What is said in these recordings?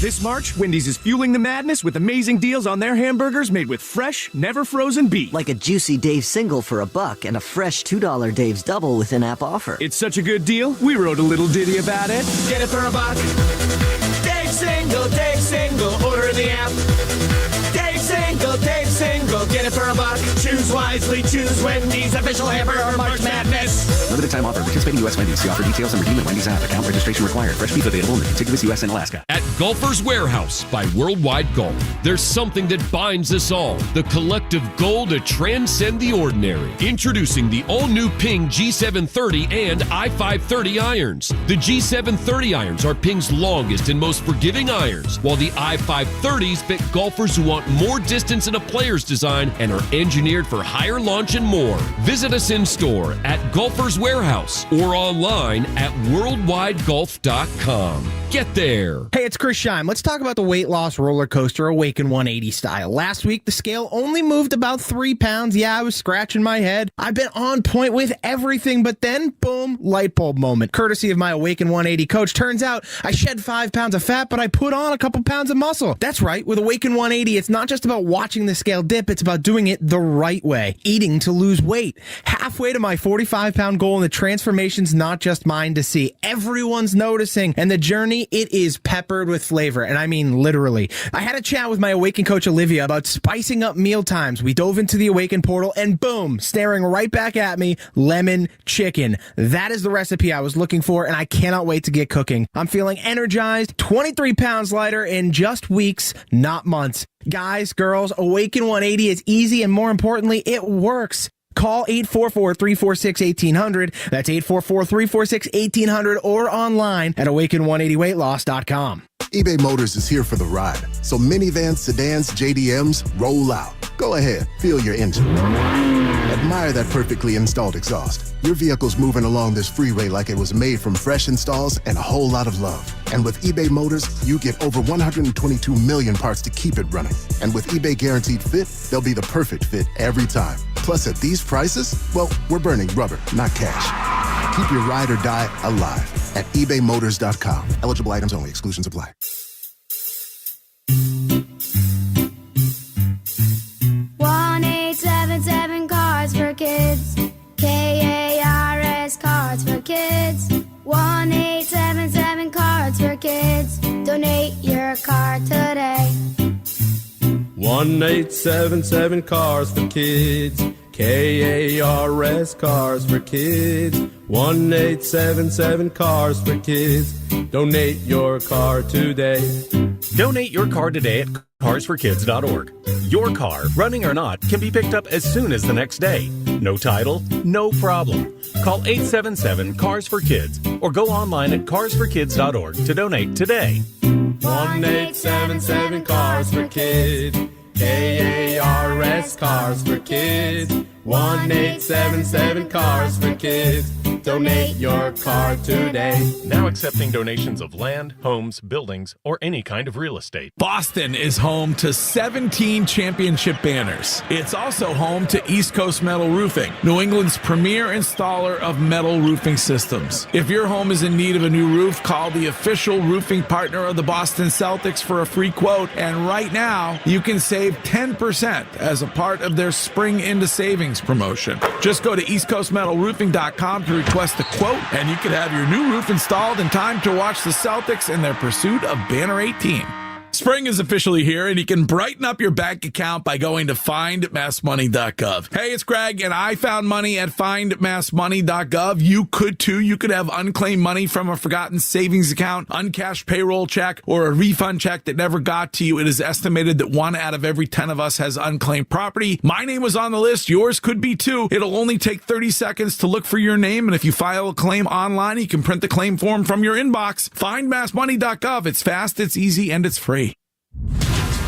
This March, Wendy's is fueling the madness with amazing deals on their hamburgers made with fresh, never frozen beef. Like a juicy Dave's single for $1 and a fresh $2 Dave's double with in-app offer. It's such a good deal, we wrote a little ditty about it. Get it for $1. Dave's single, order in the app. Dave's single, get it for $1. Choose wisely, choose Wendy's official hamburger March Madness. Limited time offer. Participating U.S. Wendy's. See offer details and redeem at Wendy's app. Account registration required. Fresh beef available in the contiguous U.S. and Alaska. At Golfer's Warehouse by Worldwide Golf, there's something that binds us all. The collective goal to transcend the ordinary. Introducing the all-new Ping G730 and i530 irons. The G730 irons are Ping's longest and most forgiving irons, while the i530s fit golfers who want more distance in a player's design and are engineered for higher launch and more. Visit us in store at Golfer's Warehouse or online at worldwidegolf.com. Get there. Hey, it's Chris Scheim. Let's talk about the weight loss roller coaster Awaken 180 style. Last week, the scale only moved about 3 pounds. Yeah, I was scratching my head. I've been on point with everything, but then, boom, light bulb moment. Courtesy of my Awaken 180 coach. Turns out I shed 5 pounds of fat, but I put on a couple pounds of muscle. That's right. With Awaken 180, it's not just about watching the scale dip. It's about doing it the right way. Eating to lose weight. Halfway to my 45-pound goal, and the transformation's not just mine to see. Everyone's noticing, and the journey, it is peppered with flavor, and I mean literally. I had a chat with my Awaken coach Olivia about spicing up meal times. We dove into the Awaken portal, and boom, staring right back at me, lemon chicken. That is the recipe I was looking for, and I cannot wait to get cooking. I'm feeling energized, 23 pounds lighter in just weeks, not months. Guys, girls, Awaken 180 is easy, and more importantly, it works. Call 844-346-1800. That's 844-346-1800 or online at awaken180weightloss.com. eBay Motors is here for the ride. So minivans, sedans, JDMs, roll out. Go ahead, feel your engine. Admire that perfectly installed exhaust. Your vehicle's moving along this freeway like it was made from fresh installs and a whole lot of love. And with eBay Motors, you get over 122 million parts to keep it running. And with eBay Guaranteed Fit, they'll be the perfect fit every time. Plus, at these prices, well, we're burning rubber, not cash. Keep your ride or die alive at ebaymotors.com. Eligible items only. Exclusions apply. Cars for Kids. KARS Cards for Kids. 1-877 Cards for Kids. Donate your card today. 1-877 Cars for Kids. KARS Cars for Kids. 1-877 Cars for Kids. Donate your car today. Donate your car today at carsforkids.org. Your car, running or not, can be picked up as soon as the next day. No title, no problem. Call 877-CARS-FOR-KIDS or go online at carsforkids.org to donate today. 1-877 Cars for Kids. KARS Cars for Kids. 1-877 Cars for Kids. Donate your car today. Now accepting donations of land, homes, buildings, or any kind of real estate. Boston is home to 17 championship banners. It's also home to East Coast Metal Roofing, New England's premier installer of metal roofing systems. If your home is in need of a new roof, call the official roofing partner of the Boston Celtics for a free quote. And right now, you can save 10% as a part of their Spring Into Savings promotion. Just go to eastcoastmetalroofing.com to request a quote, and you can have your new roof installed in time to watch the Celtics in their pursuit of Banner 18. Spring is officially here, and you can brighten up your bank account by going to findmassmoney.gov. Hey, it's Greg, and I found money at findmassmoney.gov. You could too. You could have unclaimed money from a forgotten savings account, uncashed payroll check, or a refund check that never got to you. It is estimated that 1 out of every 10 of us has unclaimed property. My name was on the list. Yours could be too. It'll only take 30 seconds to look for your name, and if you file a claim online, you can print the claim form from your inbox. Findmassmoney.gov. It's fast, it's easy, and it's free.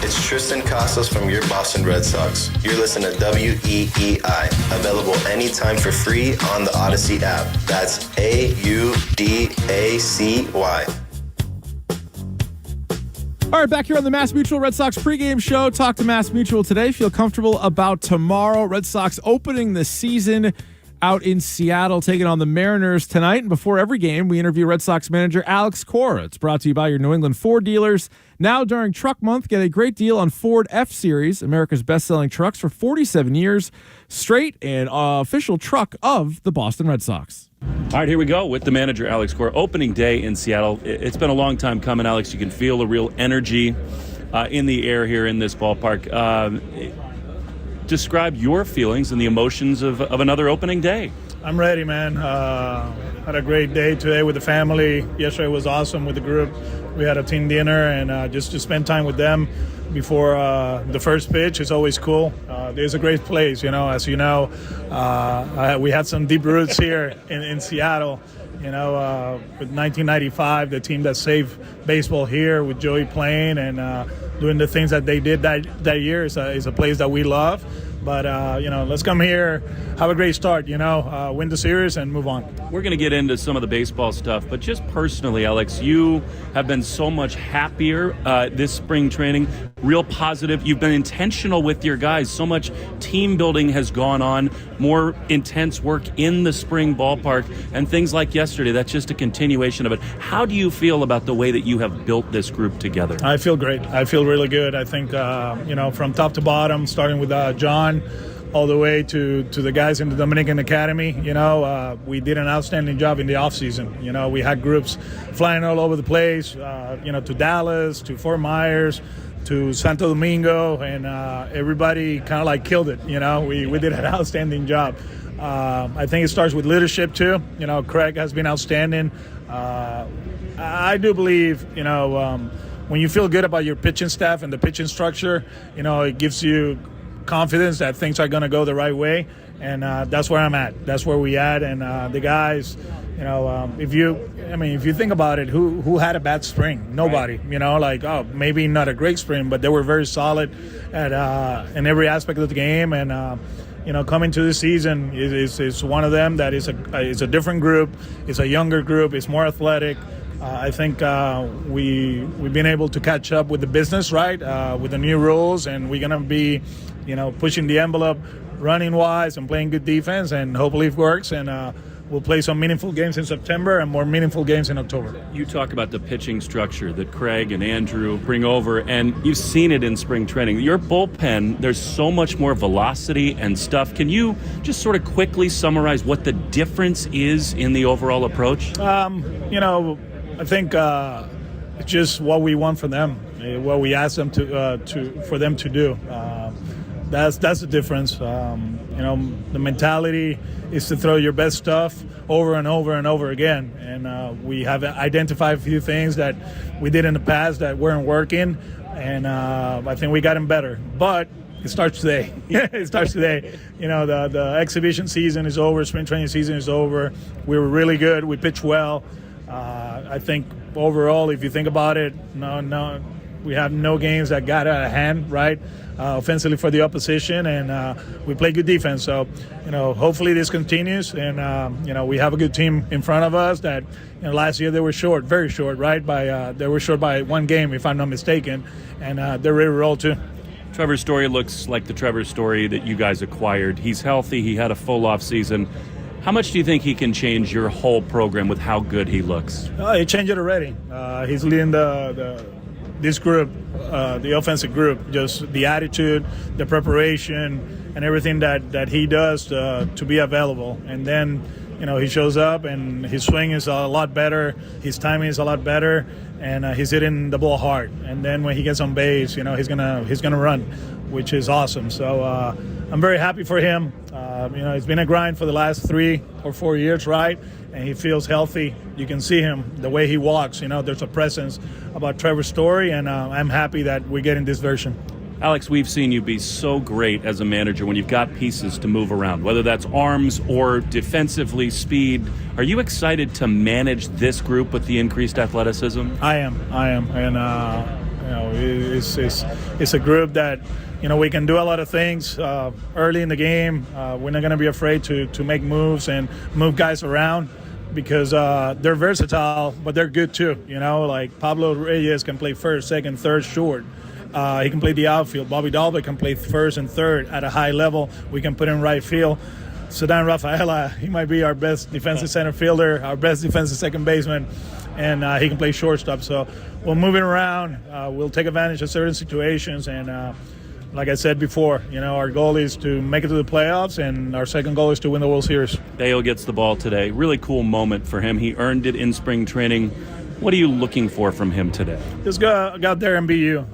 It's Tristan Casas from your Boston Red Sox. You're listening to WEEI, available anytime for free on the Odyssey app. That's AUDACY. All right, back here on the Mass Mutual Red Sox pregame show. Talk to Mass Mutual today. Feel comfortable about tomorrow. Red Sox opening the season out in Seattle taking on the Mariners tonight. And before every game, we interview Red Sox manager Alex Cora. It's brought to you by your New England Ford dealers. Now during Truck Month, get a great deal on Ford F-Series, America's best-selling trucks for 47 years straight, and official truck of the Boston Red Sox. All right, here we go with the manager, Alex Cora. Opening day in Seattle. It's been a long time coming, Alex. You can feel the real energy in the air here in this ballpark. Describe your feelings and the emotions of another opening day. I'm ready, man. Had a great day today with the family. Yesterday was awesome with the group. We had a team dinner, and just to spend time with them before the first pitch is always cool. It's a great place, as you know. We had some deep roots here in Seattle. With 1995, the team that saved baseball here with Joey playing and doing the things that they did that year is a place that we love. But, let's come here, have a great start, win the series and move on. We're going to get into some of the baseball stuff, but just personally, Alex, you have been so much happier this spring training, real positive. You've been intentional with your guys. So much team building has gone on, more intense work in the spring ballpark, and things like yesterday. That's just a continuation of it. How do you feel about the way that you have built this group together? I feel great. I feel really good. I think, from top to bottom, starting with John, all the way to the guys in the Dominican Academy, we did an outstanding job in the offseason. We had groups flying all over the place, to Dallas, to Fort Myers, to Santo Domingo, and everybody kind of killed it. We did an outstanding job. I think it starts with leadership too. Craig has been outstanding. I do believe, when you feel good about your pitching staff and the pitching structure, it gives you confidence that things are going to go the right way, and that's where I'm at. That's where we at, and the guys, if you think about it, who had a bad spring? Nobody. Right. Maybe not a great spring, but they were very solid at in every aspect of the game, and coming to this season is one of them that is a different group. It's a younger group. It's more athletic. I think we've been able to catch up with the business, right, with the new rules, and we're going to be, pushing the envelope running-wise and playing good defense, and hopefully it works, and we'll play some meaningful games in September and more meaningful games in October. You talk about the pitching structure that Craig and Andrew bring over, and you've seen it in spring training. Your bullpen, there's so much more velocity and stuff. Can you just sort of quickly summarize what the difference is in the overall approach? I think it's just what we want from them, what we ask them for them to do. That's the difference. The mentality is to throw your best stuff over and over and over again. And we have identified a few things that we did in the past that weren't working, and I think we got them better. But it starts today. It starts today. The exhibition season is over. Spring training season is over. We were really good. We pitched well. I think overall, if you think about it, no, we have no games that got out of hand, right? Offensively for the opposition, and we play good defense. So, hopefully this continues, and we have a good team in front of us. That last year they were short, very short, right? They were short by one game, if I'm not mistaken, and they're ready to roll too. Trevor Story looks like the Trevor Story that you guys acquired. He's healthy. He had a full off season. How much do you think he can change your whole program with how good he looks? He changed it already. He's leading this group, the offensive group, just the attitude, the preparation, and everything that he does to be available. And then, he shows up and his swing is a lot better, his timing is a lot better, and he's hitting the ball hard. And then when he gets on base, he's gonna run, which is awesome. So I'm very happy for him. It's been a grind for the last 3 or 4 years, right? And he feels healthy. You can see him, the way he walks. There's a presence about Trevor Story, and I'm happy that we're getting this version. Alex, we've seen you be so great as a manager when you've got pieces to move around, whether that's arms or defensively speed. Are you excited to manage this group with the increased athleticism? I am. And, it's a group that, we can do a lot of things early in the game. We're not going to be afraid to make moves and move guys around, because they're versatile, but they're good too. Like Pablo Reyes can play first, second, third, short. He can play the outfield. Bobby Dalbec can play first and third at a high level. We can put him right field. Sedan Rafaela, he might be our best defensive center fielder, our best defensive second baseman, and he can play shortstop. So we'll move it around. We'll take advantage of certain situations. And like I said before, our goal is to make it to the playoffs, and our second goal is to win the World Series. Bello gets the ball today. Really cool moment for him. He earned it in spring training. What are you looking for from him today? Just go out there and be you.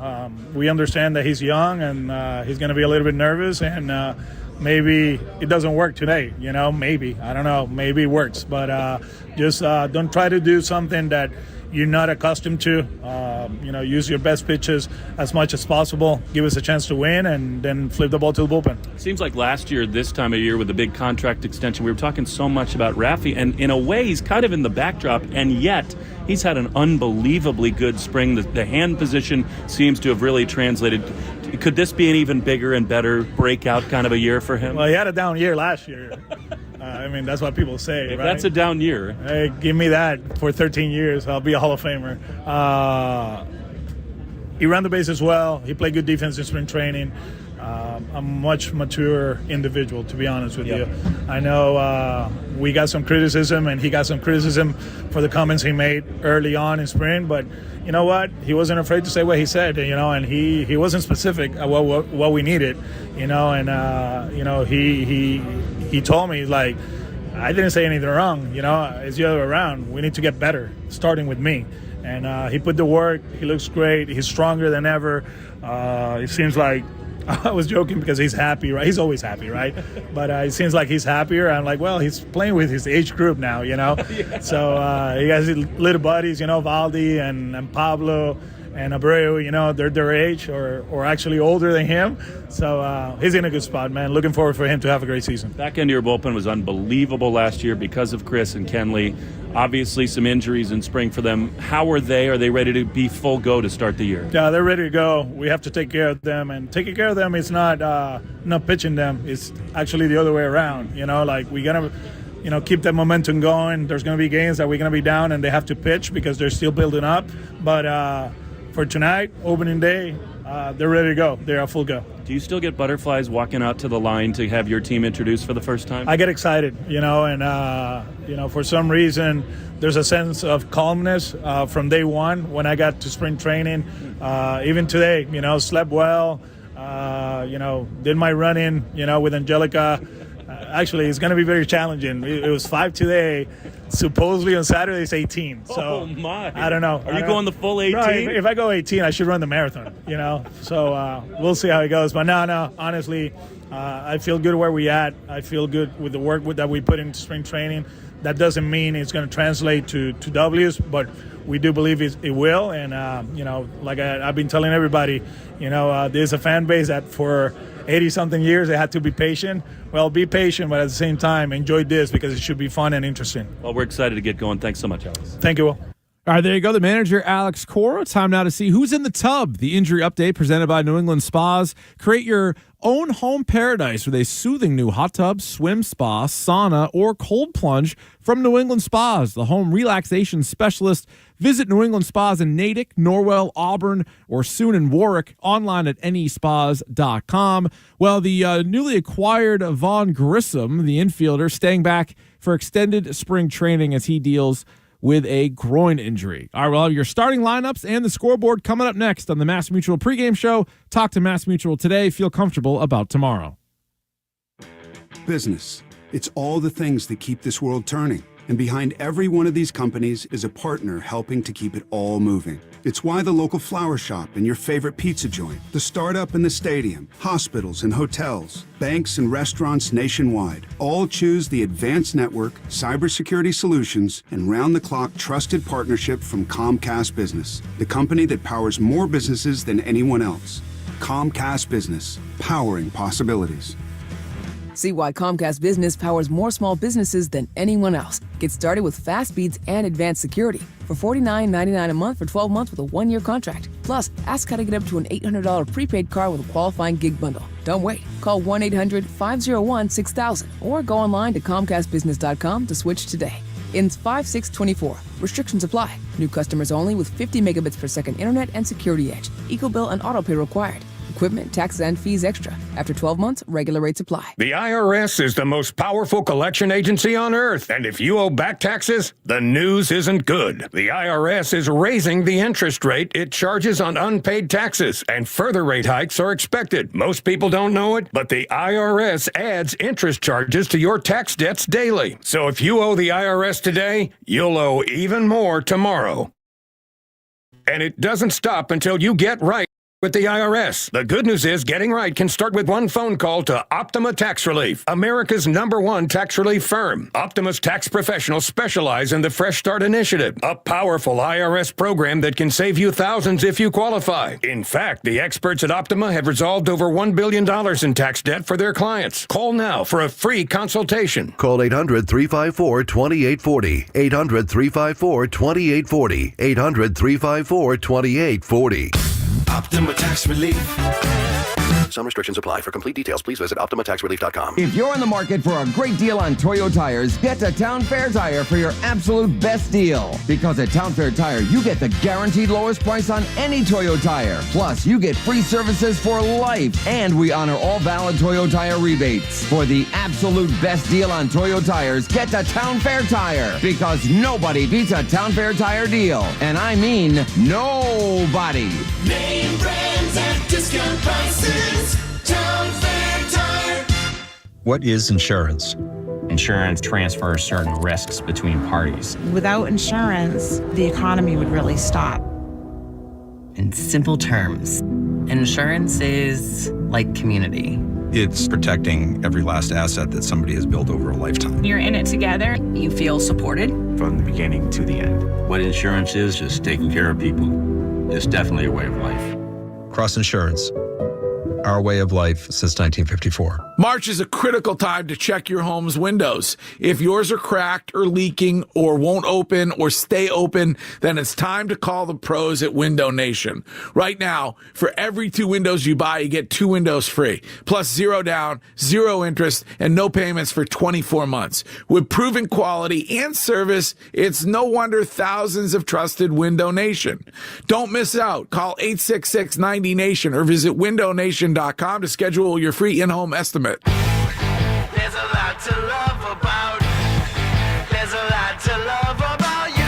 We understand that he's young and he's going to be a little bit nervous, and maybe it doesn't work today. Maybe. I don't know. Maybe it works. But just don't try to do something that you're not accustomed to. Use your best pitches as much as possible. Give us a chance to win, and then flip the ball to the bullpen. Seems like last year, this time of year, with the big contract extension, we were talking so much about Rafi, and in a way, he's kind of in the backdrop, and yet he's had an unbelievably good spring. The hand position seems to have really translated. Could this be an even bigger and better breakout kind of a year for him? Well, he had a down year last year. That's what people say, if right? That's a down year. Hey, give me that for 13 years. I'll be a Hall of Famer. He ran the bases well. He played good defense in spring training. A much mature individual, to be honest with you. I know we got some criticism, and he got some criticism for the comments he made early on in spring, but you know what? He wasn't afraid to say what he said, and he wasn't specific at what we needed, and he told me, like, I didn't say anything wrong, it's the other way around. We need to get better, starting with me. And he put the work. He looks great. He's stronger than ever. It seems like, I was joking because he's happy, right? He's always happy, right? But it seems like he's happier. I'm like, well, he's playing with his age group now, Yeah. So he has little buddies, Valdi and Pablo and Abreu, they're their age or actually older than him. So he's in a good spot, man. Looking forward for him to have a great season. Back end of your bullpen was unbelievable last year because of Chris and Kenley. Obviously some injuries in spring for them. How are they? Are they ready to be full go to start the year? Yeah, they're ready to go. We have to take care of them. And taking care of them is not pitching them. It's actually the other way around. Like we got to keep that momentum going. There's going to be games that we're going to be down and they have to pitch because they're still building up. But for tonight, opening day, they're ready to go. They're a full go. Do you still get butterflies walking out to the line to have your team introduced for the first time? I get excited, and for some reason, there's a sense of calmness from day one when I got to spring training. Even today, slept well, did my run-in, with Angelica. Actually, it's going to be very challenging. It was 5 today. Supposedly on Saturday it's 18. So oh my! I don't know. Are you going the full 18? No, if I go 18, I should run the marathon. So we'll see how it goes. But no. Honestly, I feel good where we at. I feel good with the work that we put into spring training. That doesn't mean it's going to translate to W's, but we do believe it will. And like I've been telling everybody, there's a fan base that for 80-something years, they had to be patient. Well, be patient, but at the same time, enjoy this because it should be fun and interesting. Well, we're excited to get going. Thanks so much, Alex. Thank you, Will. All right, there you go. The manager, Alex Cora. Time now to see who's in the tub. The injury update presented by New England Spas. Create your own home paradise with a soothing new hot tub, swim spa, sauna, or cold plunge from New England Spas, the home relaxation specialist. Visit New England Spas in Natick, Norwell, Auburn, or soon in Warwick. Online at nespas.com. Well, the newly acquired Vaughn Grissom, the infielder, staying back for extended spring training as he deals with a groin injury. All right, we'll have your starting lineups and the scoreboard coming up next on the Mass Mutual pregame show. Talk to Mass Mutual today. Feel comfortable about tomorrow. Business. It's all the things that keep this world turning. And behind every one of these companies is a partner helping to keep it all moving. It's why the local flower shop and your favorite pizza joint, the startup and the stadium, hospitals and hotels, banks and restaurants nationwide all choose the advanced network, cybersecurity solutions, and round-the-clock trusted partnership from Comcast Business, the company that powers more businesses than anyone else. Comcast Business, powering possibilities. See why Comcast Business powers more small businesses than anyone else. Get started with fast speeds and advanced security for $49.99 a month for 12 months with a 1-year contract. Plus, ask how to get up to an $800 prepaid card with a qualifying gig bundle. Don't wait. Call 1-800-501-6000 or go online to ComcastBusiness.com to switch today. Ends 5/6/24. Restrictions apply. New customers only with 50 megabits per second internet and security edge. EcoBill and autopay required. Equipment, taxes, and fees extra. After 12 months, regular rates apply. The IRS is the most powerful collection agency on earth, and if you owe back taxes, the news isn't good. The IRS is raising the interest rate it charges on unpaid taxes, and further rate hikes are expected. Most people don't know it, but the IRS adds interest charges to your tax debts daily. So if you owe the IRS today, you'll owe even more tomorrow. And it doesn't stop until you get right with the IRS. The good news is getting right can start with one phone call to Optima Tax Relief, America's #1 tax relief firm. Optima's tax professionals specialize in the Fresh Start Initiative, a powerful IRS program that can save you thousands if you qualify. In fact, the experts at Optima have resolved over $1 billion in tax debt for their clients. Call now for a free consultation. Call 800-354-2840. 800-354-2840. 800-354-2840. Optima Tax Relief. Some restrictions apply. For complete details, please visit OptimaTaxRelief.com. If you're in the market for a great deal on Toyo tires, get to Town Fair Tire for your absolute best deal. Because at Town Fair Tire, you get the guaranteed lowest price on any Toyo tire. Plus, you get free services for life. And we honor all valid Toyo tire rebates. For the absolute best deal on Toyo tires, get to Town Fair Tire. Because nobody beats a Town Fair Tire deal. And I mean nobody. Name brands at discount prices. Town Fair Tire. What is insurance? Insurance transfers certain risks between parties. Without insurance, the economy would really stop. In simple terms, insurance is like community. It's protecting every last asset that somebody has built over a lifetime. You're in it together. You feel supported. From the beginning to the end. What insurance is just taking care of people. It's definitely a way of life. Cross Insurance. Our way of life since 1954. March is a critical time to check your home's windows. If yours are cracked or leaking or won't open or stay open, then it's time to call the pros at Window Nation. Right now, for every 2 windows you buy, you get 2 windows free, plus 0 down, 0 interest, and no payments for 24 months. With proven quality and service, it's no wonder thousands have trusted Window Nation. Don't miss out. Call 866-90-NATION or visit windownation.com to schedule your free in-home estimate. There's a lot to love about. There's a lot to love about you.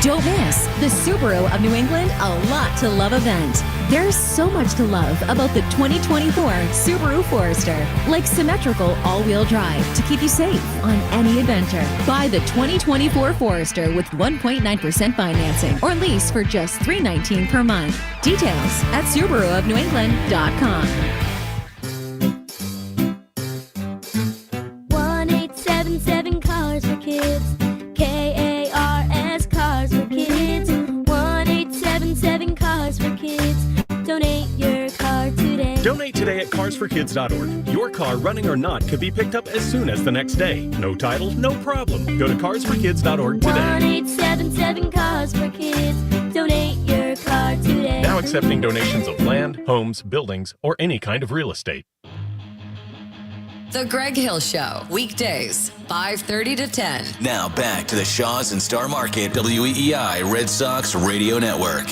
Don't miss the Subaru of New England A Lot to Love event. There's so much to love about the 2024 Subaru Forester, like symmetrical all-wheel drive to keep you safe on any adventure. Buy the 2024 Forester with 1.9% financing or lease for just $319 per month. Details at SubaruofNewEngland.com. 1877 Cars for Kids. KARS Cars for Kids. 1877 Cars for Kids. Donate your car today. Donate today at carsforkids.org. Your car, running or not, could be picked up as soon as the next day. No title, no problem. Go to carsforkids.org today. 1877 Cars for Kids. Donate your car today. Now accepting donations of land, homes, buildings, or any kind of real estate. The Greg Hill Show, weekdays, 5:30 to 10. Now back to the Shaws and Star Market WEEI Red Sox Radio Network.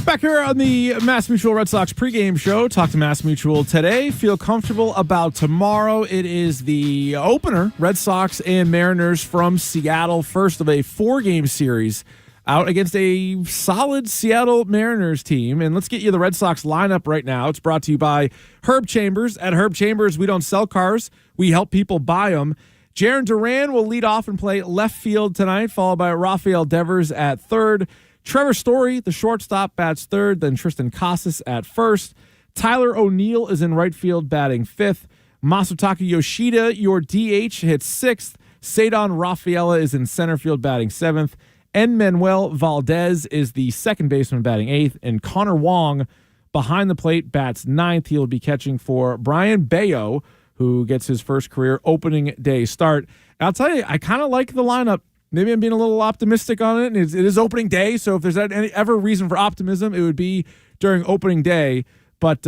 Back here on the Mass Mutual Red Sox pregame show. Talk to Mass Mutual today. Feel comfortable about tomorrow. It is the opener, Red Sox and Mariners from Seattle. First of a 4-game series out against a solid Seattle Mariners team. And let's get you the Red Sox lineup right now. It's brought to you by Herb Chambers. At Herb Chambers, we don't sell cars. We help people buy them. Jarren Duran will lead off and play left field tonight, followed by Rafael Devers at third. Trevor Story, the shortstop, bats third. Then Tristan Casas at first. Tyler O'Neill is in right field batting fifth. Masataka Yoshida, your DH, hits sixth. Cedon Rafaela is in center field batting seventh. Manuel Valdez is the second baseman batting eighth. And Connor Wong behind the plate bats ninth. He'll be catching for Brayan Bello, who gets his first career opening day start. And I'll tell you, I kind of like the lineup. Maybe I'm being a little optimistic on it. It is opening day, so if there's any ever reason for optimism, it would be during opening day. But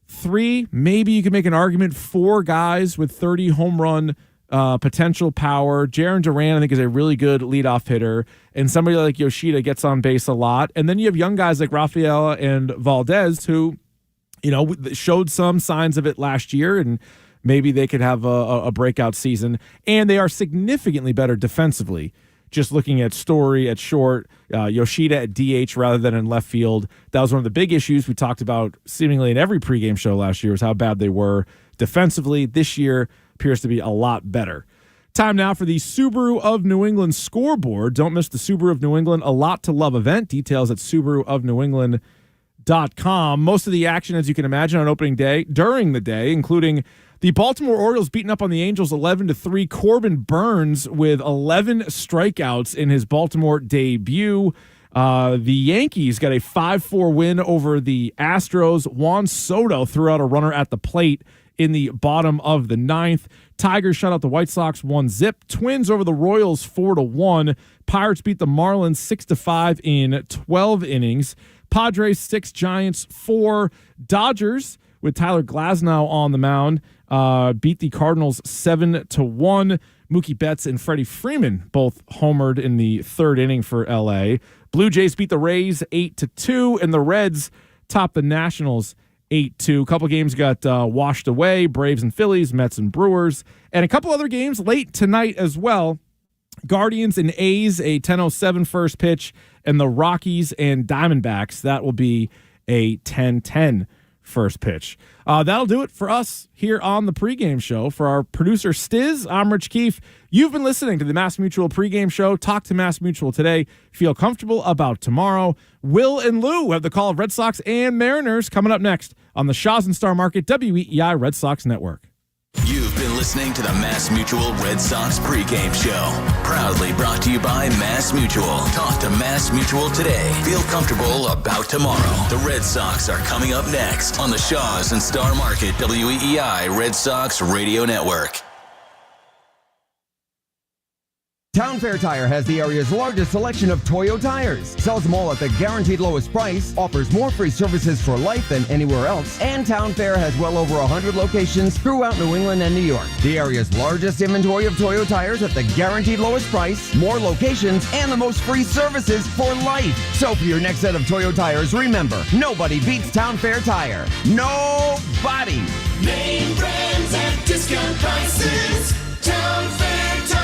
3, maybe you could make an argument, 4 guys with 30 home run potential power. Jarren Duran, I think, is a really good leadoff hitter, and somebody like Yoshida gets on base a lot. And then you have young guys like Rafael and Valdez who, showed some signs of it last year, and maybe they could have a breakout season. And they are significantly better defensively. Just looking at Story at short, Yoshida at DH rather than in left field. That was one of the big issues we talked about seemingly in every pregame show last year, was how bad they were defensively. This year appears to be a lot better. Time now for the Subaru of New England scoreboard. Don't miss the Subaru of New England A Lot to Love event. Details at SubaruofNewEngland.com. Most of the action, as you can imagine, on opening day, during the day, including the Baltimore Orioles beating up on the Angels 11-3. Corbin Burns with 11 strikeouts in his Baltimore debut. The Yankees got a 5-4 win over the Astros. Juan Soto threw out a runner at the plate in the bottom of the ninth. Tigers shut out the White Sox 1-0. Twins over the Royals 4-1. Pirates beat the Marlins 6-5 in 12 innings. Padres 6, Giants 4. Dodgers, with Tyler Glasnow on the mound, beat the Cardinals 7-1. Mookie Betts and Freddie Freeman both homered in the third inning for LA. Blue Jays beat the Rays 8-2, and the Reds topped the Nationals 8-2. A couple games got washed away. Braves and Phillies, Mets and Brewers, and a couple other games late tonight as well. Guardians and A's, a 10:07 first pitch, and the Rockies and Diamondbacks, that will be a 10:10 first pitch. That'll do it for us here on the pregame show. For our producer, Stiz, I'm Rich Keefe. You've been listening to the Mass Mutual pregame show. Talk to Mass Mutual today. Feel comfortable about tomorrow. Will and Lou have the call of Red Sox and Mariners coming up next on the Shaw's and Star Market WEEI Red Sox Network. You've been listening to the Mass Mutual Red Sox pregame show. Proudly brought to you by Mass Mutual. Talk to Mass Mutual today. Feel comfortable about tomorrow. The Red Sox are coming up next on the Shaw's and Star Market WEEI Red Sox Radio Network. Town Fair Tire has the area's largest selection of Toyo tires, sells them all at the guaranteed lowest price, offers more free services for life than anywhere else, and Town Fair has well over 100 locations throughout New England and New York. The area's largest inventory of Toyo tires at the guaranteed lowest price, more locations, and the most free services for life. So for your next set of Toyo tires, remember, nobody beats Town Fair Tire. Nobody! Name brands at discount prices. Town Fair Tire.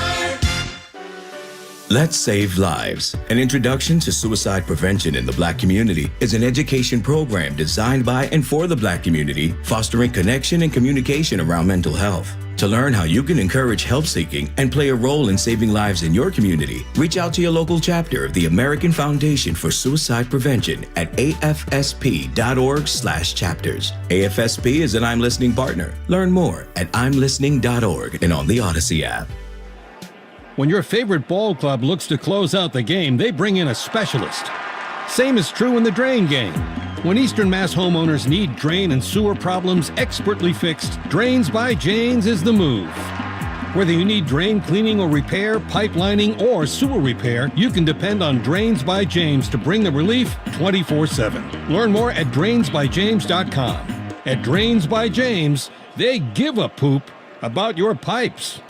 Let's Save Lives. An introduction to suicide prevention in the Black community is an education program designed by and for the Black community, fostering connection and communication around mental health. To learn how you can encourage help seeking and play a role in saving lives in your community, reach out to your local chapter of the American Foundation for Suicide Prevention at afsp.org/chapters. AFSP is an I'm Listening partner. Learn more at imlistening.org and on the Odyssey app. When your favorite ball club looks to close out the game, they bring in a specialist. Same is true in the drain game. When Eastern Mass homeowners need drain and sewer problems expertly fixed, Drains by James is the move. Whether you need drain cleaning or repair, pipelining, or sewer repair, you can depend on Drains by James to bring the relief 24/7. Learn more at drainsbyjames.com. At Drains by James, they give a poop about your pipes.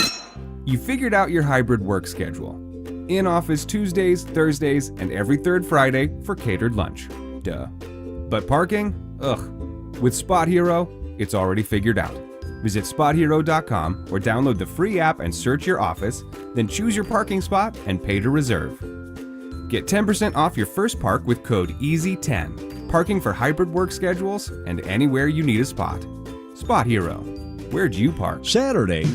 You figured out your hybrid work schedule. In-office Tuesdays, Thursdays, and every third Friday for catered lunch. Duh. But parking? Ugh. With Spot Hero, it's already figured out. Visit SpotHero.com or download the free app and search your office, then choose your parking spot and pay to reserve. Get 10% off your first park with code EASY10. Parking for hybrid work schedules and anywhere you need a spot. Spot Hero. Where'd you park? Saturday.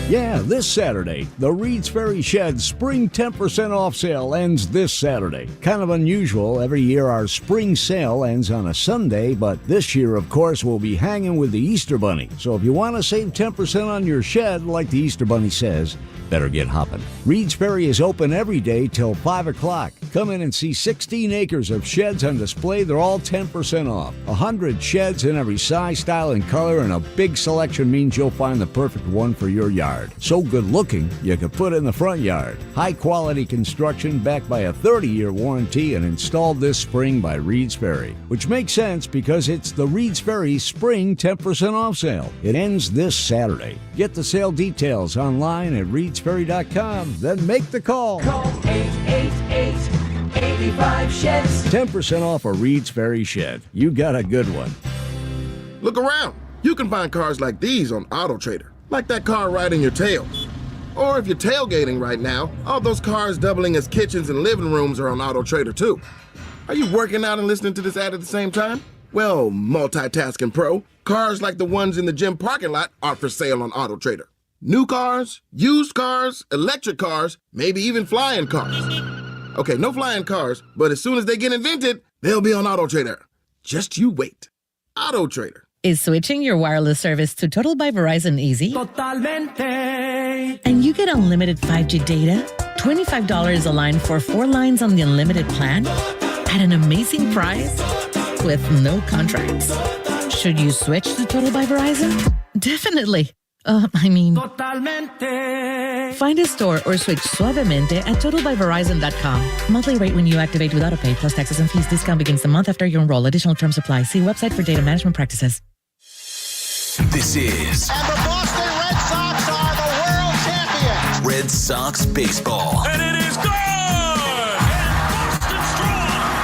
Yeah, this Saturday, the Reed's Ferry Shed Spring 10% off sale ends this Saturday. Kind of unusual, every year our spring sale ends on a Sunday, but this year, of course, we'll be hanging with the Easter Bunny. So if you want to save 10% on your shed, like the Easter Bunny says, better get hopping. Reed's Ferry is open every day till 5 o'clock. Come in and see 16 acres of sheds on display. They're all 10% off. 100 sheds in every size, style, and color, and a big selection means you'll find the perfect one for your yard. So good looking, you could put it in the front yard. High quality construction backed by a 30-year warranty and installed this spring by Reed's Ferry. Which makes sense because it's the Reed's Ferry Spring 10% off sale. It ends this Saturday. Get the sale details online at reedsferry.com. Then make the call. Call 888-85-SHEDS. 10% off a Reed's Ferry shed. You got a good one. Look around. You can find cars like these on AutoTrader. Like that car right in your tail. Or if you're tailgating right now, all those cars doubling as kitchens and living rooms are on AutoTrader too. Are you working out and listening to this ad at the same time? Well, multitasking pro, cars like the ones in the gym parking lot are for sale on AutoTrader. New cars, used cars, electric cars, maybe even flying cars. Okay, no flying cars, but as soon as they get invented, they'll be on AutoTrader. Just you wait. AutoTrader. Is switching your wireless service to Total by Verizon easy? Totalmente. And you get unlimited 5G data, $25 a line for 4 lines on the unlimited plan, at an amazing price, with no contracts. Should you switch to Total by Verizon? Definitely. Totalmente. Find a store or switch suavemente at totalbyverizon.com. Monthly rate when you activate with AutoPay plus taxes and fees. Discount begins the month after you enroll. Additional terms apply. See website for data management practices. This is... And the Boston Red Sox are the world champions. Red Sox baseball. And it is good!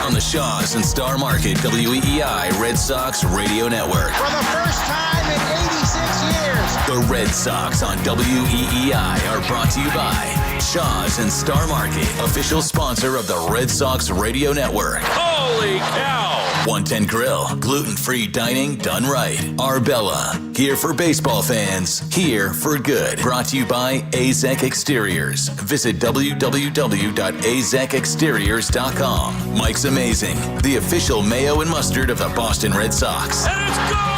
On the Shaws and Star Market WEEI Red Sox Radio Network. For the first time in 86 years. The Red Sox on WEEI are brought to you by Shaws and Star Market, official sponsor of the Red Sox Radio Network. Holy cow! 110 Grill, gluten-free dining done right. Arbella, here for baseball fans, here for good. Brought to you by AZEK Exteriors. Visit www.azekexteriors.com. Mike's Amazing, the official mayo and mustard of the Boston Red Sox. And it's gone!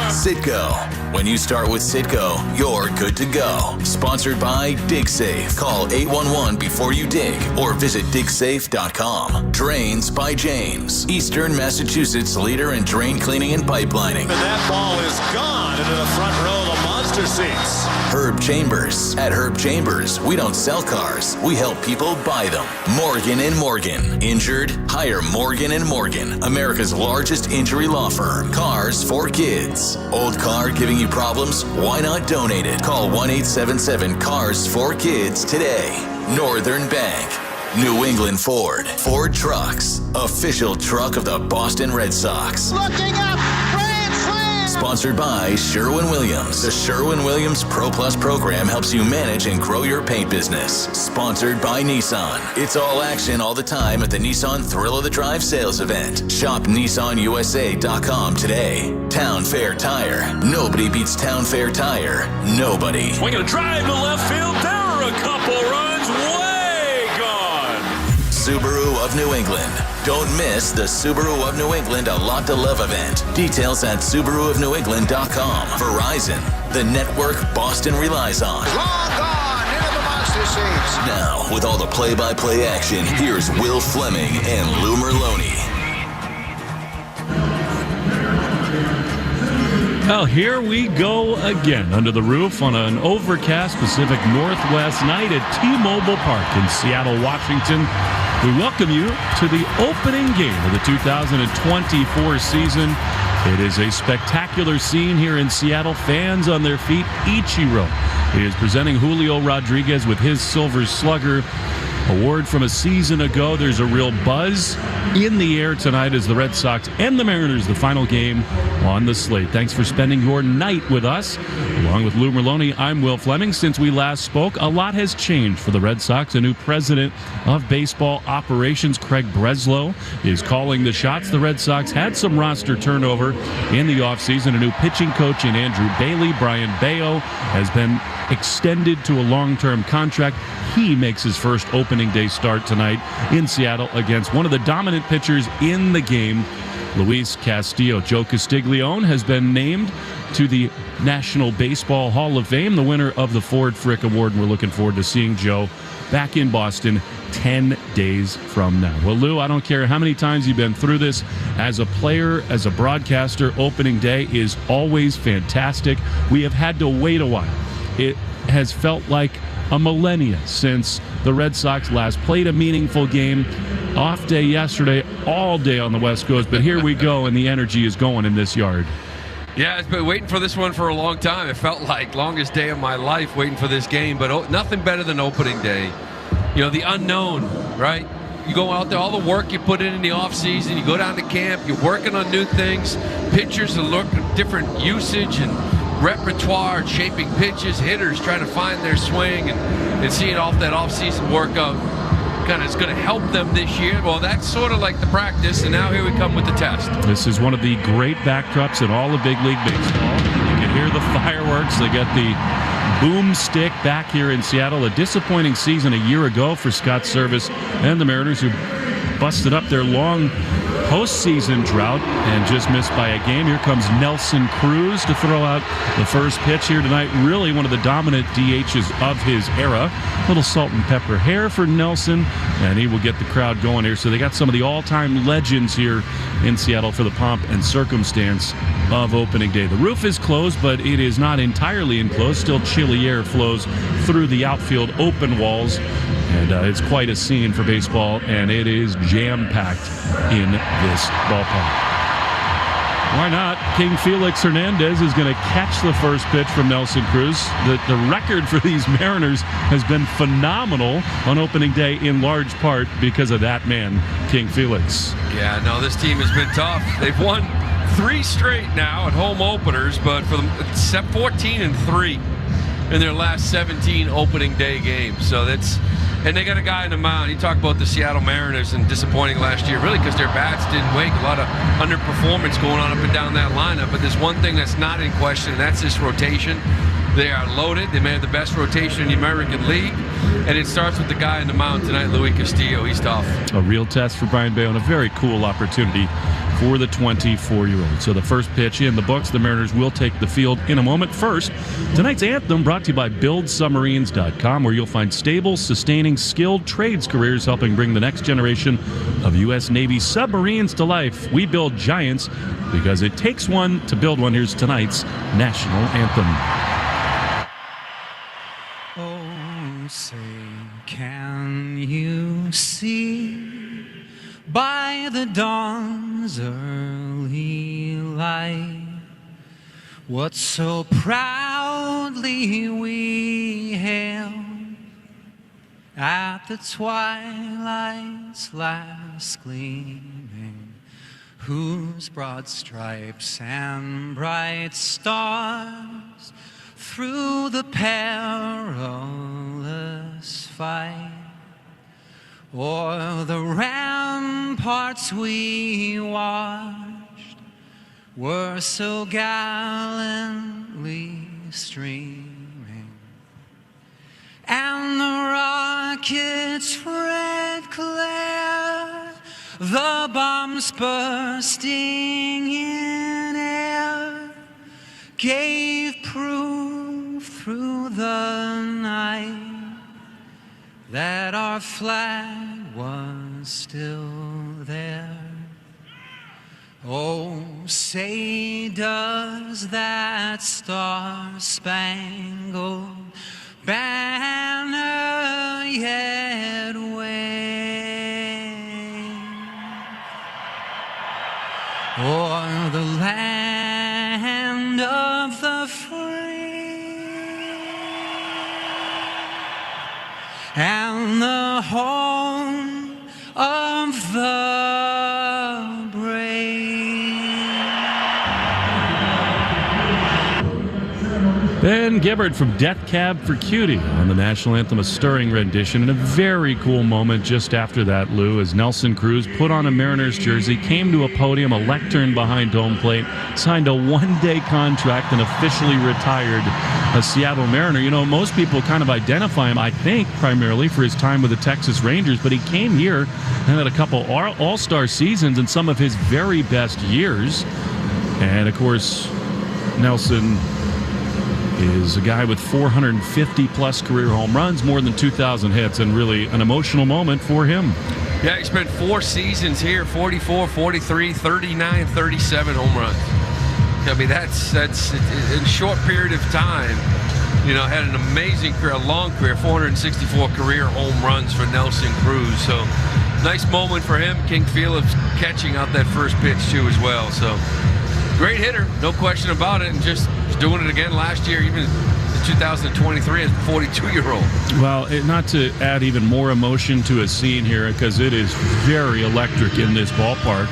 Citgo. When you start with Citgo, you're good to go. Sponsored by DigSafe. Call 811 before you dig or visit digsafe.com. Drains by James. Eastern Massachusetts leader in drain cleaning and pipelining. And that ball is gone into the front row of the monster seats. Herb Chambers. At Herb Chambers, we don't sell cars. We help people buy them. Morgan & Morgan. Injured? Hire Morgan & Morgan. America's largest injury law firm. Cars for kids. Old car giving you problems? Why not donate it? Call 1-877-CARS-4KIDS today. Northern Bank. New England Ford. Ford Trucks. Official truck of the Boston Red Sox. Looking up! Grand slam! Sponsored by Sherwin-Williams. The Sherwin-Williams Pro Plus program helps you manage and grow your paint business. Sponsored by Nissan. It's all action all the time at the Nissan Thrill of the Drive sales event. Shop NissanUSA.com today. Town Fair Tire. Nobody beats Town Fair Tire. Nobody. We're going to drive to left field. There are a couple runs. Way gone. Subaru of New England. Don't miss the Subaru of New England A Lot to Love event. Details at SubaruofNewEngland.com. Verizon, the network Boston relies on. Long gone into the monster seats. Now, with all the play-by-play action, here's Will Fleming and Lou Merlone. Well, here we go again under the roof on an overcast Pacific Northwest night at T-Mobile Park in Seattle, Washington. We welcome you to the opening game of the 2024 season. It is a spectacular scene here in Seattle. Fans on their feet. Ichiro is presenting Julio Rodriguez with his Silver Slugger award from a season ago. There's a real buzz in the air tonight as the Red Sox and the Mariners, the final game on the slate. Thanks for spending your night with us. Along with Lou Merlone, I'm Will Fleming. Since we last spoke, a lot has changed for the Red Sox. A new president of baseball operations, Craig Breslow, is calling the shots. The Red Sox had some roster turnover in the offseason. A new pitching coach in Andrew Bailey. Brayan Bello has been extended to a long-term contract. He makes his first opening day start tonight in Seattle against one of the dominant pitchers in the game, Luis Castillo. Joe Castiglione has been named to the National Baseball Hall of Fame, the winner of the Ford Frick Award, and we're looking forward to seeing Joe back in Boston 10 days from now. Well, Lou, I don't care how many times you've been through this. As a player, as a broadcaster, opening day is always fantastic. We have had to wait a while. It has felt like a millennia since the Red Sox last played a meaningful game. Off day yesterday, all day on the West Coast, but here we go, and the energy is going in this yard. Yeah, I've been waiting for this one for a long time. It felt like longest day of my life waiting for this game, but nothing better than opening day. You know, the unknown, right? You go out there, all the work you put in the offseason, you go down to camp, you're working on new things, pitchers are looking at different usage and repertoire, shaping pitches, hitters trying to find their swing and seeing off that offseason workout kind of is going to help them this year. Well, that's sort of like the practice, and now here we come with the test. This is one of the great backdrops in all of Big League Baseball. You can hear the fireworks. They got the boomstick back here in Seattle. A disappointing season a year ago for Scott Service and the Mariners, who busted up their long postseason drought and just missed by a game. Here comes Nelson Cruz to throw out the first pitch here tonight. Really one of the dominant DHs of his era. Little salt and pepper hair for Nelson, and he will get the crowd going here. So they got some of the all-time legends here in Seattle for the pomp and circumstance of opening day. The roof is closed, but it is not entirely enclosed. Still chilly air flows through the outfield open walls. And it's quite a scene for baseball, and it is jam-packed in this ballpark. Why not? King Felix Hernandez is going to catch the first pitch from Nelson Cruz. The record for these Mariners has been phenomenal on opening day, in large part because of that man, King Felix. Yeah, no, this team has been tough. They've won 3 straight now at home openers, but for them, it's 14-3 in their last 17 opening day games. So that's... And they got a guy in the mound. You talk about the Seattle Mariners and disappointing last year, really because their bats didn't wake. A lot of underperformance going on up and down that lineup. But there's one thing that's not in question, and that's this rotation. They are loaded. They may have the best rotation in the American League. And it starts with the guy in the mound tonight, Luis Castillo. He's tough. A real test for Brayan Bello, and a very cool opportunity for the 24-year-old. So the first pitch in the books. The Mariners will take the field in a moment. First, tonight's anthem brought to you by BuildSubmarines.com, where you'll find stable, sustaining, skilled trades careers helping bring the next generation of U.S. Navy submarines to life. We build giants because it takes one to build one. Here's tonight's national anthem. Oh, say, can you see by the dawn's early light what so proudly we hailed at the twilight's last gleaming, whose broad stripes and bright stars through the perilous fight o'er the ramparts we watched were so gallantly streaming, and the rocket's red glare, the bombs bursting in air, gave proof through the night that our flag was still there. Oh, say does that star-spangled banner yet wave o'er the land of the free and the home of the brave? Ben Gibbard from Death Cab for Cutie on the national anthem, a stirring rendition, and a very cool moment just after that, Lou, as Nelson Cruz put on a Mariners jersey, came to a podium, a lectern behind home plate, signed a one-day contract, and officially retired a Seattle Mariner. You know, most people kind of identify him, I think, primarily for his time with the Texas Rangers, but he came here and had a couple all-star seasons in some of his very best years. And, of course, Nelson is a guy with 450-plus career home runs, more than 2,000 hits, and really an emotional moment for him. Yeah, he spent 4 seasons here, 44, 43, 39, 37 home runs. I mean, that's in a short period of time. You know, had an amazing career, a long career, 464 career home runs for Nelson Cruz. So, nice moment for him. King Phillips catching out that first pitch, too, as well. So, great hitter, no question about it. And just doing it again last year, even 2023 as a 42-year-old. Well, not to add even more emotion to a scene here, because it is very electric in this ballpark.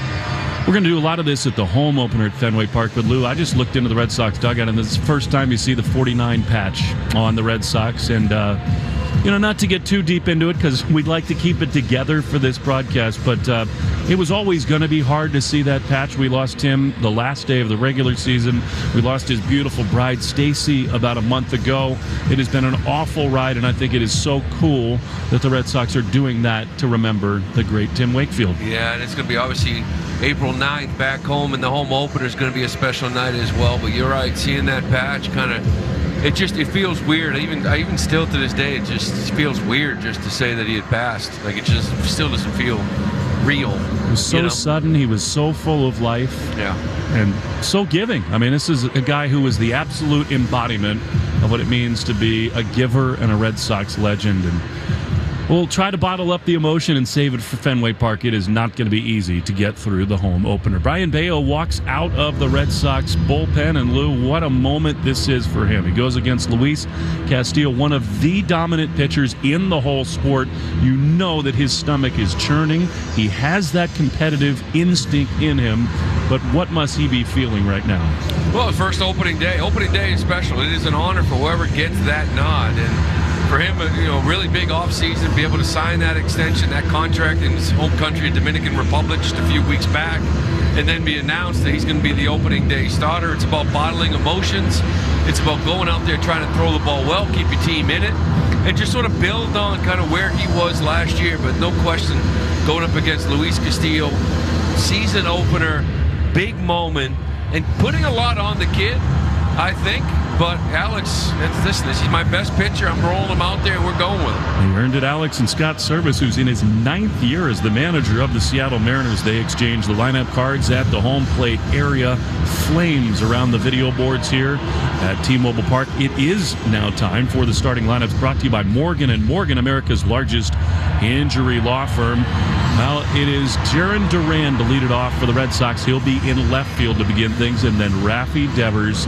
We're going to do a lot of this at the home opener at Fenway Park. But, Lou, I just looked into the Red Sox dugout, and this is the first time you see the 49 patch on the Red Sox. And, not to get too deep into it, because we'd like to keep it together for this broadcast, but it was always going to be hard to see that patch. We lost him the last day of the regular season. We lost his beautiful bride, Stacy, about a month ago. It has been an awful ride, and I think it is so cool that the Red Sox are doing that to remember the great Tim Wakefield. Yeah, and it's going to be obviously April 9th back home, and the home opener is going to be a special night as well. But you're right, seeing that patch kind of, it feels weird. Even still to this day, it just feels weird just to say that he had passed. Like, it just still doesn't feel real. It was so sudden. He was so full of life. Yeah. And so giving. I mean, this is a guy who was the absolute embodiment of what it means to be a giver and a Red Sox legend. And we'll try to bottle up the emotion and save it for Fenway Park. It is not going to be easy to get through the home opener. Brayan Bello walks out of the Red Sox bullpen, and Lou, what a moment this is for him. He goes against Luis Castillo, one of the dominant pitchers in the whole sport. You know that his stomach is churning. He has that competitive instinct in him, but what must he be feeling right now? Well, first opening day. Opening day is special. It is an honor for whoever gets that nod. And for him, really big offseason, be able to sign that extension, that contract in his home country, Dominican Republic, just a few weeks back, and then be announced that he's going to be the opening day starter. It's about bottling emotions. It's about going out there trying to throw the ball well, keep your team in it, and just sort of build on kind of where he was last year. But no question, going up against Luis Castillo, season opener, big moment, and putting a lot on the kid, I think. But Alex, listen, this is my best pitcher. I'm rolling him out there, and we're going with him. He earned it. Alex and Scott Service, who's in his 9th year as the manager of the Seattle Mariners. They exchanged the lineup cards at the home plate area. Flames around the video boards here at T-Mobile Park. It is now time for the starting lineups, brought to you by Morgan & Morgan, America's largest injury law firm. Well, it is Jaron Duran to lead it off for the Red Sox. He'll be in left field to begin things, and then Rafael Devers.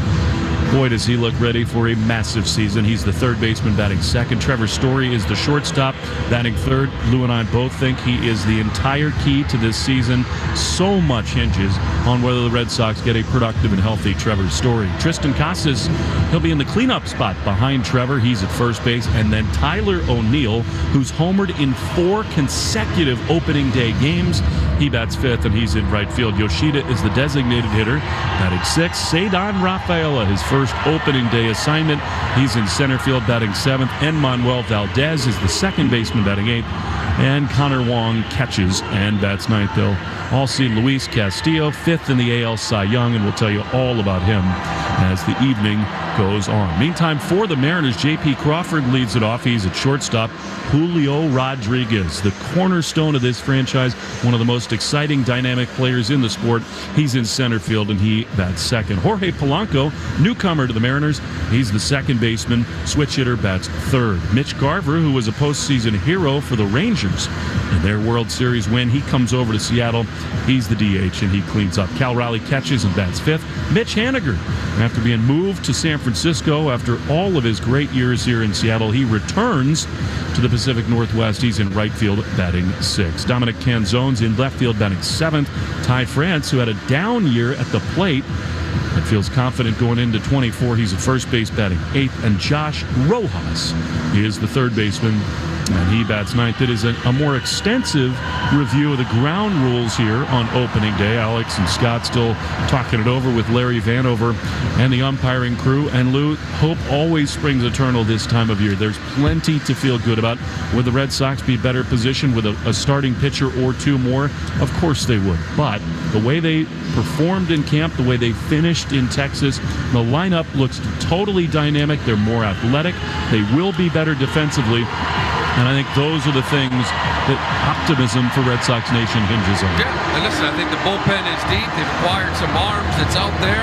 Boy, does he look ready for a massive season. He's the third baseman batting second. Trevor Story is the shortstop batting third. Lou and I both think he is the entire key to this season. So much hinges on whether the Red Sox get a productive and healthy Trevor Story. Tristan Casas, he'll be in the cleanup spot behind Trevor. He's at first base. And then Tyler O'Neill, who's homered in 4 consecutive opening day games. He bats fifth, and he's in right field. Yoshida is the designated hitter, batting sixth. Cedar Rafaela, his first opening day assignment. He's in center field, batting seventh. And Manuel Valdez is the second baseman, batting eighth. And Connor Wong catches and bats ninth. They'll all see Luis Castillo, fifth in the AL Cy Young, and we'll tell you all about him as the evening goes on. Meantime, for the Mariners, J.P. Crawford leads it off. He's at shortstop. Julio Rodriguez, the cornerstone of this franchise, one of the most exciting, dynamic players in the sport. He's in center field, and he bats second. Jorge Polanco, newcomer to the Mariners, he's the second baseman. Switch hitter, bats third. Mitch Garver, who was a postseason hero for the Rangers in their World Series win, he comes over to Seattle. He's the DH, and he cleans up. Cal Raleigh catches and bats fifth. Mitch Haniger, after being moved to San Francisco after all of his great years here in Seattle, he returns to the Pacific Northwest. He's in right field, batting sixth. Dominic Canzone's in left field, batting seventh. Ty France, who had a down year at the plate and feels confident going into 24. He's at first base, batting eighth. And Josh Rojas is the third baseman, And he bats ninth. It is a more extensive review of the ground rules here on opening day. Alex and Scott still talking it over with Larry Vanover and the umpiring crew. And Lou, hope always springs eternal this time of year. There's plenty to feel good about. Would the Red Sox be better positioned with a starting pitcher or two more? Of course they would. But the way they performed in camp, the way they finished in Texas, the lineup looks totally dynamic. They're more athletic. They will be better defensively. And I think those are the things that optimism for Red Sox Nation hinges on. Yeah, and listen, I think the bullpen is deep. They've acquired some arms that's out there.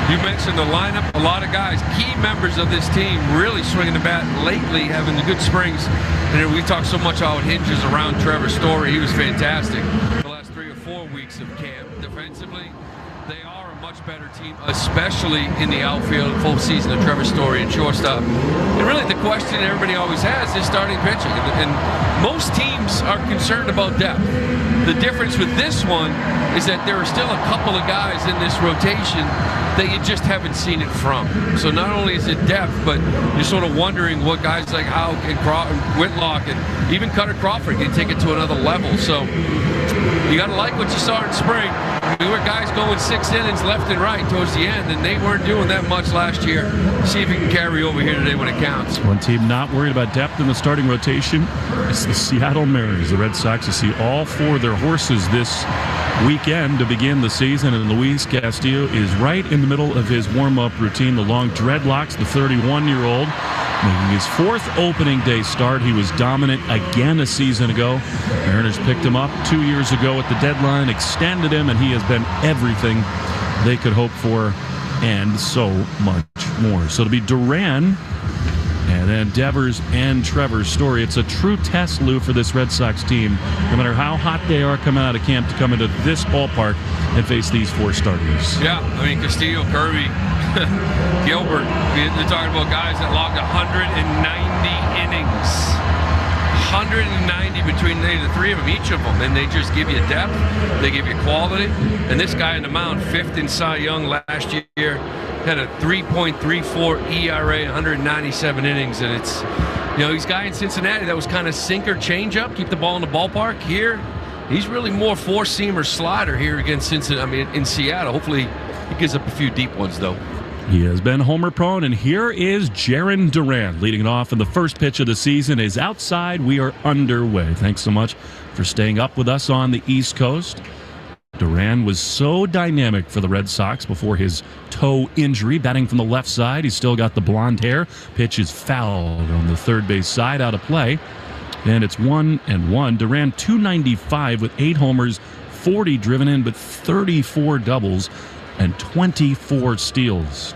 You mentioned the lineup. A lot of guys, key members of this team, really swinging the bat lately, having the good springs. And we talk so much how it hinges around Trevor Story. He was fantastic the last 3 or 4 weeks of camp. Defensively, they are a much better team, especially in the outfield. Full season of Trevor Story and shortstop. And really the question everybody always has is starting pitching. And most teams are concerned about depth. The difference with this one is that there are still a couple of guys in this rotation that you just haven't seen it from. So not only is it depth, but you're sort of wondering what guys like Houck and Whitlock and even Cutter Crawford can take it to another level. So you got to like what you saw in spring. We were guys going 6 innings left and right towards the end, and they weren't doing that much last year. See if you can carry over here today when it counts. One team not worried about depth in the starting rotation is the Seattle Mariners. The Red Sox will see all 4 of their horses this weekend to begin the season, and Luis Castillo is right in the middle of his warm-up routine. The long dreadlocks, the 31-year-old, making his 4th opening day start. He was dominant again a season ago. Mariners picked him up 2 years ago at the deadline, extended him, and he has been everything they could hope for and so much more. So to be Duran and then Devers and Trevor Story, it's a true test, Lou, for this Red Sox team, no matter how hot they are coming out of camp, to come into this ballpark and face these 4 starters. Yeah, I mean, Castillo, Kirby, Gilbert, they're talking about guys that logged 190 innings. 190 between the 3 of them, each of them, and they just give you depth, they give you quality. And this guy in the mound, 5th in Cy Young last year, had a 3.34 ERA, 197 innings, and it's, he's a guy in Cincinnati that was kind of sinker changeup, keep the ball in the ballpark. Here, he's really more 4-seamer slider here against Cincinnati. I mean, in Seattle. Hopefully, he gives up a few deep ones though. He has been homer prone, and here is Jarren Duran leading it off, and the first pitch of the season is outside. We are underway. Thanks so much for staying up with us on the East Coast. Duran was so dynamic for the Red Sox before his toe injury, batting from the left side. He's still got the blonde hair. Pitch is fouled on the third base side, out of play. And it's 1-1. Duran 295 with 8 homers, 40 driven in, but 34 doubles and 24 steals.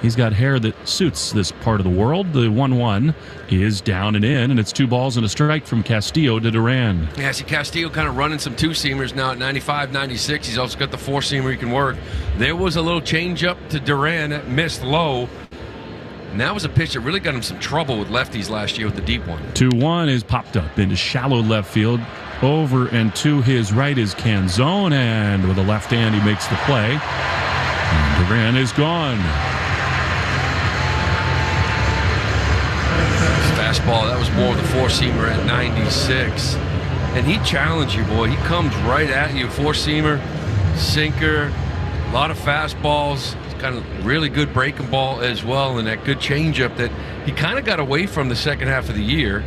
He's got hair that suits this part of the world. The 1-1 is down and in, and it's 2 balls and a strike from Castillo to Duran. Yeah, see Castillo kind of running some 2-seamers now at 95, 96. He's also got the 4-seamer he can work. There was a little change-up to Duran that missed low. And that was a pitch that really got him some trouble with lefties last year with the deep one. 2-1 is popped up into shallow left field. Over and to his right is Canzone, and with a left hand he makes the play. And Duran is gone. Fastball, that was more of the 4-seamer at 96. And he challenged you, boy. He comes right at you. 4-seamer, sinker, a lot of fastballs. It's kind of really good breaking ball as well, and that good changeup that he kind of got away from the second half of the year.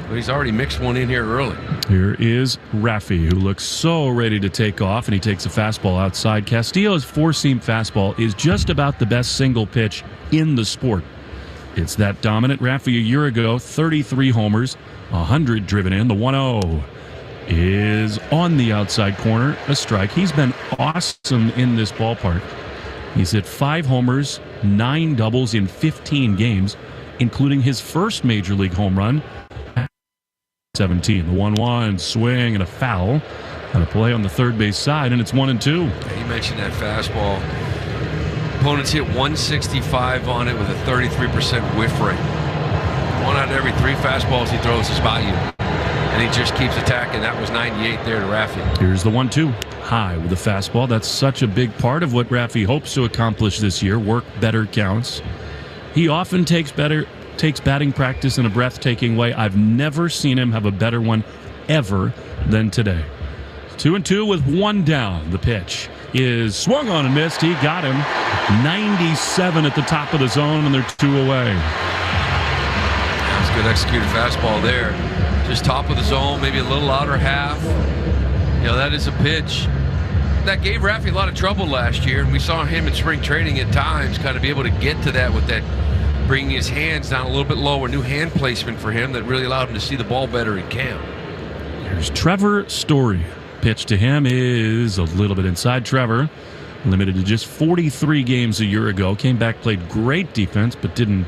But he's already mixed one in here early. Here is Rafi, who looks so ready to take off, and he takes a fastball outside. Castillo's 4-seam fastball is just about the best single pitch in the sport. It's that dominant. Rafi a year ago, 33 homers, 100 driven in. The 1-0 is on the outside corner, a strike. He's been awesome in this ballpark. He's hit 5 homers, 9 doubles in 15 games, including his first major league home run. 17. The 1-1 swing and a foul. And a play on the third base side, and it's 1-2. Yeah, you mentioned that fastball. Opponents hit 165 on it with a 33% whiff rate. 1 out of every 3 fastballs he throws is by you. And he just keeps attacking. That was 98 there to Rafi. Here's the 1-2. High with the fastball. That's such a big part of what Rafi hopes to accomplish this year. Work better counts. He often takes takes batting practice in a breathtaking way. I've never seen him have a better one ever than today. 2-2 with one down. The pitch is swung on and missed. He got him. 97 at the top of the zone, and they're 2 away. That's a good executed fastball there. Just top of the zone, maybe a little outer half. That is a pitch that gave Rafi a lot of trouble last year, and we saw him in spring training at times kind of be able to get to that with that, bringing his hands down a little bit lower, new hand placement for him that really allowed him to see the ball better in camp. Here's Trevor Story. Pitch to him is a little bit inside. Trevor, limited to just 43 games a year ago, came back, played great defense, but didn't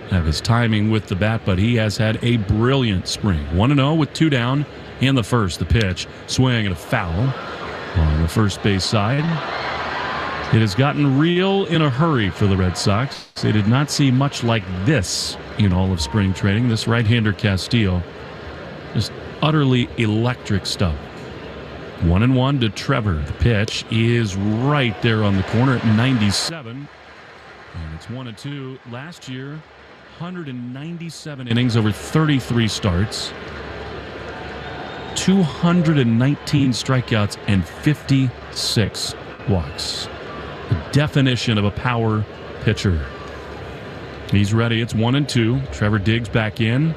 have his timing with the bat, but he has had a brilliant spring. 1-0 with 2 down in the first. The pitch, swing and a foul on the first base side. It has gotten real in a hurry for the Red Sox. They did not see much like this in all of spring training. This right-hander Castillo, just utterly electric stuff. 1-1 to Trevor. The pitch is right there on the corner at 97. And it's 1-2. Last year, 197 innings over 33 starts. 219 strikeouts and 56 walks. The definition of a power pitcher. He's ready. It's 1-2. Trevor digs back in.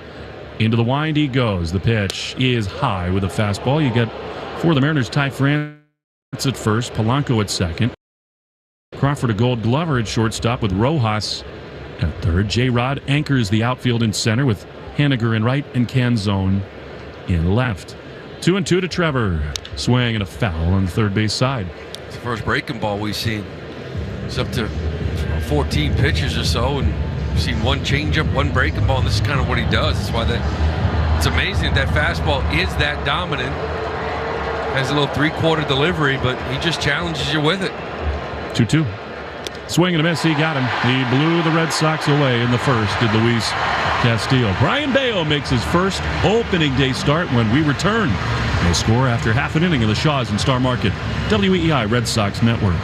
Into the wind he goes. The pitch is high with a fastball. You get for the Mariners, Ty France at first, Polanco at second. Crawford a Gold Glover at shortstop with Rojas at third. J-Rod anchors the outfield in center with Haniger in right and Canzone in left. 2-2 to Trevor. Swing and a foul on the third base side. It's the first breaking ball we've seen. It's up to 14 pitches or so, and we've seen one changeup, one breaking ball, and this is kind of what he does. That's why it's amazing that fastball is that dominant. Has a little three-quarter delivery, but he just challenges you with it. 2-2. Swing and a miss. He got him. He blew the Red Sox away in the first, did Luis Castillo. Brayan Bello makes his first opening day start when we return. No score after half an inning of the Shaws and Star Market. WEEI Red Sox Network.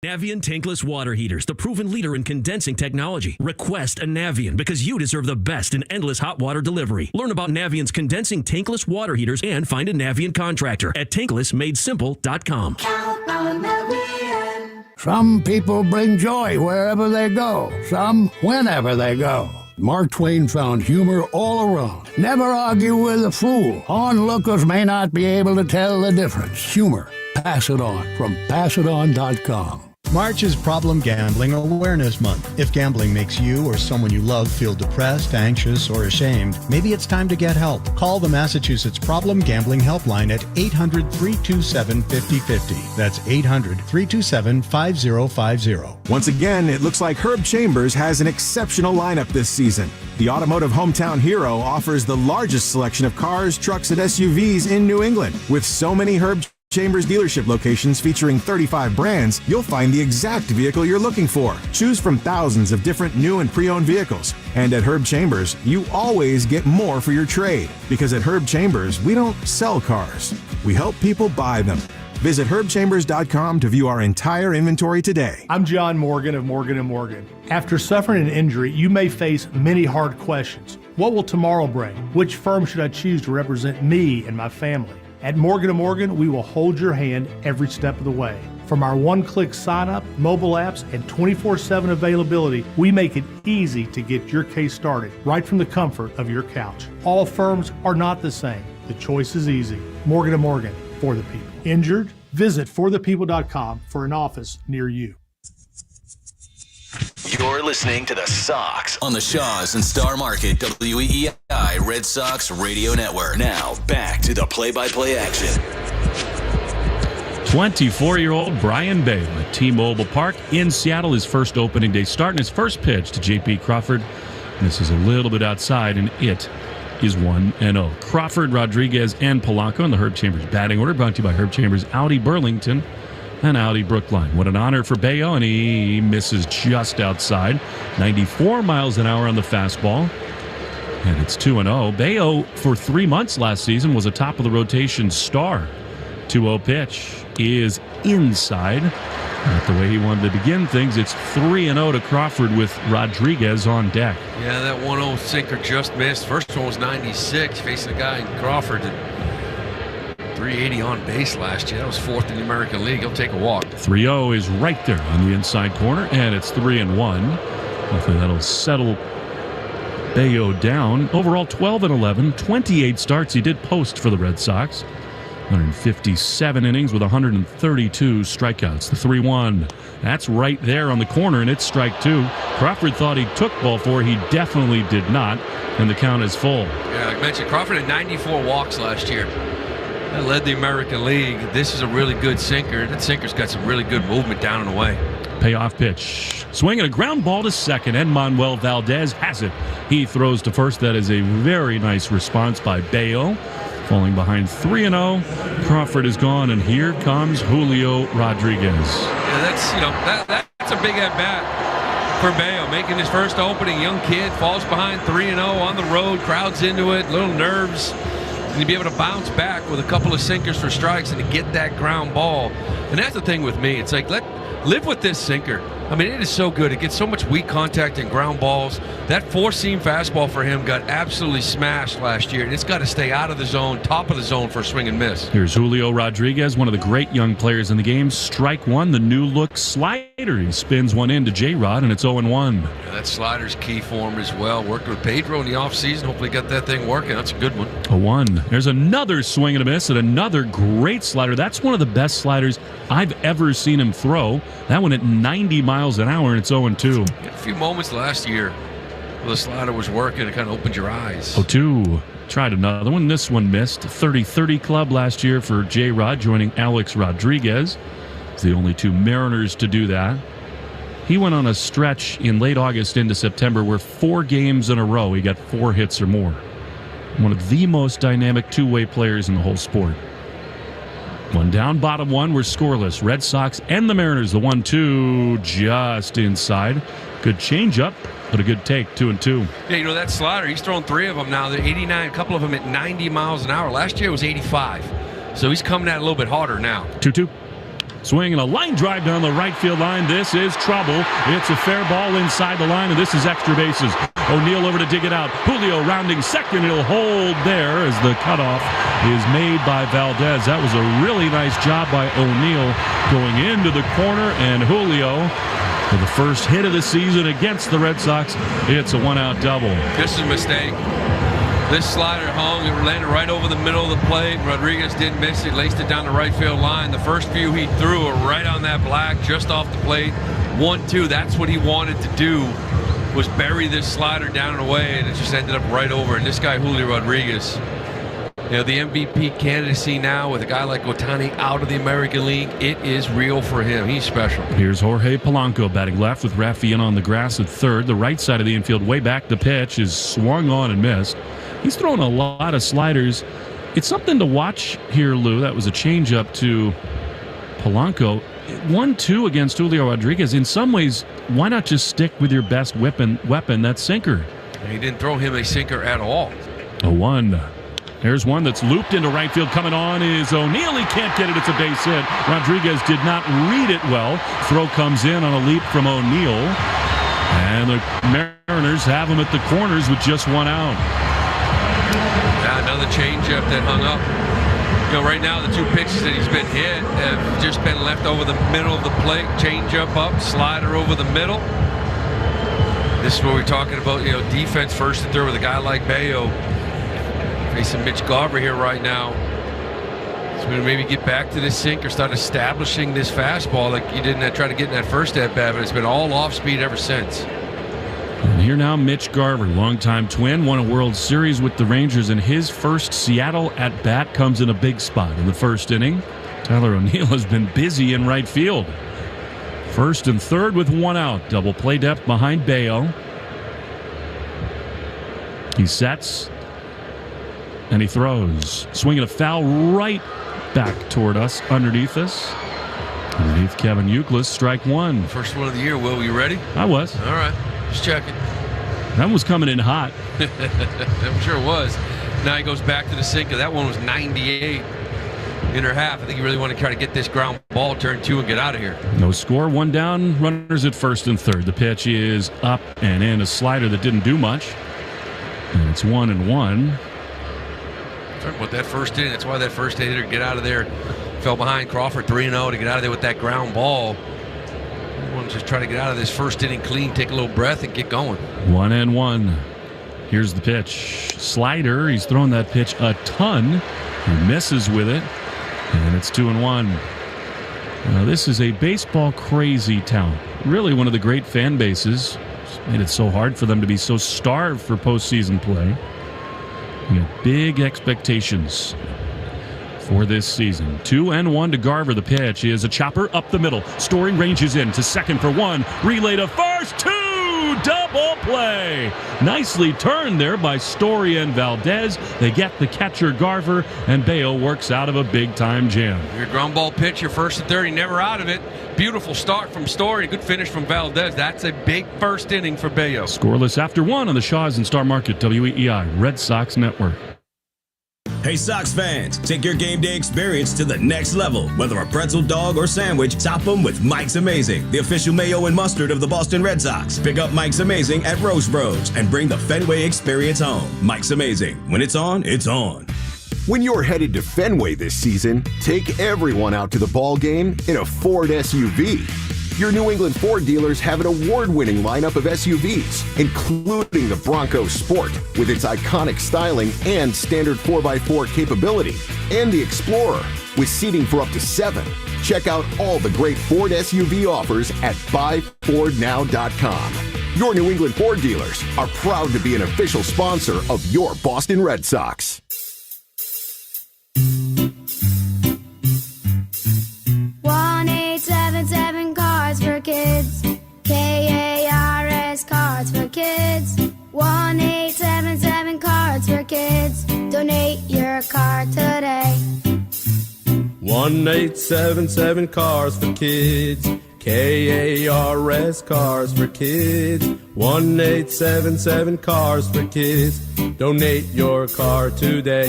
Navien tankless water heaters, the proven leader in condensing technology. Request a Navien because you deserve the best in endless hot water delivery. Learn about Navien's condensing tankless water heaters and find a Navien contractor at tanklessmadesimple.com. Count on Navien. Some people bring joy wherever they go, some whenever they go. Mark Twain found humor all around. Never argue with a fool. Onlookers may not be able to tell the difference. Humor. Pass it on from passiton.com. March is Problem Gambling Awareness Month. If gambling makes you or someone you love feel depressed, anxious, or ashamed, maybe it's time to get help. Call the Massachusetts Problem Gambling Helpline at 800-327-5050. That's 800-327-5050. Once again, it looks like Herb Chambers has an exceptional lineup this season. The automotive hometown hero offers the largest selection of cars, trucks, and SUVs in New England. With so many Herb Chambers dealership locations featuring 35 brands, you'll find the exact vehicle you're looking for. Choose from thousands of different new and pre-owned vehicles. And at Herb Chambers, you always get more for your trade. Because at Herb Chambers, we don't sell cars. We help people buy them. Visit herbchambers.com to view our entire inventory today. I'm John Morgan of Morgan & Morgan. After suffering an injury, you may face many hard questions. What will tomorrow bring? Which firm should I choose to represent me and my family? At Morgan & Morgan, we will hold your hand every step of the way. From our one-click sign-up, mobile apps, and 24/7 availability, we make it easy to get your case started right from the comfort of your couch. All firms are not the same. The choice is easy. Morgan & Morgan, for the people. Injured? Visit forthepeople.com for an office near you. You're listening to the Sox on the Shaws and Star Market WEEI Red Sox Radio Network. Now back to the play-by-play action. 24-year-old Brayan Bello at T-Mobile Park in Seattle. His first opening day start and his first pitch to J.P. Crawford. And this is a little bit outside, and it is 1-0. Crawford, Rodriguez, and Polanco in the Herb Chambers batting order. Brought to you by Herb Chambers, Audi Burlington, and Audi Brookline. What an honor for Bello, and he misses just outside. 94 miles an hour on the fastball. And it's 2-0. Bello, for 3 months last season, was a top-of-the-rotation star. 2-0 pitch is inside. Not the way he wanted to begin things. It's 3-0 to Crawford with Rodriguez on deck. Yeah, that 1-0 sinker just missed. First one was 96, facing a guy in Crawford that 380 on base last year. That was 4th in the American League. He'll take a walk. 3-0 is right there on the inside corner, and it's 3-1. Hopefully that'll settle Bello down. Overall, 12-11, 28 starts. He did post for the Red Sox. 157 innings with 132 strikeouts. The 3-1. That's right there on the corner, and it's strike 2. Crawford thought he took ball 4. He definitely did not, and the count is full. Yeah, like I mentioned, Crawford had 94 walks last year. That led the American League. This is a really good sinker. That sinker's got some really good movement down and away. Payoff pitch. Swinging a ground ball to second, and Manuel Valdez has it. He throws to first. That is a very nice response by Bello. Falling behind 3-0. Crawford is gone, and here comes Julio Rodriguez. Yeah, that's a big at-bat for Bello. Making his first opening. Young kid, falls behind 3-0 on the road. Crowd's into it. Little nerves. And to be able to bounce back with a couple of sinkers for strikes and to get that ground ball. And that's the thing with me. It's like, live with this sinker. I mean, it is so good. It gets so much weak contact and ground balls. That 4-seam fastball for him got absolutely smashed last year, and it's got to stay out of the zone, top of the zone for a swing and miss. Here's Julio Rodriguez, one of the great young players in the game. Strike 1, the new look slider. He spins one into J-Rod, and it's 0-1. Yeah, that slider's key for him as well. Worked with Pedro in the offseason. Hopefully got that thing working. That's a good one. 0-1. There's another swing and a miss, and another great slider. That's one of the best sliders I've ever seen him throw. That one at 90 miles an hour, and it's 0-2. He had a few moments last year where the slider was working. It kind of opened your eyes. 0-2. Tried another one. This one missed. 30-30 club last year for J-Rod, joining Alex Rodriguez. It's the only 2 Mariners to do that. He went on a stretch in late August into September where 4 games in a row he got 4 hits or more. One of the most dynamic two-way players in the whole sport. One down, bottom 1. We're scoreless. Red Sox and the Mariners. The 1-2 just inside. Good changeup, but a good take. 2-2. Yeah, that slider, he's thrown 3 of them now. They're 89, a couple of them at 90 miles an hour. Last year it was 85. So he's coming at it a little bit harder now. 2-2. Swing and a line drive down the right field line. This is trouble. It's a fair ball inside the line, and this is extra bases. O'Neill over to dig it out. Julio rounding second. He'll hold there as the cutoff is made by Valdez. That was a really nice job by O'Neill going into the corner, and Julio for the first hit of the season against the Red Sox. It's a 1-out double. This is a mistake. This slider hung, it landed right over the middle of the plate. Rodriguez didn't miss it, laced it down the right field line. The first few he threw were right on that black, just off the plate. 1-2, that's what he wanted to do, was bury this slider down and away, and it just ended up right over. And this guy, Julio Rodriguez, the MVP candidacy now with a guy like Ohtani out of the American League, it is real for him. He's special. Here's Jorge Polanco batting left with Rafael on the grass at third. The right side of the infield, way back. The pitch is swung on and missed. He's thrown a lot of sliders. It's something to watch here, Lou. That was a changeup to Polanco. 1-2 against Julio Rodriguez. In some ways, why not just stick with your best weapon, that sinker? He didn't throw him a sinker at all. 0-1. There's one that's looped into right field. Coming on is O'Neill. He can't get it. It's a base hit. Rodriguez did not read it well. Throw comes in on a leap from O'Neill. And the Mariners have him at the corners with just 1 out. Yeah, another changeup that hung up. Right now the 2 pitches that he's been hit have just been left over the middle of the plate. Changeup up, slider over the middle. This is what we're talking about, defense first and third with a guy like Bello. Facing Mitch Garver here right now. So we're going to maybe get back to this sink or start establishing this fastball like you didn't try to get in that first at-bat, but it's been all off-speed ever since. And here now, Mitch Garver, longtime Twin, won a World Series with the Rangers, and his first Seattle at-bat comes in a big spot in the first inning. Tyler O'Neill has been busy in right field. First and third with 1 out. Double play depth behind Bello. He sets, and he throws. Swinging a foul right back toward us, underneath us. Underneath Kevin Youkilis, strike 1. First one of the year, Will. You ready? I was. All right. Just checking. That was coming in hot. I'm sure it was. Now he goes back to the sinker. That one was 98. in her half. I think you really want to try to get this ground ball, turn 2, and get out of here. No score, 1 down, runners at first and third. The pitch is up and in, a slider that didn't do much. And it's 1-1. Talking about that first inning, that's why that first hitter get out of there. Fell behind Crawford 3-0 to get out of there with that ground ball. You want to just try to get out of this first inning clean, take a little breath, and get going. 1-1. Here's the pitch. Slider. He's thrown that pitch a ton. He misses with it. And it's 2-1. Now, this is a baseball crazy town. Really one of the great fan bases. It's made it so hard for them to be so starved for postseason play. You got big expectations for this season. 2-1 to Garver. The pitch is a chopper up the middle. Story ranges in to second for 1. Relay to first. 2. Double play. Nicely turned there by Story and Valdez. They get the catcher Garver, and Bello works out of a big-time jam. Your ground ball pitch, your first and third, never out of it. Beautiful start from Story, good finish from Valdez. That's a big first inning for Bello. Scoreless after 1 on the Shaws and Star Market, WEEI, Red Sox Network. Hey Sox fans, take your game day experience to the next level. Whether a pretzel, dog, or sandwich, top them with Mike's Amazing, the official mayo and mustard of the Boston Red Sox. Pick up Mike's Amazing at Roast Bros and bring the Fenway experience home. Mike's Amazing. When it's on, it's on. When you're headed to Fenway this season, take everyone out to the ball game in a Ford SUV. Your New England Ford dealers have an award-winning lineup of SUVs, including the Bronco Sport with its iconic styling and standard 4x4 capability, and the Explorer with seating for up to 7. Check out all the great Ford SUV offers at buyfordnow.com. Your New England Ford dealers are proud to be an official sponsor of your Boston Red Sox. For kids, KARS Cards for Kids. 1-877 Cards for Kids. Donate your card today. 1-877 Cars for Kids. KARS Cars for Kids. 1-877 Cars for Kids. Donate your car today.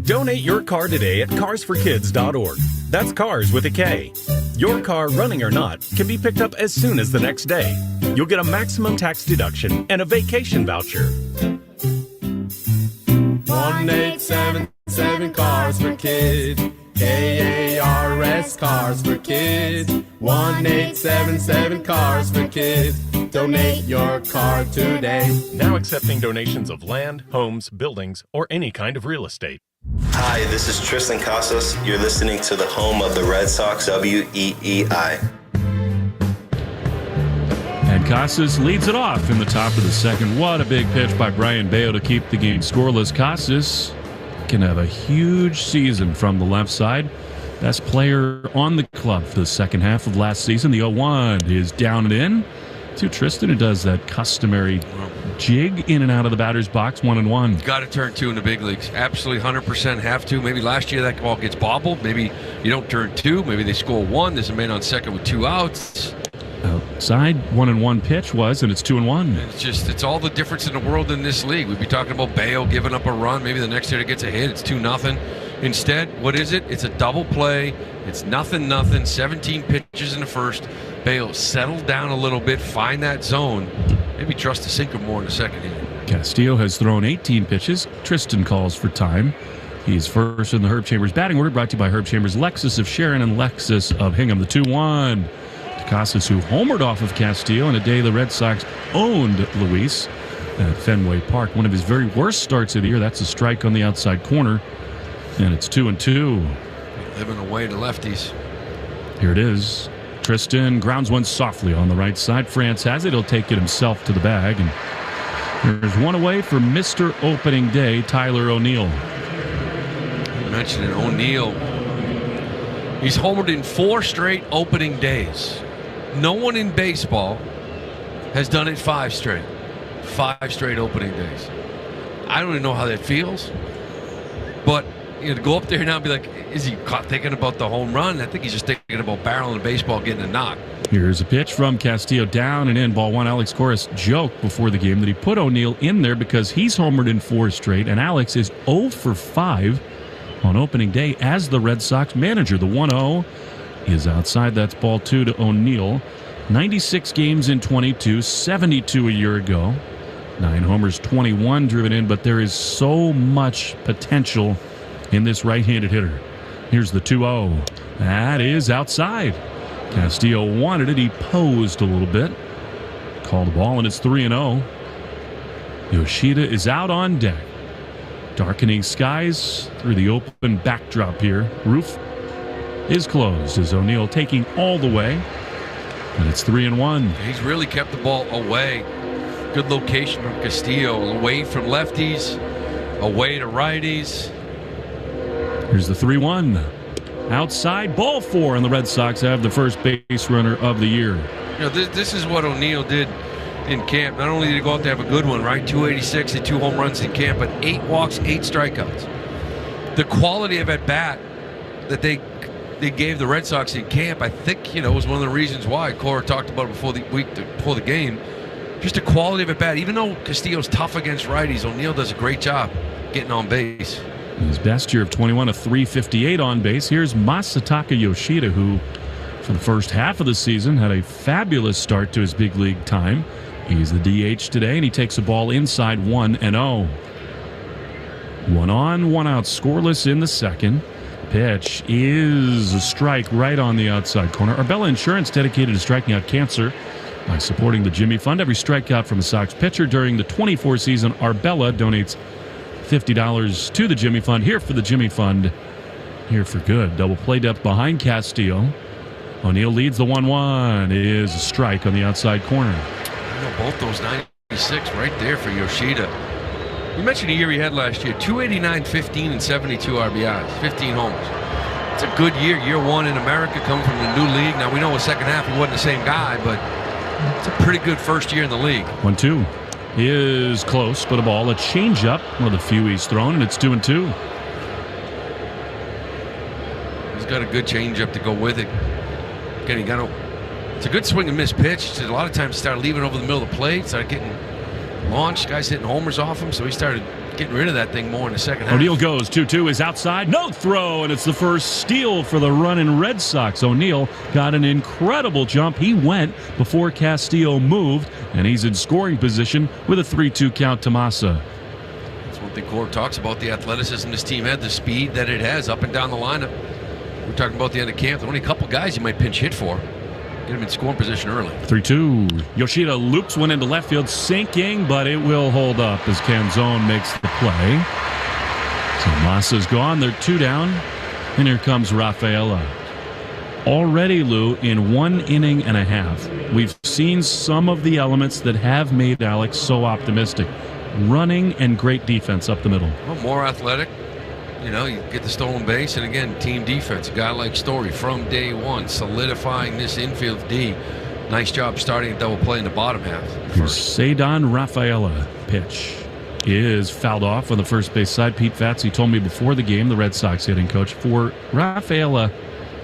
Donate your car today at carsforkids.org. That's cars with a K. Your car, running or not, can be picked up as soon as the next day. You'll get a maximum tax deduction and a vacation voucher. 1-877 Cars for Kids. KARS Cars for Kids. 1-877 Cars for Kids. Donate your car today. Now accepting donations of land, homes, buildings, or any kind of real estate. Hi, this is Tristan Casas. You're listening to the home of the Red Sox, WEEI. And Casas leads it off in the top of the second. What a big pitch by Brayan Bello to keep the game scoreless. Casas can have a huge season from the left side. Best player on the club for the second half of last season. The 0-1 is down and in to Tristan, who does that customary jig in and out of the batter's box, 1-1. Got to turn 2 in the big leagues. Absolutely 100% have to. Maybe last year that ball gets bobbled. Maybe you don't turn 2. Maybe they score 1. There's a man on second with 2 outs. Outside, 1-1 pitch was, and it's 2-1. It's all the difference in the world in this league. We'd be talking about Bello giving up a run. Maybe the next hitter gets a hit. It's 2-0. Instead, what is it? It's a double play. It's 0-0. 17 pitches in the first. Bello settle down a little bit, find that zone. Maybe trust the sinker more in the second inning. Castillo has thrown 18 pitches. Tristan calls for time. He's first in the Herb Chambers batting order, brought to you by Herb Chambers, Lexus of Sharon, and Lexus of Hingham. The 2-1. Casas, who homered off of Castillo in a day the Red Sox owned Luis at Fenway Park. One of his very worst starts of the year. That's a strike on the outside corner. And it's 2-2. Living away to lefties. Here it is. Tristan grounds one softly on the right side. France has it. He'll take it himself to the bag. And there's one away for Mr. Opening Day, Tyler O'Neill. You mentioned it, O'Neill. He's homered in 4 straight opening days. No one in baseball has done it 5 straight. 5 straight opening days. I don't even know how that feels. But to go up there now and be like, is he thinking about the home run? I think he's just thinking about barreling the baseball, getting a knock. Here's a pitch from Castillo, down and in, ball 1. Alex Corris joked before the game that he put O'Neill in there because he's homered in 4 straight, and Alex is 0 for 5 on opening day as the Red Sox manager. The 1-0 is outside. That's ball 2 to O'Neill. 96 games in 22, 72 a year ago. 9 homers, 21 driven in, but there is so much potential in this right-handed hitter. Here's the 2-0. That is outside. Castillo wanted it. He posed a little bit. Called the ball, and it's 3-0. Yoshida is out on deck. Darkening skies through the open backdrop here. Roof is closed as O'Neill taking all the way. And it's 3-1. He's really kept the ball away. Good location from Castillo. Away from lefties, away to righties. Here's the 3-1. Outside, ball 4, and the Red Sox have the first base runner of the year. You know, this is what O'Neill did in camp. Not only did he go out to have a good one, right? 286 and 2 home runs in camp, but 8 walks, 8 strikeouts. The quality of at bat that they gave the Red Sox in camp, I think, was one of the reasons why Cora talked about it before the game. Just the quality of at bat. Even though Castillo's tough against righties, O'Neill does a great job getting on base. His best year of 21, a 358 on base. Here's Masataka Yoshida, who for the first half of the season had a fabulous start to his big league time. He's the DH today, and he takes a ball inside 1-0. 1 on, 1 out, scoreless in the second. Pitch is a strike right on the outside corner. Arbella Insurance, dedicated to striking out cancer by supporting the Jimmy Fund. Every strikeout from a Sox pitcher during the 24 season, Arbella donates $50 to the Jimmy Fund. Here for the Jimmy Fund, here for good. Double play depth behind Castillo. O'Neill leads the 1-1. It is a strike on the outside corner. Both those 96 right there for Yoshida. You mentioned the year he had last year, 289, 15, and 72 RBIs, 15 homers. It's a good year one in America, coming from the new league. Now, we know in the second half he wasn't the same guy, but it's a pretty good first year in the league. 1-2 is close, but a ball, a changeup, one of the few he's thrown, and it's 2-2. He's got a good changeup to go with it. Again, it's a good swing and miss pitch. A lot of times he started leaving over the middle of the plate, started getting launched. Guys hitting homers off him, so he started getting rid of that thing more in the second half. O'Neill goes, 2-2 is outside, no throw, and it's the first steal for the running Red Sox. O'Neill got an incredible jump. He went before Castillo moved, and he's in scoring position with a 3-2 count to Massa. That's one thing Cora talks about, the athleticism this team had, the speed that it has up and down the lineup. We're talking about the end of camp. There's only a couple guys you might pinch hit for. Get him in scoring position early. 3-2. Yoshida loops one into left field, sinking, but it will hold up as Canzone makes the play. So Massa's gone. They're 2 down. And here comes Rafaela. Already, Lou, in 1 inning and a half, we've seen some of the elements that have made Alex so optimistic. Running and great defense up the middle. Well, more athletic. You get the stolen base, and again, team defense. A guy like Story from day one, solidifying this infield D. Nice job starting a double play in the bottom half. Here's Cedon Rafaela. Pitch is fouled off on the first base side. Pete Fatsi told me before the game, the Red Sox hitting coach, for Rafaela,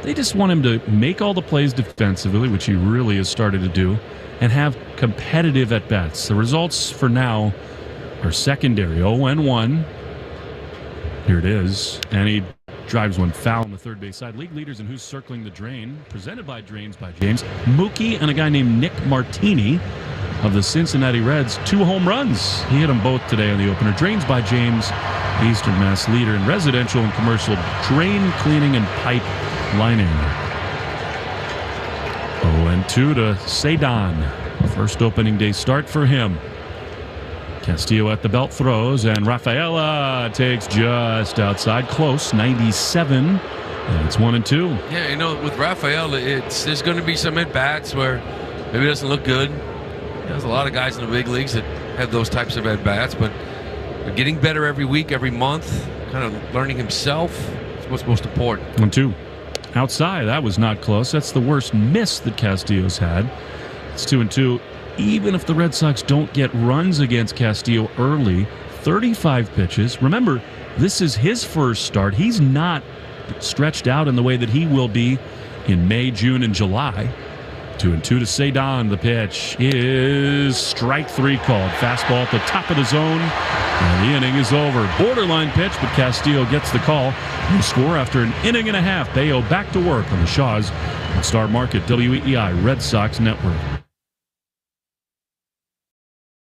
they just want him to make all the plays defensively, which he really has started to do, and have competitive at-bats. The results for now are secondary. 0-1. Here it is, and he drives one foul on the third base side. League leaders in who's circling the drain, presented by Drains by James. Mookie and a guy named Nick Martini of the Cincinnati Reds, 2 home runs. He hit them both today on the opener. Drains by James, Eastern Mass leader in residential and commercial drain cleaning and pipe lining. 0-2 to Cedon. First opening day start for him. Castillo at the belt throws, and Rafaela takes just outside, close, 97, and it's 1-2. Yeah, with Rafaela, there's going to be some at-bats where maybe it doesn't look good. There's a lot of guys in the big leagues that have those types of at-bats, but getting better every week, every month, kind of learning himself is what's most important. 1-2. Outside, that was not close. That's the worst miss that Castillo's had. It's 2-2. Even if the Red Sox don't get runs against Castillo early, 35 pitches. Remember, this is his first start. He's not stretched out in the way that he will be in May, June, and July. 2-2 to Cedon. The pitch is strike 3 called. Fastball at the top of the zone. And the inning is over. Borderline pitch, but Castillo gets the call. No score after an inning and a half. Bello back to work on the Shaws and Star Market, WEEI Red Sox Network.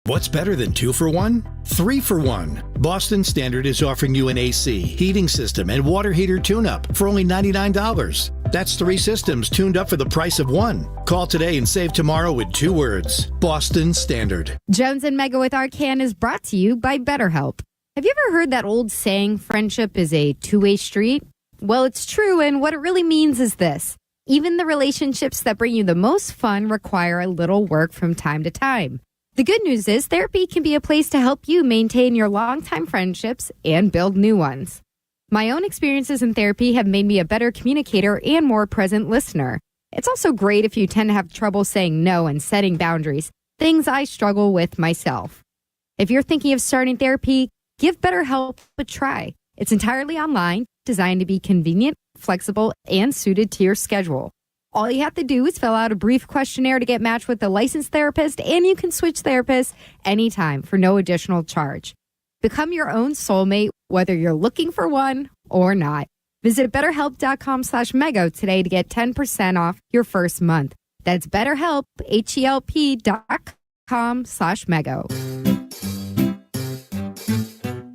What's better than 2 for 1? 3 for 1. Boston Standard is offering you an AC, heating system, and water heater tune-up for only $99. That's 3 systems tuned up for the price of 1. Call today and save tomorrow with 2 words. Boston Standard. Jones and Mega with Arcan is brought to you by BetterHelp. Have you ever heard that old saying, friendship is a two-way street? Well, it's true, and what it really means is this. Even the relationships that bring you the most fun require a little work from time to time. The good news is therapy can be a place to help you maintain your longtime friendships and build new ones. My own experiences in therapy have made me a better communicator and more present listener. It's also great if you tend to have trouble saying no and setting boundaries, things I struggle with myself. If you're thinking of starting therapy, give BetterHelp a try. It's entirely online, designed to be convenient, flexible, and suited to your schedule. All you have to do is fill out a brief questionnaire to get matched with a licensed therapist, and you can switch therapists anytime for no additional charge. Become your own soulmate, whether you're looking for one or not. Visit BetterHelp.com/Mego today to get 10% off your first month. That's BetterHelp, HELP.com/Mego.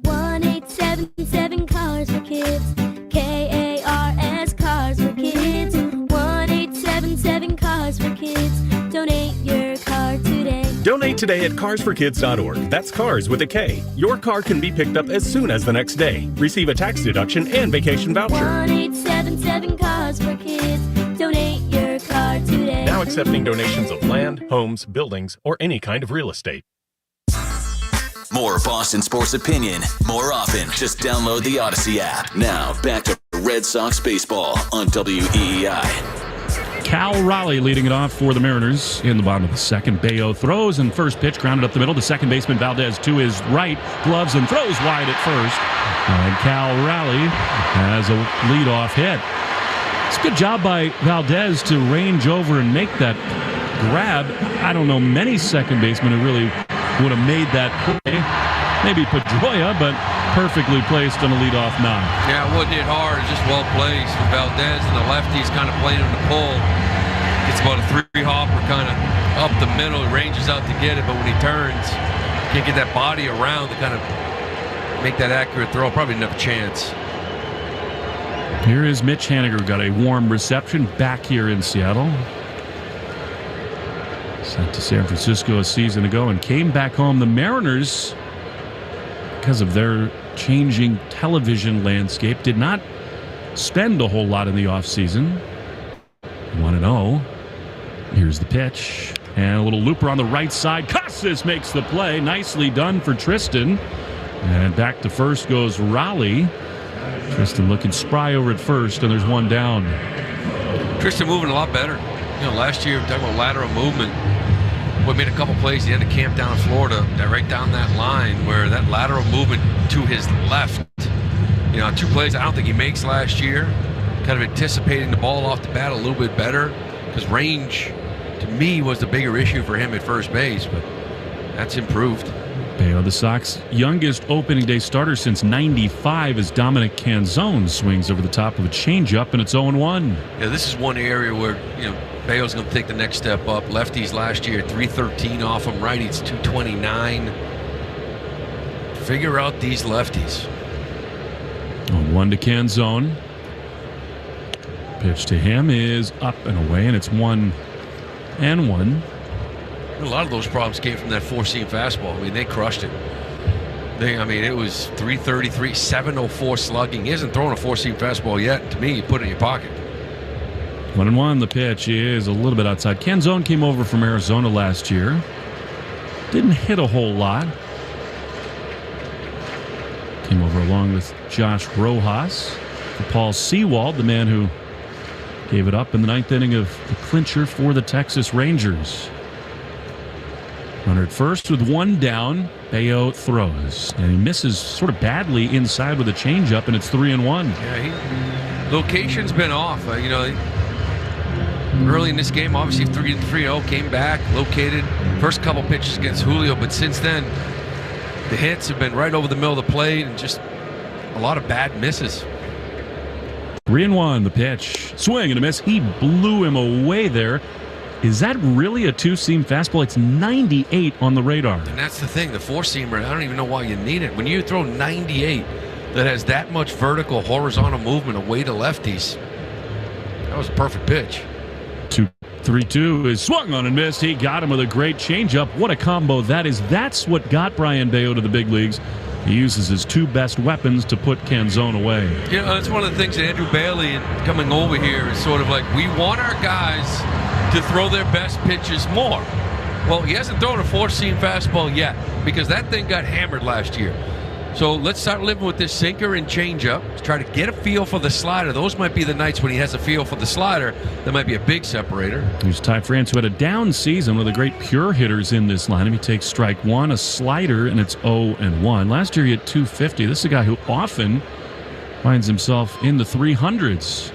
1877 Cars for Kids. KARS Cars for Kids. 1877 Cars for Kids. Donate your car today. Donate today at carsforkids.org. That's cars with a K. Your car can be picked up as soon as the next day. Receive a tax deduction and vacation voucher. 1877 Cars for Kids. Donate your car today. Now accepting donations of land, homes, buildings, or any kind of real estate. More Boston sports opinion, more often. Just download the Odyssey app. Now, back to Red Sox baseball on WEEI. Cal Raleigh leading it off for the Mariners in the bottom of the second. Bello throws and first pitch grounded up the middle. The second baseman Valdez to his right, gloves and throws wide at first. And Cal Raleigh has a leadoff hit. It's a good job by Valdez to range over and make that grab. I don't know many second basemen who really would have made that play. Maybe Pedroia, but perfectly placed on a leadoff knock. Yeah, it wasn't hit hard. It's just well placed. Valdez and the lefties kind of playing him to pull. Gets about a 3-hopper kind of up the middle. He ranges out to get it, but when he turns, can't get that body around to kind of make that accurate throw. Probably didn't have a chance. Here is Mitch Haniger. Got a warm reception back here in Seattle. Sent to San Francisco a season ago and came back home. The Mariners, because of their changing television landscape, did not spend a whole lot in the offseason. 1-0. Here's the pitch. And a little looper on the right side. Casas makes the play. Nicely done for Tristan. And back to first goes Raleigh. Tristan looking spry over at first, and there's one down. Tristan moving a lot better. You know, last year, talking about lateral movement, we made a couple plays. He had to camp down in Florida, right down that line, where that lateral movement to his left. You know, 2 plays I don't think he makes last year. Kind of anticipating the ball off the bat a little bit better, because range, to me, was the bigger issue for him at first base, but that's improved. Bello, the Sox youngest opening day starter since '95, as Dominic Canzone swings over the top of a changeup, and it's 0-1. Yeah, this is one area where, you know, Bello's going to take the next step up. Lefties last year, 313 off him. Righties, 229. Figure out these lefties. 0-1 to Canzone. Pitch to him is up and away, and it's 1-1. A lot of those problems came from that four-seam fastball. I mean, they crushed it. It was 333, 704 slugging. He hasn't thrown a four-seam fastball yet. To me, you put it in your pocket. 1-1. The pitch is a little bit outside. Canzone came over from Arizona last year. Didn't hit a whole lot. Came over along with Josh Rojas. For Paul Sewald, the man who gave it up in the 9th inning of the clincher for the Texas Rangers. Runner at first with 1 down. Bello throws, and he misses sort of badly inside with a changeup, and it's 3-1. Yeah, location's been off. Early in this game, obviously 3-0, came back, located. First couple pitches against Julio, but since then, The hits have been right over the middle of the plate and just a lot of bad misses. 3-1, the pitch. Swing and a miss. He blew him away there. Is that really a two-seam fastball? It's 98 on the radar. And that's the thing, the four-seamer, I don't even know why you need it. When you throw 98 that has that much vertical, horizontal movement away to lefties, that was a perfect pitch. 2-3-2 is swung on and missed. He got him with a great changeup. What a combo that is. That's what got Brayan Bello to the big leagues. He uses his two best weapons to put Canzone away. You know, that's one of the things that Andrew Bailey coming over here is sort of like, we want our guys to throw their best pitches more. Well, he hasn't thrown a four-seam fastball yet because that thing got hammered last year. So let's start living with this sinker and changeup. Try to get a feel for the slider. Those might be the nights when he has a feel for the slider. That might be a big separator. Here's Ty France, who had a down season, one of the great pure hitters in this lineup. He takes strike one, a slider, and it's 0-1. Last year he had 250. This is a guy who often finds himself in the 300s.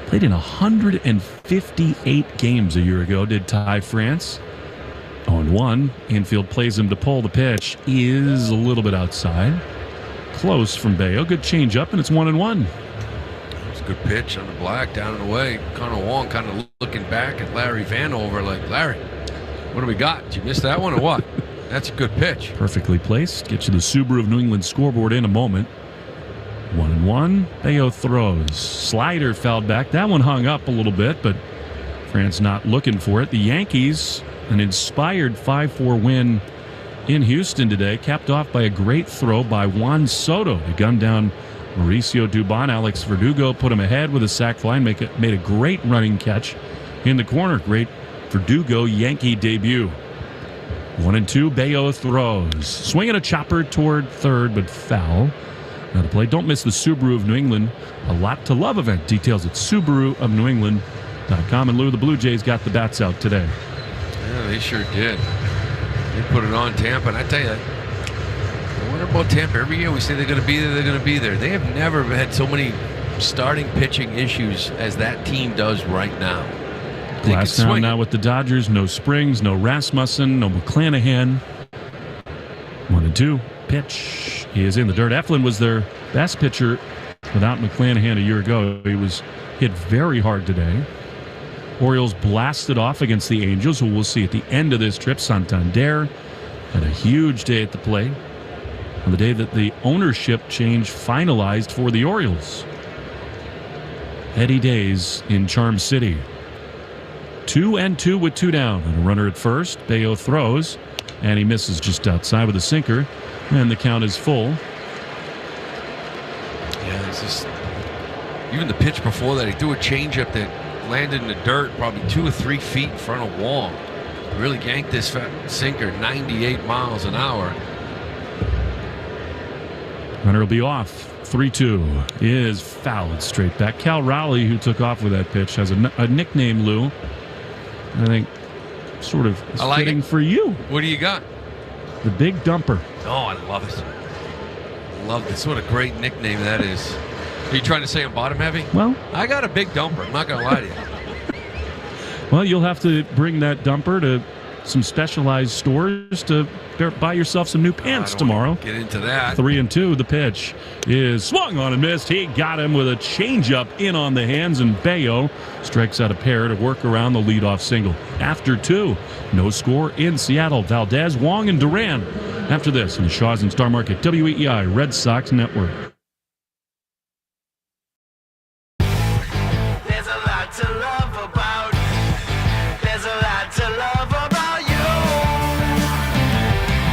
Played in 158 games a year ago, did Ty France. 0-1. Infield plays him to pull. The pitch is a little bit outside. Close from Bello. Good changeup, and it's 1-1. It's a good pitch on the black, down and away. Connor Wong kind of looking back at Larry Vanover like, Larry, what do we got? Did you miss that one or what? That's a good pitch. Perfectly placed. Get you the Subaru of New England scoreboard in a moment. 1-1. Bello throws. Slider fouled back. That one hung up a little bit, but France not looking for it. The Yankees, an inspired 5-4 win in Houston today, capped off by a great throw by Juan Soto to gun down Mauricio Dubon. Alex Verdugo put him ahead with a sac fly and made a great running catch in the corner. Great Verdugo Yankee debut. 1-2, Bello throws. Swinging a chopper toward third, but foul. Now to play. Don't miss the Subaru of New England A Lot to Love event. Details at SubaruofNewEngland.com. And Lou, the Blue Jays got the bats out today. Yeah, they sure did. They put it on Tampa, and I tell you, I wonder about Tampa. Every year we say they're going to be there, they're going to be there. They have never had so many starting pitching issues as that team does right now. Last round now with the Dodgers. No Springs, no Rasmussen, no McClanahan. 1-2. Pitch is in the dirt. Eflin was their best pitcher without McClanahan a year ago. He was hit very hard today. Orioles blasted off against the Angels, who we'll see at the end of this trip. Santander had a huge day at the plate on the day that the ownership change finalized for the Orioles. Heady days in Charm City. 2-2 with two down. And a runner at first. Bello throws, and he misses just outside with a sinker. And the count is full. Yeah, it's just even the pitch before that, he threw a changeup that landed in the dirt probably 2 or 3 feet in front of Wong. Really yanked this sinker 98 miles an hour. Runner will be off. 3-2 is fouled straight back. Cal Raleigh, who took off with that pitch, has a nickname, Lou. I think sort of is fitting for you. What do you got? The Big Dumper. Oh, I love it. Love this. What a great nickname that is. Are you trying to say I'm bottom heavy? Well, I got a big dumper. I'm not going to lie to you. Well, you'll have to bring that dumper to some specialized stores to buy yourself some new pants tomorrow. Get into that. 3-2. The pitch is swung on and missed. He got him with a changeup in on the hands, and Bello strikes out a pair to work around the leadoff single. After 2, no score in Seattle. Valdez, Wong, and Duran. After this, in the Shaw's and Star Market, WEEI Red Sox Network.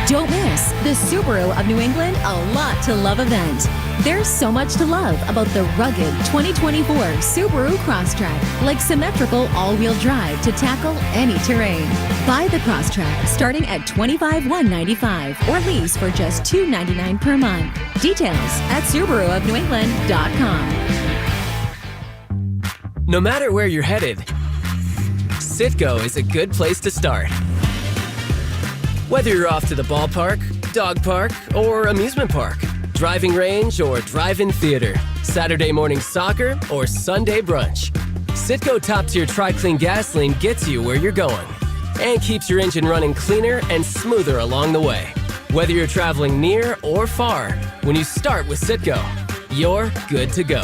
Don't miss the Subaru of New England A Lot to Love event. There's so much to love about the rugged 2024 Subaru Crosstrek, like symmetrical all-wheel drive to tackle any terrain. Buy the Crosstrek starting at $25,195 or lease for just $299 per month. Details at SubaruofNewEngland.com. No matter where you're headed, Citgo is a good place to start. Whether you're off to the ballpark, dog park, or amusement park, driving range or drive-in theater, Saturday morning soccer or Sunday brunch, Citgo top-tier Tri-Clean gasoline gets you where you're going and keeps your engine running cleaner and smoother along the way. Whether you're traveling near or far, when you start with Citgo, you're good to go.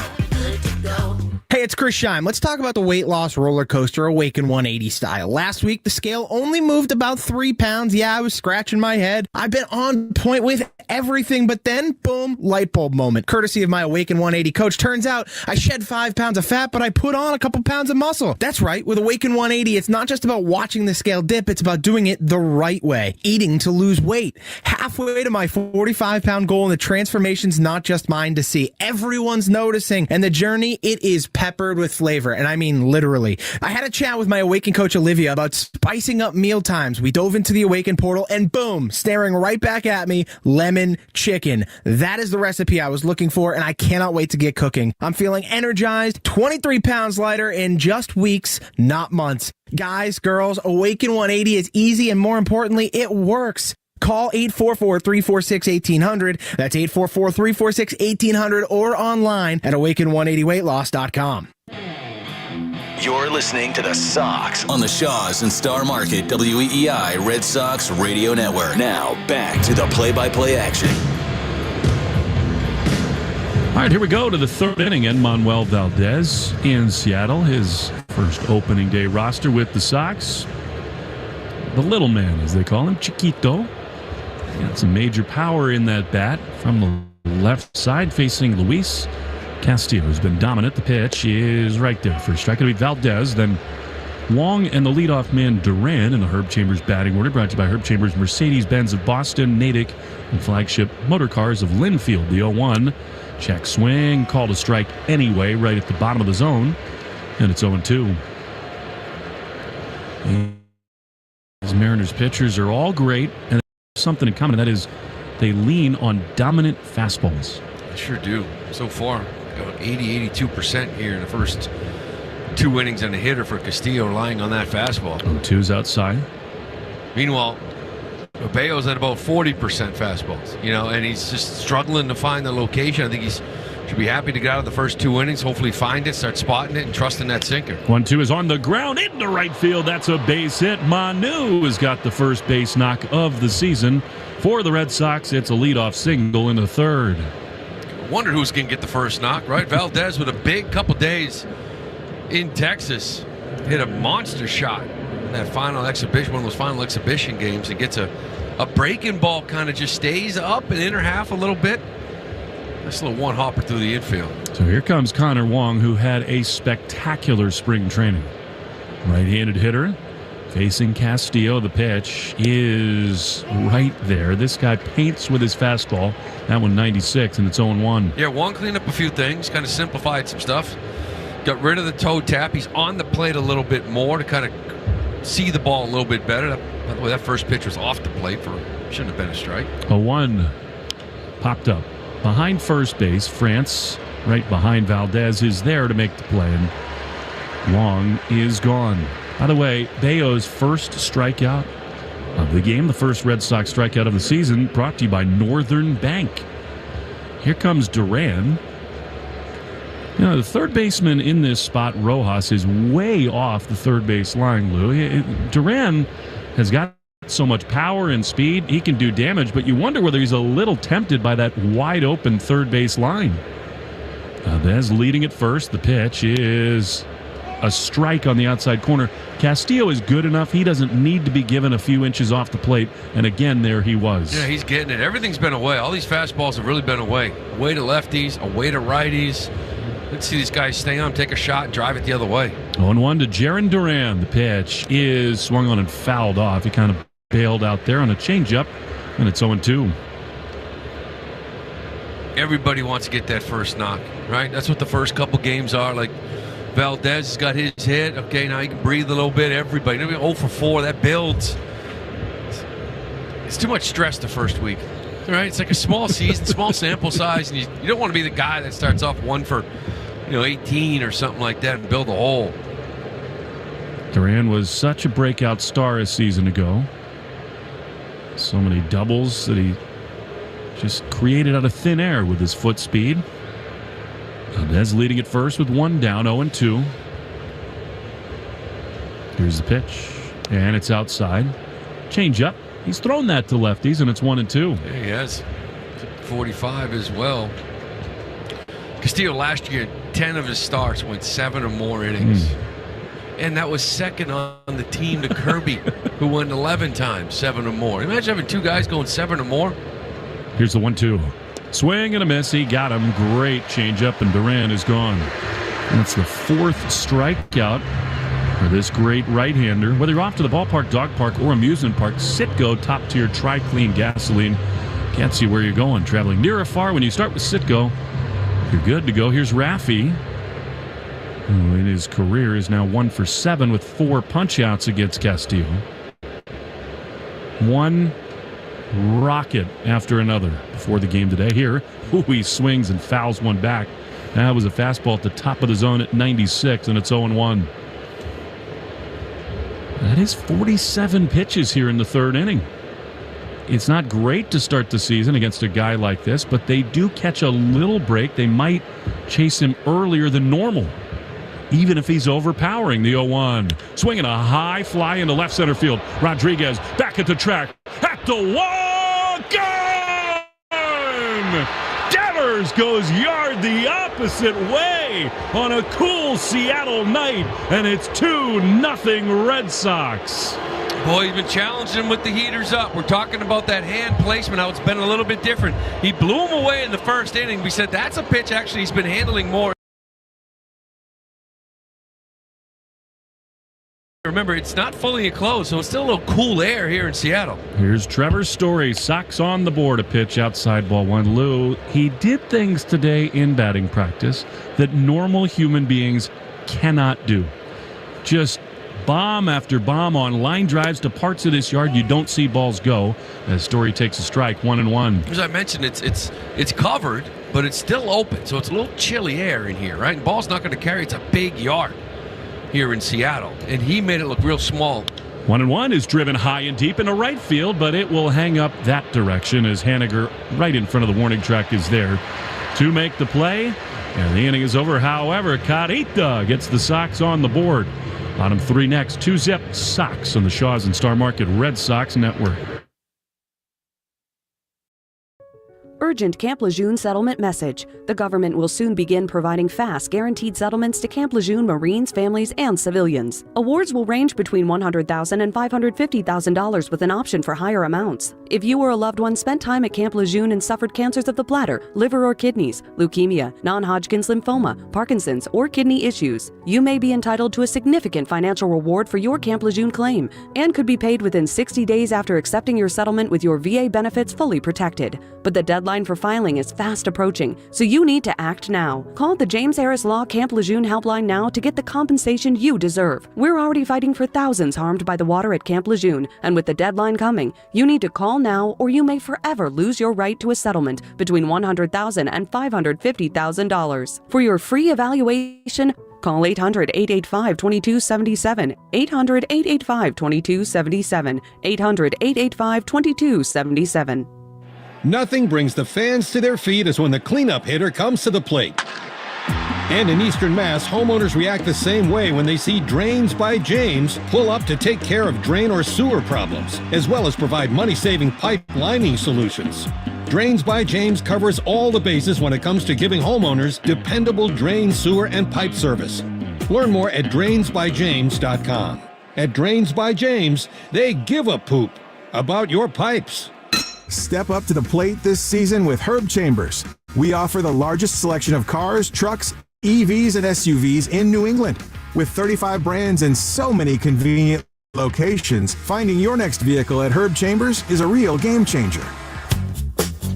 Hey, it's Chris Scheim. Let's talk about the weight loss roller coaster Awaken 180 style. Last week, the scale only moved about 3 pounds. Yeah, I was scratching my head. I've been on point with everything, but then, boom, light bulb moment. Courtesy of my Awaken 180 coach. Turns out I shed 5 pounds of fat, but I put on a couple pounds of muscle. That's right. With Awaken 180, it's not just about watching the scale dip. It's about doing it the right way. Eating to lose weight. Halfway to my 45-pound goal, and the transformation's not just mine to see. Everyone's noticing, and the journey, it is peppered with flavor, and I mean literally. I had a chat with my Awaken coach Olivia about spicing up meal times. We dove into the Awaken portal, and boom, staring right back at me, lemon chicken. That is the recipe I was looking for, and I cannot wait to get cooking. I'm feeling energized, 23 pounds lighter in just weeks, not months. Guys, girls, Awaken 180 is easy, and more importantly, it works. Call 844-346-1800. That's 844-346-1800, or online at awaken180weightloss.com. You're listening to the Sox on the Shaws and Star Market WEEI Red Sox Radio Network. Now, back to the play-by-play action. All right, here we go to the third inning. And Manuel Valdez in Seattle, his first opening day roster with the Sox. The little man, as they call him, Chiquito. Got some major power in that bat from the left side facing Luis Castillo, who's been dominant. The pitch is right there. First strike will be Valdez, then Wong and the leadoff man Duran in the Herb Chambers batting order, brought to you by Herb Chambers Mercedes-Benz of Boston, Natick, and flagship motor cars of Linfield. The 0-1. Check swing, called a strike anyway, right at the bottom of the zone, and it's 0-2. These Mariners pitchers are all great, and something in common, and that is they lean on dominant fastballs. They sure do. So far, 80-82% here in the first 2 innings, and a hitter for Castillo relying on that fastball. 0-2's outside. Meanwhile, Bello's at about 40% fastballs, and he's just struggling to find the location. I think he's should be happy to get out of the first 2 innings, hopefully find it, start spotting it, and trusting that sinker. 1-2 is on the ground into right field. That's a base hit. Manu has got the first base knock of the season. For the Red Sox, it's a leadoff single in the third. I wonder who's going to get the first knock, right? Valdez with a big couple days in Texas. Hit a monster shot in that final exhibition, one of those final exhibition games, and gets a breaking ball, kind of just stays up and inner half a little bit. Nice little one hopper through the infield. So here comes Connor Wong, who had a spectacular spring training. Right-handed hitter facing Castillo. The pitch is right there. This guy paints with his fastball. That one 96, and it's 0-1. Yeah, Wong cleaned up a few things, kind of simplified some stuff. Got rid of the toe tap. He's on the plate a little bit more to kind of see the ball a little bit better. By the way, that first pitch was off the plate shouldn't have been a strike. 0-1 popped up. Behind first base, France, right behind Valdez, is there to make the play, and Wong is gone. By the way, Bello's first strikeout of the game, the first Red Sox strikeout of the season, brought to you by Northern Bank. Here comes Duran. The third baseman in this spot, Rojas, is way off the third base line, Lou. Duran has got so much power and speed, he can do damage, but you wonder whether he's a little tempted by that wide open third base line. Valdez leading at first. The pitch is a strike on the outside corner. Castillo is good enough. He doesn't need to be given a few inches off the plate, and again, there he was. Yeah, he's getting it. Everything's been away. All these fastballs have really been away. Away to lefties, away to righties. Let's see these guys stay on, take a shot, and drive it the other way. 0-1 to Jarren Duran. The pitch is swung on and fouled off. He kind of bailed out there on a changeup, and it's 0-2. Everybody wants to get that first knock, right? That's what the first couple games are. Like Valdez has got his hit. Okay, now he can breathe a little bit. Everybody, 0 for 4. That builds. It's too much stress the first week, right? It's like a small season, small sample size, and you don't want to be the guy that starts off 1 for 18 or something like that and build a hole. Duran was such a breakout star a season ago. So many doubles that he just created out of thin air with his foot speed. Valdez leading at first with 1 down, 0-2. Here's the pitch, and it's outside. Change up, He's thrown that to lefties, and it's 1-2. Yeah, he has 45 as well. Castillo last year, 10 of his starts went 7 or more innings. And that was second on the team to Kirby, who went 11 times, 7 or more. Imagine having 2 guys going 7 or more. Here's the 1-2. Swing and a miss. He got him. Great changeup, and Brayan is gone. That's the 4th strikeout for this great right-hander. Whether you're off to the ballpark, dog park, or amusement park, Citgo top-tier Tri-Clean gasoline gets you where you're going. Traveling near or far, when you start with Citgo, you're good to go. Here's Rafi, who in his career is now 1 for 7 with 4 punch-outs against Castillo. One rocket after another before the game today. Here, he swings and fouls one back. That was a fastball at the top of the zone at 96, and it's 0-1. That is 47 pitches here in the 3rd inning. It's not great to start the season against a guy like this, but they do catch a little break. They might chase him earlier than normal, even if he's overpowering the 0-1. Swinging a high fly into left center field. Rodriguez back at the track. At the wall. Gone! Devers goes yard the opposite way on a cool Seattle night, and it's 2-0 Red Sox. Boy, he's been challenging him with the heaters up. We're talking about that hand placement, how it's been a little bit different. He blew him away in the 1st inning. We said that's a pitch actually he's been handling more. Remember, it's not fully enclosed, so it's still a little cool air here in Seattle. Here's Trevor's story. Sox on the board, a pitch outside ball 1. Lou, he did things today in batting practice that normal human beings cannot do. Just bomb after bomb on line drives to parts of this yard you don't see balls go. As Story takes a strike, 1-1. As I mentioned, it's covered, but it's still open, so it's a little chilly air in here, right? And ball's not going to carry. It's a big yard here in Seattle, and he made it look real small. 1-1 is driven high and deep into right field, but it will hang up that direction as Haniger, right in front of the warning track, is there to make the play. And the inning is over. However, Carita gets the Sox on the board. Bottom 3 next, 2-zip Sox on the Shaws and Star Market Red Sox Network. Urgent Camp Lejeune settlement message. The government will soon begin providing fast, guaranteed settlements to Camp Lejeune Marines, families, and civilians. Awards will range between $100,000 and $550,000 with an option for higher amounts. If you or a loved one spent time at Camp Lejeune and suffered cancers of the bladder, liver or kidneys, leukemia, non-Hodgkin's lymphoma, Parkinson's, or kidney issues, you may be entitled to a significant financial reward for your Camp Lejeune claim and could be paid within 60 days after accepting your settlement with your VA benefits fully protected. But the deadline for filing is fast approaching, so you need to act now. Call the James Harris Law Camp Lejeune helpline now to get the compensation you deserve. We're already fighting for thousands harmed by the water at Camp Lejeune, and with the deadline coming, you need to call now or you may forever lose your right to a settlement between $100,000 and $550,000. For your free evaluation, call 800-885-2277, 800-885-2277, 800-885-2277. Nothing brings the fans to their feet as when the cleanup hitter comes to the plate. And in Eastern Mass, homeowners react the same way when they see Drains by James pull up to take care of drain or sewer problems, as well as provide money-saving pipe lining solutions. Drains by James covers all the bases when it comes to giving homeowners dependable drain, sewer, and pipe service. Learn more at drainsbyjames.com. At Drains by James, they give a poop about your pipes. Step up to the plate this season with Herb Chambers. We offer the largest selection of cars, trucks, EVs, and SUVs in New England. With 35 brands and so many convenient locations, finding your next vehicle at Herb Chambers is a real game changer.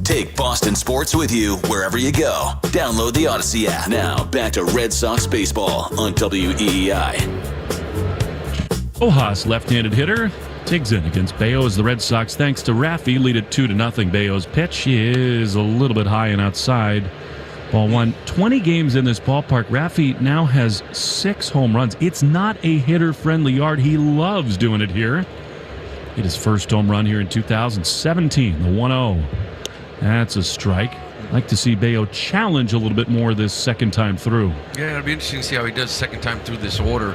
Take Boston sports with you wherever you go. Download the Odyssey app. Now, back to Red Sox baseball on WEEI. Rojas, left-handed hitter, digs in against Bello as the Red Sox, thanks to Rafi, lead it 2-0. Bello's pitch is a little bit high and outside. Ball 1. 20 games in this ballpark. Rafi now has 6 home runs. It's not a hitter-friendly yard. He loves doing it here. Hit his first home run here in 2017, the 1-0. That's a strike. I'd like to see Bello challenge a little bit more this second time through. Yeah, it'll be interesting to see how he does second time through this order.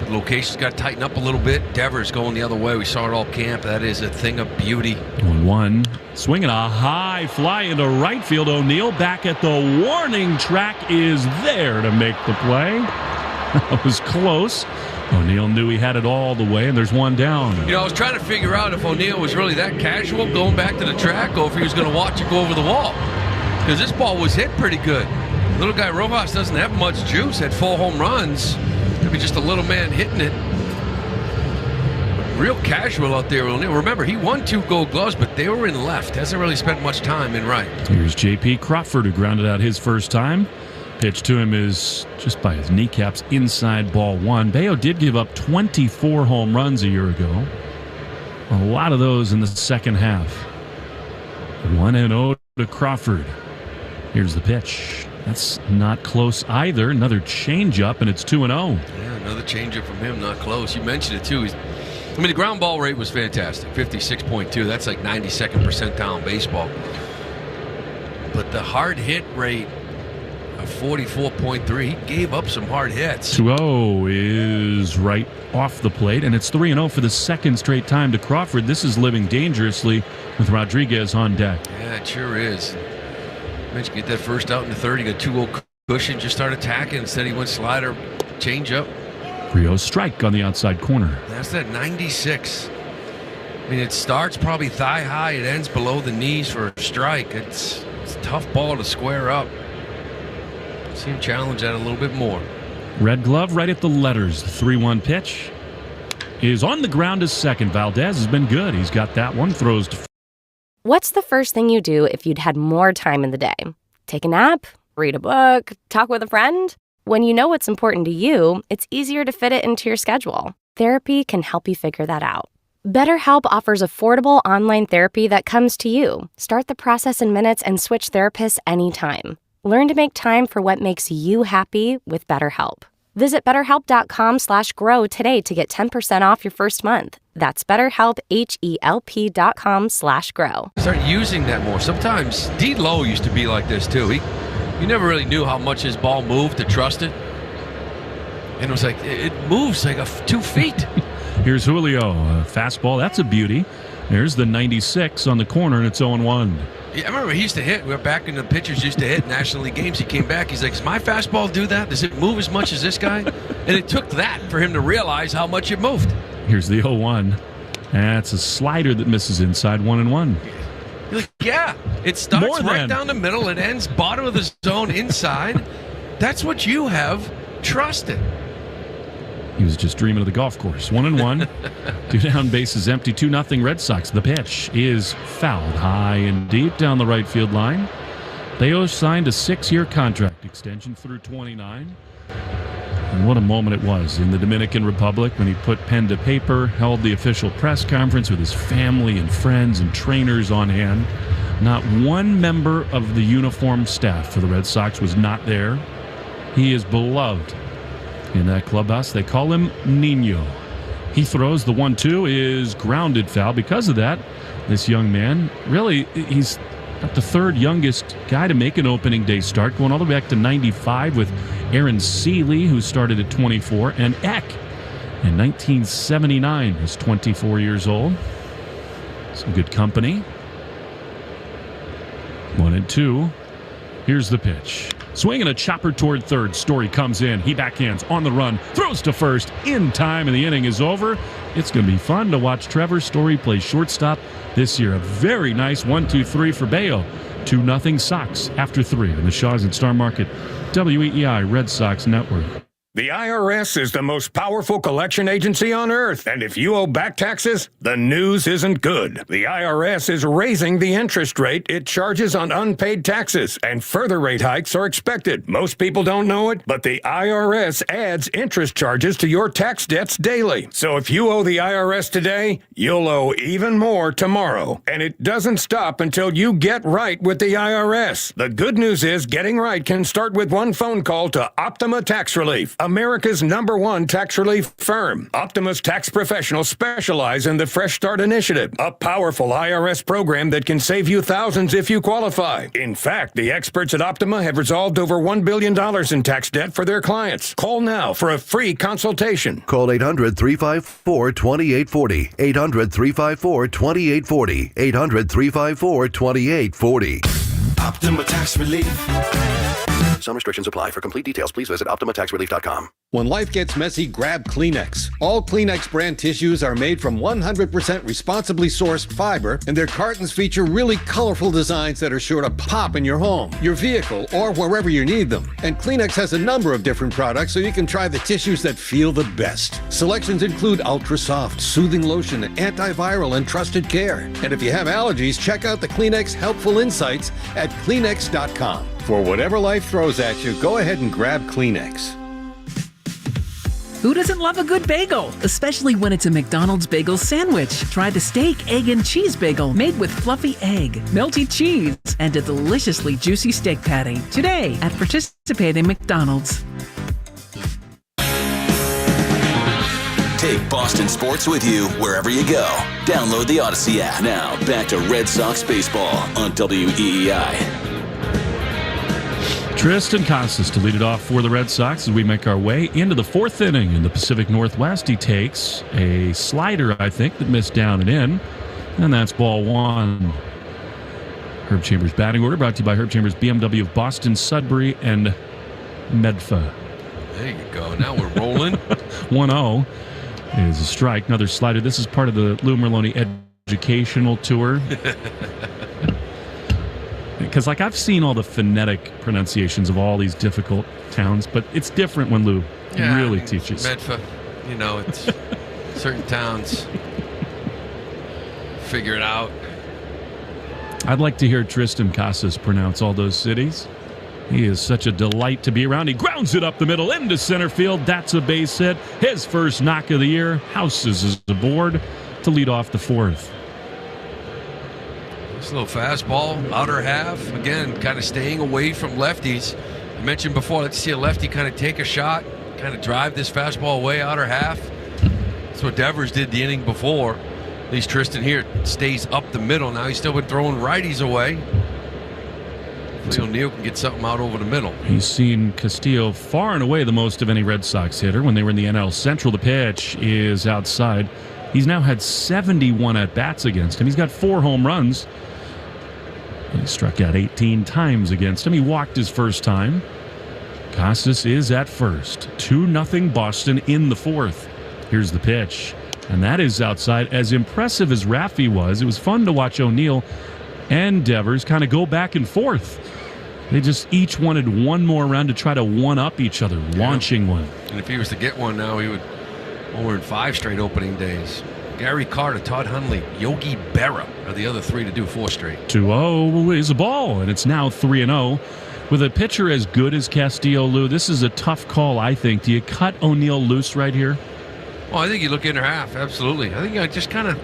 The location's got to tighten up a little bit. Devers going the other way. We saw it all camp. That is a thing of beauty. 1-1. Swinging a high fly into right field. O'Neill back at the warning track is there to make the play. That was close. O'Neill knew he had it all the way, and there's one down. I was trying to figure out if O'Neill was really that casual going back to the track or if he was going to watch it go over the wall. Because this ball was hit pretty good. Little guy Rojas doesn't have much juice, had 4 home runs. Maybe just a little man hitting it. Real casual out there, O'Neill. Remember, he won 2 Gold Gloves, but they were in left. Hasn't really spent much time in right. Here's J.P. Crawford, who grounded out his first time. Pitch to him is just by his kneecaps, inside ball 1. Bello did give up 24 home runs a year ago. A lot of those in the second half. 1-0 to Crawford. Here's the pitch. That's not close either. Another changeup, and it's 2-0. Yeah, another changeup from him, not close. You mentioned it, too. The ground ball rate was fantastic, 56.2. That's like 92nd percentile in baseball. But the hard hit rate of 44.3, he gave up some hard hits. 2-0 is right off the plate, and it's 3-0 for the second straight time to Crawford. This is living dangerously with Rodriguez on deck. Yeah, it sure is. Managed to get that first out in the third. He got 2-0 cushion, just started attacking. Instead, he went slider, change up. 3-0 strike on the outside corner. That's that 96. It starts probably thigh high. It ends below the knees for a strike. It's a tough ball to square up. See him challenge that a little bit more. Red glove right at the letters. The 3-1 pitch is on the ground to second. Valdez has been good. He's got that one. Throws to... What's the first thing you do if you'd had more time in the day? Take a nap? Read a book? Talk with a friend? When you know what's important to you, it's easier to fit it into your schedule. Therapy can help you figure that out. BetterHelp offers affordable online therapy that comes to you. Start the process in minutes and switch therapists anytime. Learn to make time for what makes you happy with BetterHelp. Visit BetterHelp.com/grow today to get 10% off your first month. That's BetterHelp, HELP.com/grow. Start using that more. Sometimes D. Lowe used to be like this too. You never really knew how much his ball moved to trust it. And it was like, it moves like 2 feet. Here's Julio. Fastball, that's a beauty. There's the 96 on the corner, and it's 0-1. Yeah, I remember he used to hit. We were back in the pitchers used to hit National League games. He came back. He's like, does my fastball do that? Does it move as much as this guy? And it took that for him to realize how much it moved. Here's the 0-1. That's a slider that misses inside 1-1. You're like, yeah, it starts right down the middle. It ends bottom of the zone inside. That's what you have. Trust it. He was just dreaming of the golf course. 1-1. 2 down, bases empty. 2-0 Red Sox. The pitch is fouled high and deep down the right field line. Bello signed a 6-year contract extension through 29. And what a moment it was in the Dominican Republic when he put pen to paper, held the official press conference with his family and friends and trainers on hand. Not one member of the uniform staff for the Red Sox was not there. He is beloved in that clubhouse. They call him Nino. He throws the 1-2 is grounded foul. Because of that, this young man, really, he's not the third youngest guy to make an opening day start, going all the way back to 95 with Aaron Seeley, who started at 24, and Eck in 1979 was 24 years old. Some good company. 1-2. Here's the pitch. Swinging a chopper toward third. Story comes in. He backhands on the run. Throws to first in time, and the inning is over. It's going to be fun to watch Trevor Story play shortstop this year. A very nice 1-2-3 for Bello. 2-0 Sox after 3 on the Shaws and Star Market WEEI Red Sox Network. The IRS is the most powerful collection agency on earth, and if you owe back taxes, the news isn't good. The IRS is raising the interest rate it charges on unpaid taxes, and further rate hikes are expected. Most people don't know it, but the IRS adds interest charges to your tax debts daily. So if you owe the IRS today, you'll owe even more tomorrow. And it doesn't stop until you get right with the IRS. The good news is getting right can start with one phone call to Optima Tax Relief. America's #1 tax relief firm. Optima's tax professionals specialize in the Fresh Start Initiative, a powerful IRS program that can save you thousands if you qualify. In fact, the experts at Optima have resolved over $1 billion in tax debt for their clients. Call now for a free consultation. Call 800-354-2840. 800-354-2840. 800-354-2840. Optima Tax Relief. Some restrictions apply. For complete details, please visit OptimaTaxRelief.com. When life gets messy, grab Kleenex. All Kleenex brand tissues are made from 100% responsibly sourced fiber, and their cartons feature really colorful designs that are sure to pop in your home, your vehicle, or wherever you need them. And Kleenex has a number of different products so you can try the tissues that feel the best. Selections include Ultra Soft, Soothing Lotion, Antiviral, and Trusted Care. And if you have allergies, check out the Kleenex Helpful Insights at Kleenex.com. For whatever life throws at you, go ahead and grab Kleenex. Who doesn't love a good bagel? Especially when it's a McDonald's bagel sandwich. Try the steak, egg, and cheese bagel made with fluffy egg, melty cheese, and a deliciously juicy steak patty. Today at participating McDonald's. Take Boston sports with you wherever you go. Download the Odyssey app. Now, back to Red Sox baseball on WEEI. Tristan Casas to lead it off for the Red Sox as we make our way into the fourth inning in the Pacific Northwest. He takes a slider, I think, that missed down and in, and that's ball one. Herb Chambers batting order brought to you by Herb Chambers BMW of Boston, Sudbury, and Medfa. There you go. Now we're rolling. 1-0 is a strike. Another slider. This is part of the Lou Merloni educational tour. Because, I've seen all the phonetic pronunciations of all these difficult towns, but it's different when Lou really teaches. Medfa, it's certain towns figure it out. I'd like to hear Tristan Casas pronounce all those cities. He is such a delight to be around. He grounds it up the middle into center field. That's a base hit. His first knock of the year. Houses is aboard to lead off the fourth. This little fastball, outer half. Again, kind of staying away from lefties. I mentioned before, let's see a lefty kind of take a shot, kind of drive this fastball away, outer half. That's what Devers did the inning before. At least Tristan here stays up the middle. Now he's still been throwing righties away. Hopefully O'Neill can get something out over the middle. He's seen Castillo far and away the most of any Red Sox hitter. When they were in the NL Central, the pitch is outside. He's now had 71 at-bats against him. He's got 4 home runs. He struck out 18 times against him. He walked his first time. Casas is at first. 2-0 Boston in the fourth. Here's the pitch. And that is outside. As impressive as Raffy was, it was fun to watch O'Neill and Devers kind of go back and forth. They just each wanted one more round to try to one-up each other, launching one. And if he was to get one now, he would over in 5 straight opening days. Gary Carter, Todd Hundley, Yogi Berra are the other 3 to do 4 straight. 2-0 is a ball, and it's now 3-0. With a pitcher as good as Castillo, Lou, this is a tough call, I think. Do you cut O'Neill loose right here? Well, I think you look inner half, absolutely. I think just kind of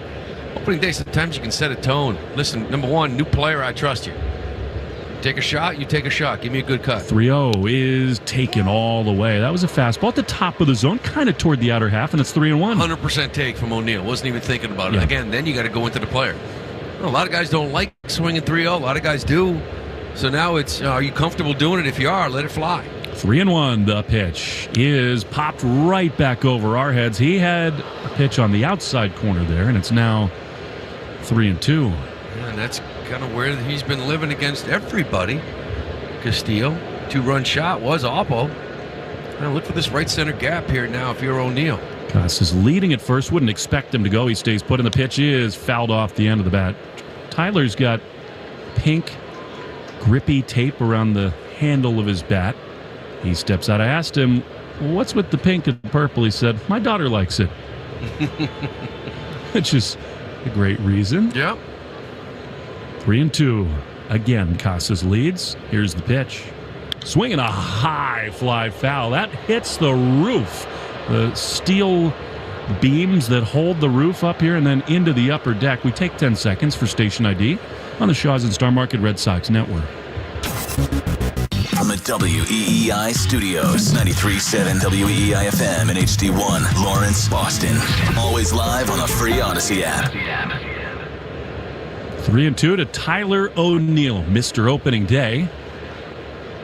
opening day, sometimes you can set a tone. Listen, number one, new player, I trust you. Take a shot, you take a shot. Give me a good cut. 3-0 is taken all the way. That was a fastball at the top of the zone, kind of toward the outer half, and it's 3-1. 100% take from O'Neill. Wasn't even thinking about it. Again, then you got to go into the player. A lot of guys don't like swinging 3-0. A lot of guys do. So now it's, are you comfortable doing it? If you are, let it fly. 3-1. The pitch is popped right back over our heads. He had a pitch on the outside corner there, and it's now 3-2. And that's kind of where he's been living against everybody. Castillo, 2-run shot was Oppo. Now look for this right center gap here now if you're O'Neill. Casas leading at first. Wouldn't expect him to go. He stays put, and the pitch is fouled off the end of the bat. Tyler's got pink grippy tape around the handle of his bat. He steps out. I asked him, what's with the pink and purple? He said, my daughter likes it. Which is a great reason. Yep. 3-2. Again, Casas leads. Here's the pitch. Swinging a high fly foul. That hits the roof. The steel beams that hold the roof up here and then into the upper deck. We take 10 seconds for station ID on the Shaw's and Star Market Red Sox Network. From the WEEI Studios. 93.7 WEEI FM and HD1, Lawrence, Boston. Always live on the free Odyssey app. 3-2 to Tyler O'Neill, Mr. Opening Day.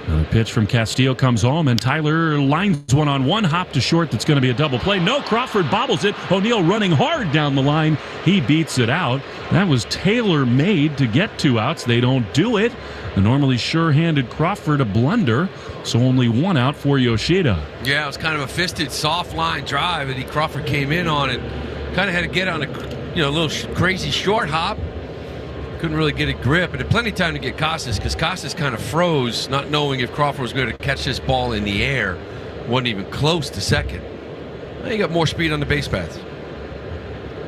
Another pitch from Castillo comes home, and Tyler lines one on one, hop to short. That's going to be a double play. No, Crawford bobbles it. O'Neill running hard down the line. He beats it out. That was tailor-made to get 2 outs. They don't do it. The normally sure-handed Crawford a blunder, so only 1 out for Yoshida. Yeah, it was kind of a fisted, soft line drive that Crawford came in on and kind of had to get on a little crazy short hop. Couldn't really get a grip, and had plenty of time to get Casas because Casas kind of froze, not knowing if Crawford was going to catch this ball in the air. Wasn't even close to second. Now you got more speed on the base paths.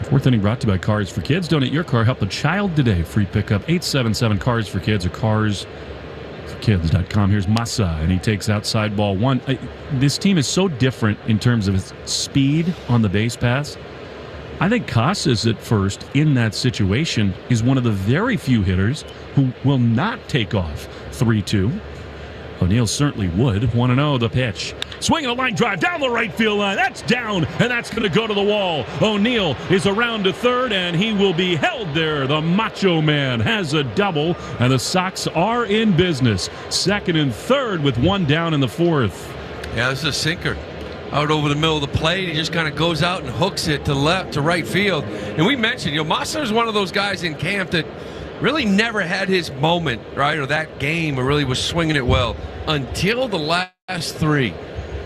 Fourth inning brought to you by Cars for Kids. Donate your car, help a child today. Free pickup 877 Cars for Kids or carsforkids.com. Here's Massa, and he takes outside ball 1. This team is so different in terms of its speed on the base paths. I think Casas at first in that situation is one of the very few hitters who will not take off 3-2. O'Neill certainly would. 1-0 the pitch. Swinging a line drive down the right field line. That's down, and that's going to go to the wall. O'Neill is around to third, and he will be held there. The Macho Man has a double, and the Sox are in business. Second and third with 1 down in the 4th. Yeah, this is a sinker. Out over the middle of the plate, he just kind of goes out and hooks it to left to right field. And we mentioned, Massa is one of those guys in camp that really never had his moment, right, or that game, or really was swinging it well until the last 3.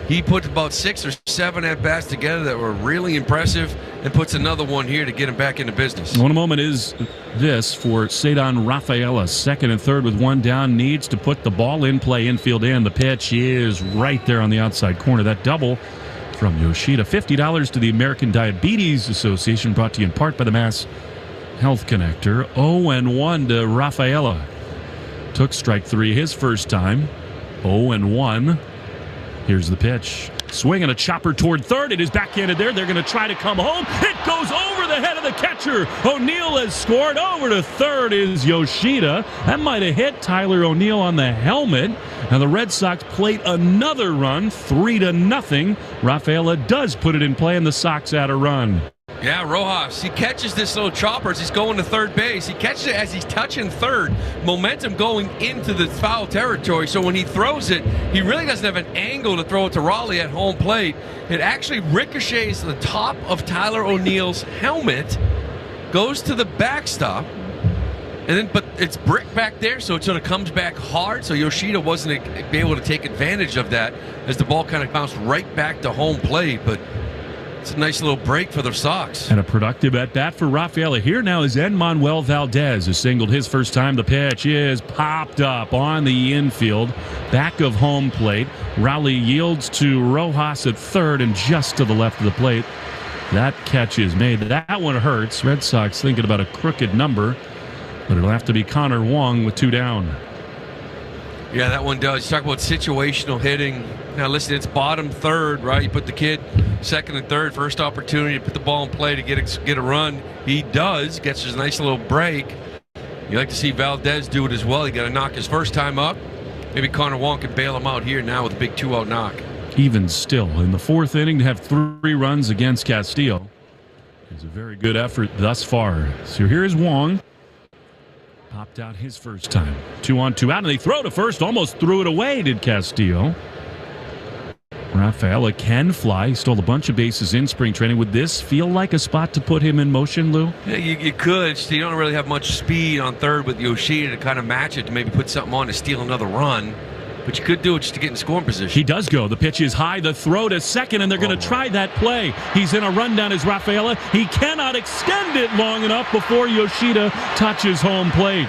He put about 6 or 7 at bats together that were really impressive, and puts another one here to get him back into business. One moment is this for Cedar Rafaela. Second and third with 1 down, needs to put the ball in play, infield in. The pitch is right there on the outside corner. That double from Yoshida. $50 to the American Diabetes Association, brought to you in part by the Mass Health Connector. 0-1 to Rafaela. Took strike 3 his first time. 0-1. Here's the pitch. Swing and a chopper toward third. It is backhanded there. They're going to try to come home. It goes over the head of the catcher. O'Neill has scored. Over to third is Yoshida. That might have hit Tyler O'Neill on the helmet. And the Red Sox plate another run, 3-0. Rafaela does put it in play, and the Sox add a run. Yeah, Rojas, he catches this little chopper as he's going to third base. He catches it as he's touching third. Momentum going into the foul territory. So when he throws it, he really doesn't have an angle to throw it to Raleigh at home plate. It actually ricochets the top of Tyler O'Neill's helmet, goes to the backstop, but it's brick back there, so it sort of comes back hard. So Yoshida wasn't able to take advantage of that as the ball kind of bounced right back to home plate. But it's a nice little break for the Sox. And a productive at-bat for Rafaela. Here now is Enmanuel Valdez, who singled his first time. The pitch is popped up on the infield, back of home plate. Raleigh yields to Rojas at third and just to the left of the plate. That catch is made. That one hurts. Red Sox thinking about a crooked number, but it'll have to be Connor Wong with 2 down. Yeah, that one does. You talk about situational hitting. Now, listen, it's bottom third, right? You put the kid second and third, first opportunity to put the ball in play to get a run. He does, gets his nice little break. You like to see Valdez do it as well. He got to knock his first time up. Maybe Connor Wong can bail him out here now with a big 2-out knock. Even still, in the 4th inning, to have 3 runs against Castillo is a very good effort thus far. So here is Wong. Popped out his first time. 2 on, 2 out, and they throw to first. Almost threw it away, did Castillo. Rafaela can fly. He stole a bunch of bases in spring training. Would this feel like a spot to put him in motion, Lou? Yeah, you could. You don't really have much speed on third with Yoshida to kind of match it, to maybe put something on to steal another run. But you could do it just to get in scoring position. He does go. The pitch is high. The throw to second, and they're going to try that play. He's in a rundown as Rafaela. He cannot extend it long enough before Yoshida touches home plate.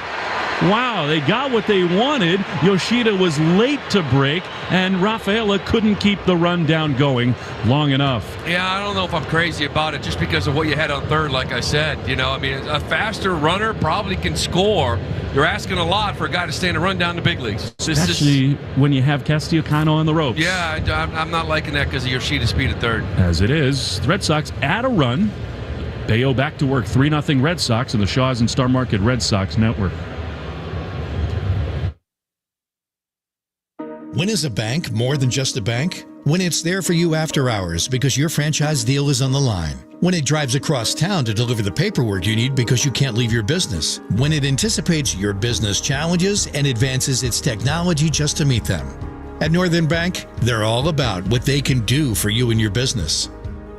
Wow, they got what they wanted. Yoshida was late to break, and Rafaela couldn't keep the rundown going long enough. Yeah, I don't know if I'm crazy about it just because of what you had on third, like I said. A faster runner probably can score. You're asking a lot for a guy to stay in a run down the big leagues. Especially when you have Castillo kind of on the ropes. Yeah, I'm not liking that because of Yoshida's speed at third. As it is, the Red Sox add a run. Bello back to work, 3-0 Red Sox in the Shaw's and Star Market Red Sox Network. When is a bank more than just a bank? When it's there for you after hours because your franchise deal is on the line. When it drives across town to deliver the paperwork you need because you can't leave your business. When it anticipates your business challenges and advances its technology just to meet them. At Northern Bank, they're all about what they can do for you and your business.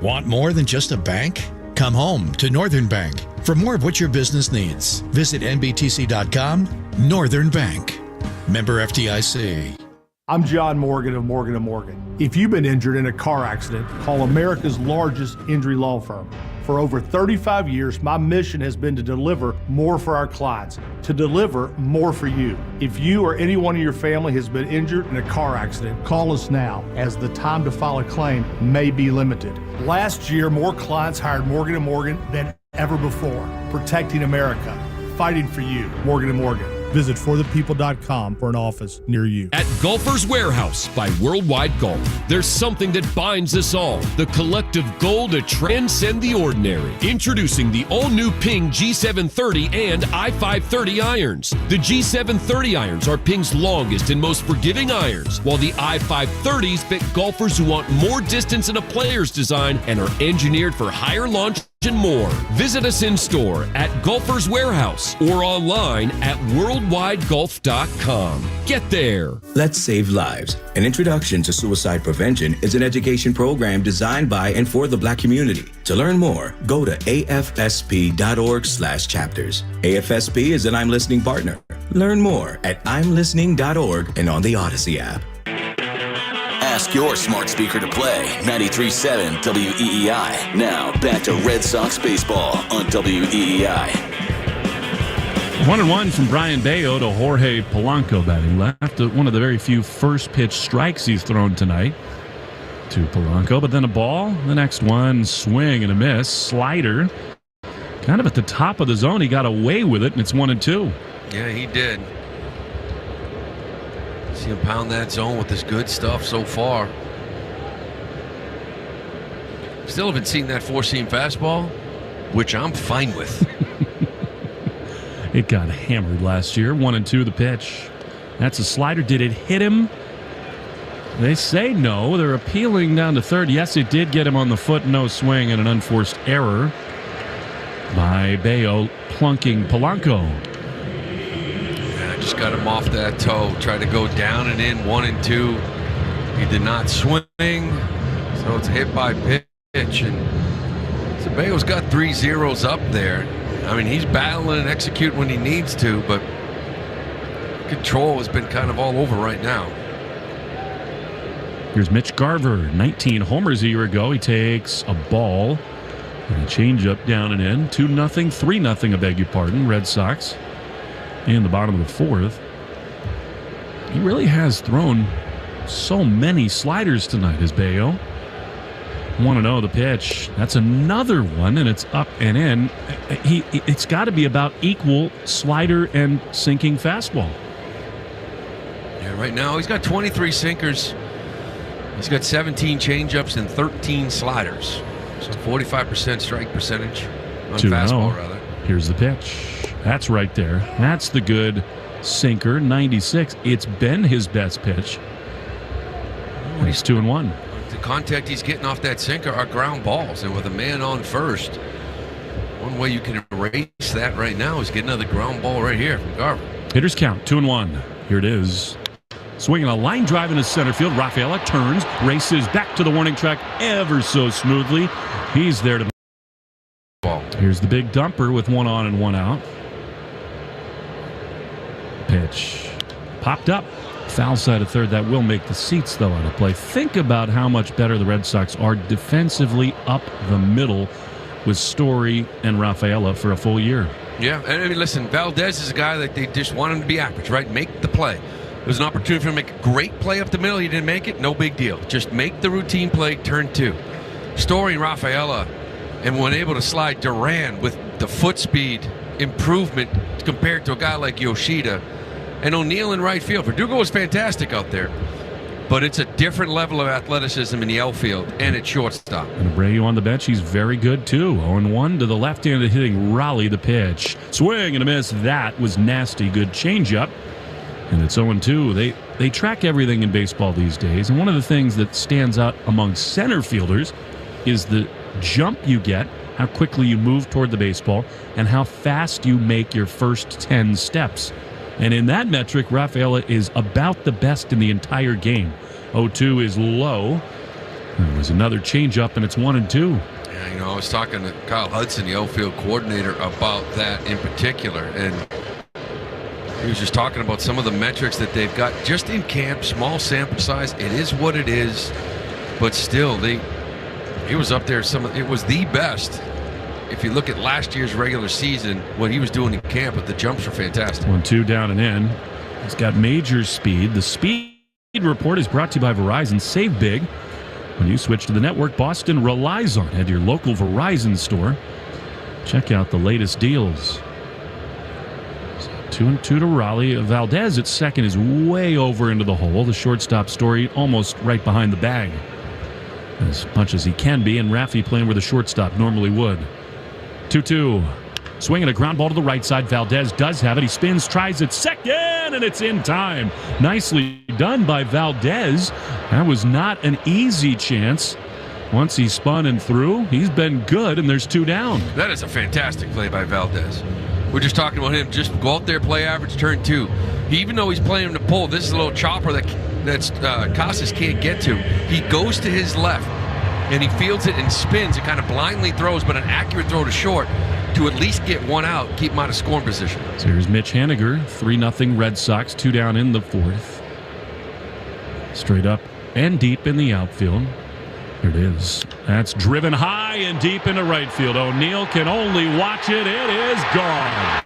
Want more than just a bank? Come home to Northern Bank. For more of what your business needs, visit nbtc.com. Northern Bank. Member FDIC. I'm John Morgan of Morgan & Morgan. If you've been injured in a car accident, call America's largest injury law firm. For over 35 years, my mission has been to deliver more for our clients, to deliver more for you. If you or anyone in your family has been injured in a car accident, call us now, as the time to file a claim may be limited. Last year, more clients hired Morgan & Morgan than ever before, protecting America, fighting for you. Morgan & Morgan. Visit forthepeople.com for an office near you. At Golfer's Warehouse by Worldwide Golf, there's something that binds us all, the collective goal to transcend the ordinary. Introducing the all-new Ping G730 and i530 irons. The G730 irons are Ping's longest and most forgiving irons, while the i530s fit golfers who want more distance in a player's design and are engineered for higher launch and more. Visit us in store at Golfer's Warehouse or online at worldwidegolf.com. Get there. Let's Save Lives. An introduction to suicide prevention is an education program designed by and for the Black community. To learn more, go to afsp.org/chapters. AFSP is an I'm Listening partner. Learn more at imlistening.org and on the Odyssey app. Ask your smart speaker to play 93.7 WEEI. Now back to Red Sox baseball on WEEI. 1-1 from Brayan Bello to Jorge Polanco batting left. One of the very few first pitch strikes he's thrown tonight to Polanco. But then a ball, the next one, swing and a miss. Slider, kind of at the top of the zone. He got away with it, and it's 1-2. Yeah, he did. See him pound that zone with this good stuff so far. Still haven't seen that four-seam fastball, which I'm fine with. It got hammered last year. 1-2 the pitch. That's a slider. Did it hit him? They say no. They're appealing down to third. Yes, it did get him on the foot. No swing and an unforced error by Bello plunking Polanco. Just got him off that toe. Tried to go down and in 1-2. He did not swing, so it's a hit by pitch. And so Bello's got 3 zeros up there. I mean, he's battling and executing when he needs to, but control has been kind of all over right now. Here's Mitch Garver, 19 homers a year ago. He takes a ball and a changeup down and in. 2-0, 3-0, I beg your pardon, Red Sox. In the bottom of the fourth. He really has thrown so many sliders tonight, as Bello. 1-0 the pitch. That's another one, and it's up and in. It's got to be about equal slider and sinking fastball. Yeah, right now he's got 23 sinkers. He's got 17 changeups and 13 sliders. So 45% strike percentage on fastball, rather. Here's the pitch. That's right there. That's the good sinker, 96. It's been his best pitch. And he's 2-1. The contact he's getting off that sinker are ground balls, and with a man on first, one way you can erase that right now is get another ground ball right here from Garver. Hitters count, 2-1. Here it is. Swinging a line drive into center field. Rafaela turns, races back to the warning track ever so smoothly. He's there to ball. Here's the big dumper with 1 on and 1 out. Pitch popped up. Foul side of third. That will make the seats, though, out of play. Think about how much better the Red Sox are defensively up the middle with Story and Rafaela for a full year. Yeah, and I mean, listen, Valdez is a guy that they just want him to be average, right? Make the play. There was an opportunity for him to make a great play up the middle. He didn't make it. No big deal. Just make the routine play, turn 2. Story and Rafaela, and when able to slide Duran with the foot speed improvement compared to a guy like Yoshida. And O'Neill in right field. Verdugo was fantastic out there, but it's a different level of athleticism in the outfield and at shortstop. And Abreu on the bench, he's very good too. 0-1 to the left-handed hitting Raleigh the pitch. Swing and a miss. That was nasty. Good changeup. And it's 0-2. they track everything in baseball these days, and one of the things that stands out among center fielders is the jump you get, how quickly you move toward the baseball, and how fast you make your first 10 steps. And in that metric, Rafael is about the best in the entire game. 0-2 is low. There was another changeup, and it's 1-2. Yeah, I was talking to Kyle Hudson, the outfield coordinator, about that in particular, and he was just talking about some of the metrics that they've got just in camp, small sample size. It is what it is, but still, he was up there. It was the best. If you look at last year's regular season, what he was doing in camp, but the jumps were fantastic. 1-2 down and in. He's got major speed. The speed report is brought to you by Verizon. Save big. When you switch to the network Boston relies on at your local Verizon store. Check out the latest deals. 2-2 to Raleigh. Valdez at second is way over into the hole. The shortstop Story almost right behind the bag. As much as he can be, and Raffy playing where the shortstop normally would. 2-2. Swinging a ground ball to the right side. Valdez does have it. He spins, tries it second, and it's in time. Nicely done by Valdez. That was not an easy chance. Once he spun and threw, he's been good, and there's 2 down. That is a fantastic play by Valdez. We're just talking about him. Just go out there, play average, turn 2. Even though he's playing him to pull, this is a little chopper that's Casas can't get to. He goes to his left, and he fields it and spins and kind of blindly throws, but an accurate throw to short to at least get 1 out, keep him out of scoring position. So here's Mitch Haniger, 3-0 Red Sox, 2 down in the 4th. Straight up and deep in the outfield. There it is. That's driven high and deep into right field. O'Neill can only watch it. It is gone.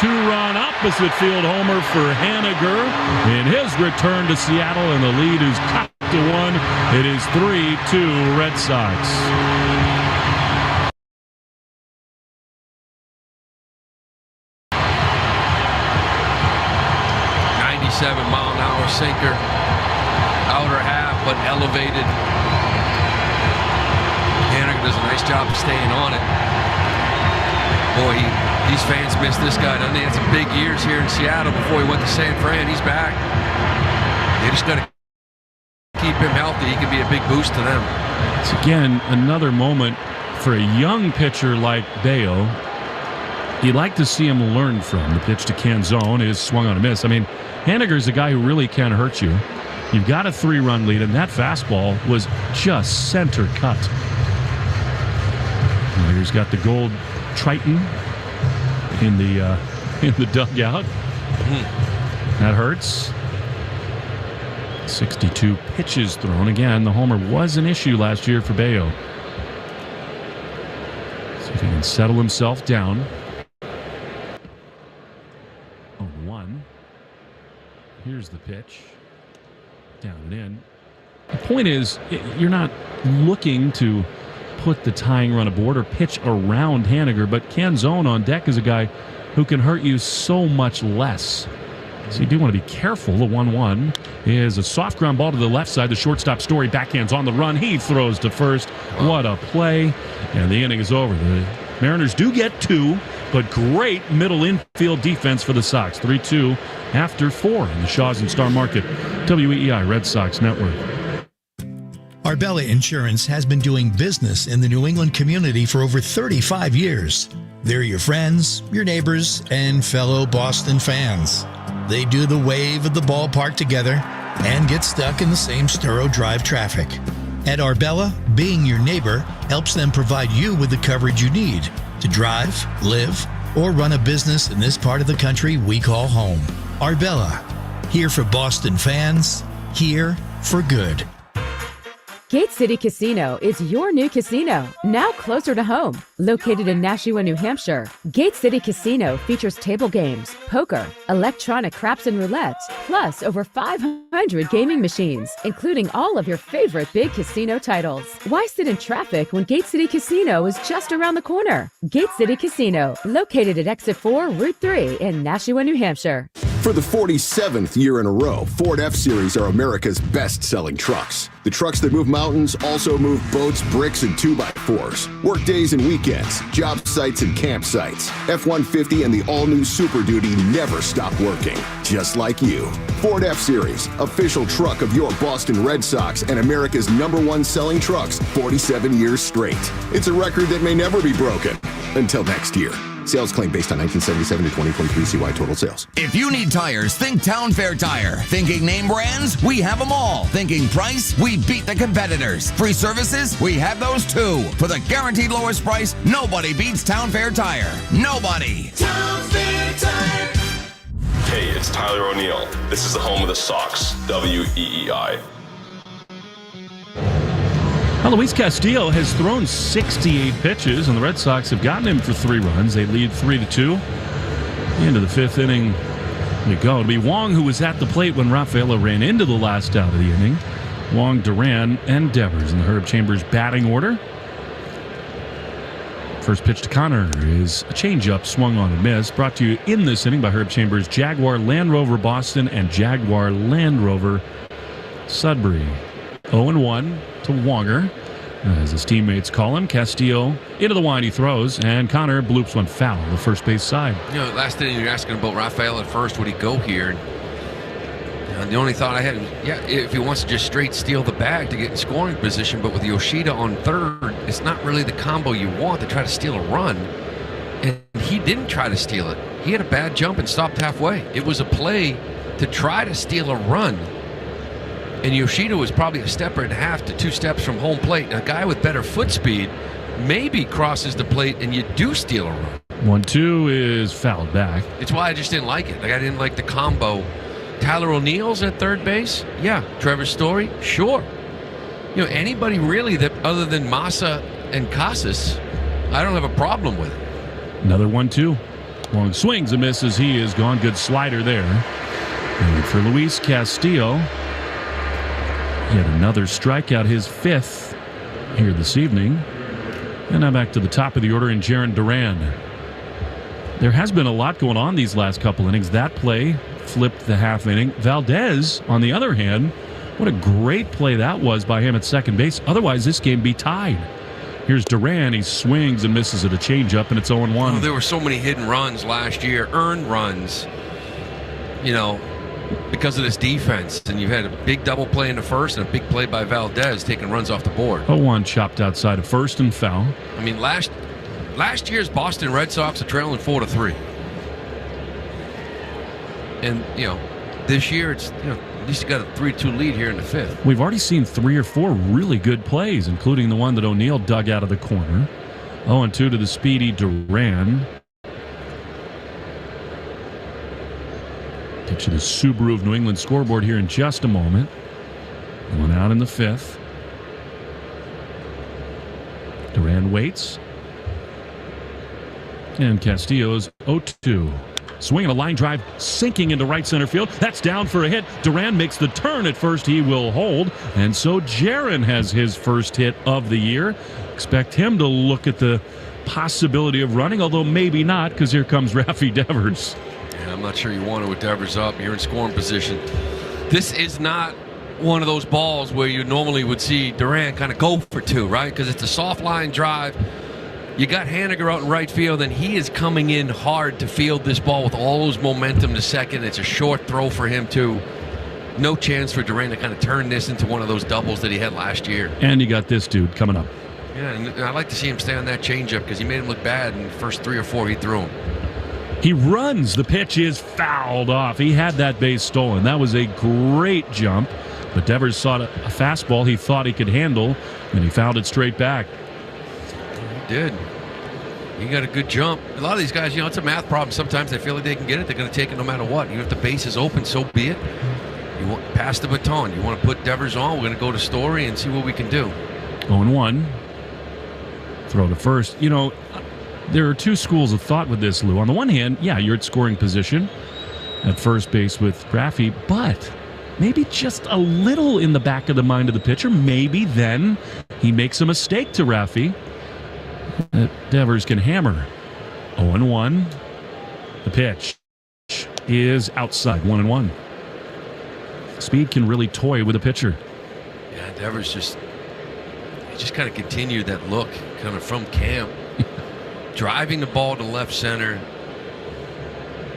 2-run opposite field homer for Haniger in his return to Seattle, and the lead is cut to 1. It is 3-2 Red Sox. Mile-an-hour sinker, outer half, but elevated. Haniger does a nice job of staying on it. Boy, these fans miss this guy, doesn't they? Had some big years here in Seattle before he went to San Fran. He's back. They just got to keep him healthy. He can be a big boost to them. It's again another moment for a young pitcher like Bello. You'd like to see him learn from. The pitch to Canzone is swung on a miss. I mean, Haniger's a guy who really can hurt you. You've got a 3-run lead, and that fastball was just center cut. Haniger's got the gold Triton in the dugout. That hurts. 62 pitches thrown. Again, the homer was an issue last year for Bello. See if he can settle himself down. 0-1. Here's the pitch. Down and in. The point is, you're not looking to put the tying run aboard or pitch around Haniger, but Canzone on deck is a guy who can hurt you so much less. So you do want to be careful. The 1-1 is a soft ground ball to the left side. The shortstop Story backhands on the run. He throws to first. What a play. And the inning is over. The Mariners do get 2, but great middle infield defense for the Sox. 3-2 after 4 in the Shaw's and Star Market. WEEI Red Sox Network. Arbella Insurance has been doing business in the New England community for over 35 years. They're your friends, your neighbors, and fellow Boston fans. They do the wave at the ballpark together and get stuck in the same Sturo Drive traffic. At Arbella, being your neighbor helps them provide you with the coverage you need to drive, live, or run a business in this part of the country we call home. Arbella, here for Boston fans, here for good. Gate City Casino is your new casino, now closer to home. Located in Nashua, New Hampshire, Gate City Casino features table games, poker, electronic craps and roulette, plus over 500 gaming machines, including all of your favorite big casino titles. Why sit in traffic when Gate City Casino is just around the corner? Gate City Casino, located at Exit 4, Route 3 in Nashua, New Hampshire. For the 47th year in a row, Ford F-Series are America's best-selling trucks. The trucks that move mountains also move boats, bricks, and 2x4s. Work days and weekends, job sites and campsites. F-150 and the all-new Super Duty never stop working, just like you. Ford F-Series, official truck of your Boston Red Sox and America's #1 selling trucks 47 years straight. It's a record that may never be broken. Until next year. Sales claim based on 1977 to 2023 CY total sales. If you need tires, think Town Fair Tire. Thinking name brands? We have them all. Thinking price? We beat the competitors. Free services? We have those too. For the guaranteed lowest price, nobody beats Town Fair Tire. Nobody. Town Fair Tire. Hey, it's Tyler O'Neill. This is the home of the Sox, WEEI. Well, Luis Castillo has thrown 68 pitches, and the Red Sox have gotten him for 3 runs. They lead 3-2. Into the 5th inning we go. It'll be Wong who was at the plate when Rafael ran into the last out of the inning. Wong, Duran, and Devers in the Herb Chambers batting order. First pitch to Connor is a changeup swung on and missed. Brought to you in this inning by Herb Chambers, Jaguar Land Rover Boston, and Jaguar Land Rover Sudbury. 0-1 to Wonger. As his teammates call him, Castillo into the line he throws, and Connor bloops one foul on the first base side. You know, last inning you're asking about Rafael at first, would he go here? And the only thought I had was, yeah, if he wants to just straight steal the bag to get in scoring position, but with Yoshida on third, it's not really the combo you want to try to steal a run. And he didn't try to steal it. He had a bad jump and stopped halfway. It was a play to try to steal a run. And Yoshida was probably a stepper and a half to 2 steps from home plate. And a guy with better foot speed maybe crosses the plate and you do steal a run. 1-2 is fouled back. It's why I just didn't like it. Like, I didn't like the combo. Tyler O'Neill's at third base? Yeah. Trevor Story? Sure. You know, anybody really that other than Massa and Casas, I don't have a problem with it. Another 1-2. Long swings and misses. He is gone. Good slider there. And for Luis Castillo, yet another strikeout, his 5th here this evening. And now back to the top of the order in Jarren Duran. There has been a lot going on these last couple innings. That play flipped the half inning. Valdez, on the other hand, what a great play that was by him at second base. Otherwise, this game be tied. Here's Duran. He swings and misses at a changeup, and it's 0-1. Oh, there were so many hidden runs last year, earned runs, you know, because of this defense. And you've had a big double play in the first and a big play by Valdez taking runs off the board. 0-1 chopped outside of first and foul. I mean, last year's Boston Red Sox are trailing 4-3. And, you know, this year it's, you know, at least you got a 3-2 lead here in the 5th. We've already seen 3 or 4 really good plays, including the one that O'Neill dug out of the corner. 0-2 to the speedy Duran. Get you the Subaru of New England scoreboard here in just a moment. One out in the 5th. Duran waits. And Castillo's 0-2. Swinging a line drive, sinking into right center field. That's down for a hit. Duran makes the turn at first. He will hold. And so Jarren has his first hit of the year. Expect him to look at the possibility of running, although maybe not, because here comes Rafael Devers. Yeah, I'm not sure you want to with Devers up. You're in scoring position. This is not one of those balls where you normally would see Duran kind of go for 2, right? Because it's a soft line drive. You got Haniger out in right field, and he is coming in hard to field this ball with all those momentum to second. It's a short throw for him, too. No chance for Duran to kind of turn this into one of those doubles that he had last year. And you got this dude coming up. Yeah, and I'd like to see him stay on that changeup because he made him look bad in the first 3 or 4 he threw him. He runs. The pitch is fouled off. He had that base stolen. That was a great jump. But Devers saw a fastball he thought he could handle, and he fouled it straight back. He did. He got a good jump. A lot of these guys, you know, it's a math problem. Sometimes they feel like they can get it. They're going to take it no matter what. Even if the base is open, so be it. You want pass the baton. You want to put Devers on. We're going to go to Story and see what we can do. 0-1. Throw to first. You know, there are 2 schools of thought with this, Lou. On the one hand, yeah, you're at scoring position at first base with Rafi, but maybe just a little in the back of the mind of the pitcher. Maybe then he makes a mistake to Rafi that Devers can hammer. 0-1. The pitch is outside, 1-1. Speed can really toy with a pitcher. Yeah, Devers just kind of continued that look kind of from camp. Driving the ball to left center.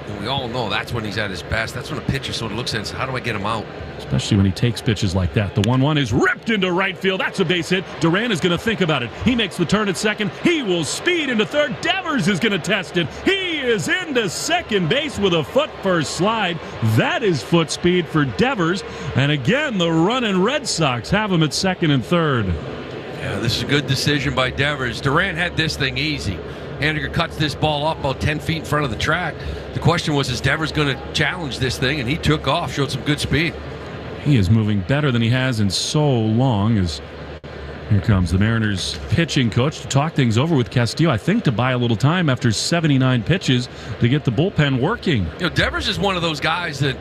And we all know that's when he's at his best. That's when a pitcher sort of looks at it and says, how do I get him out? Especially when he takes pitches like that. The 1-1 is ripped into right field. That's a base hit. Duran is going to think about it. He makes the turn at second. He will speed into third. Devers is going to test it. He is into second base with a foot first slide. That is foot speed for Devers. And again, the running Red Sox have him at second and third. Yeah, this is a good decision by Devers. Duran had this thing easy. Haniger cuts this ball up about 10 feet in front of the track. The question was, is Devers going to challenge this thing? And he took off, showed some good speed. He is moving better than he has in so long. As here comes the Mariners pitching coach to talk things over with Castillo, I think to buy a little time after 79 pitches to get the bullpen working. You know, Devers is one of those guys that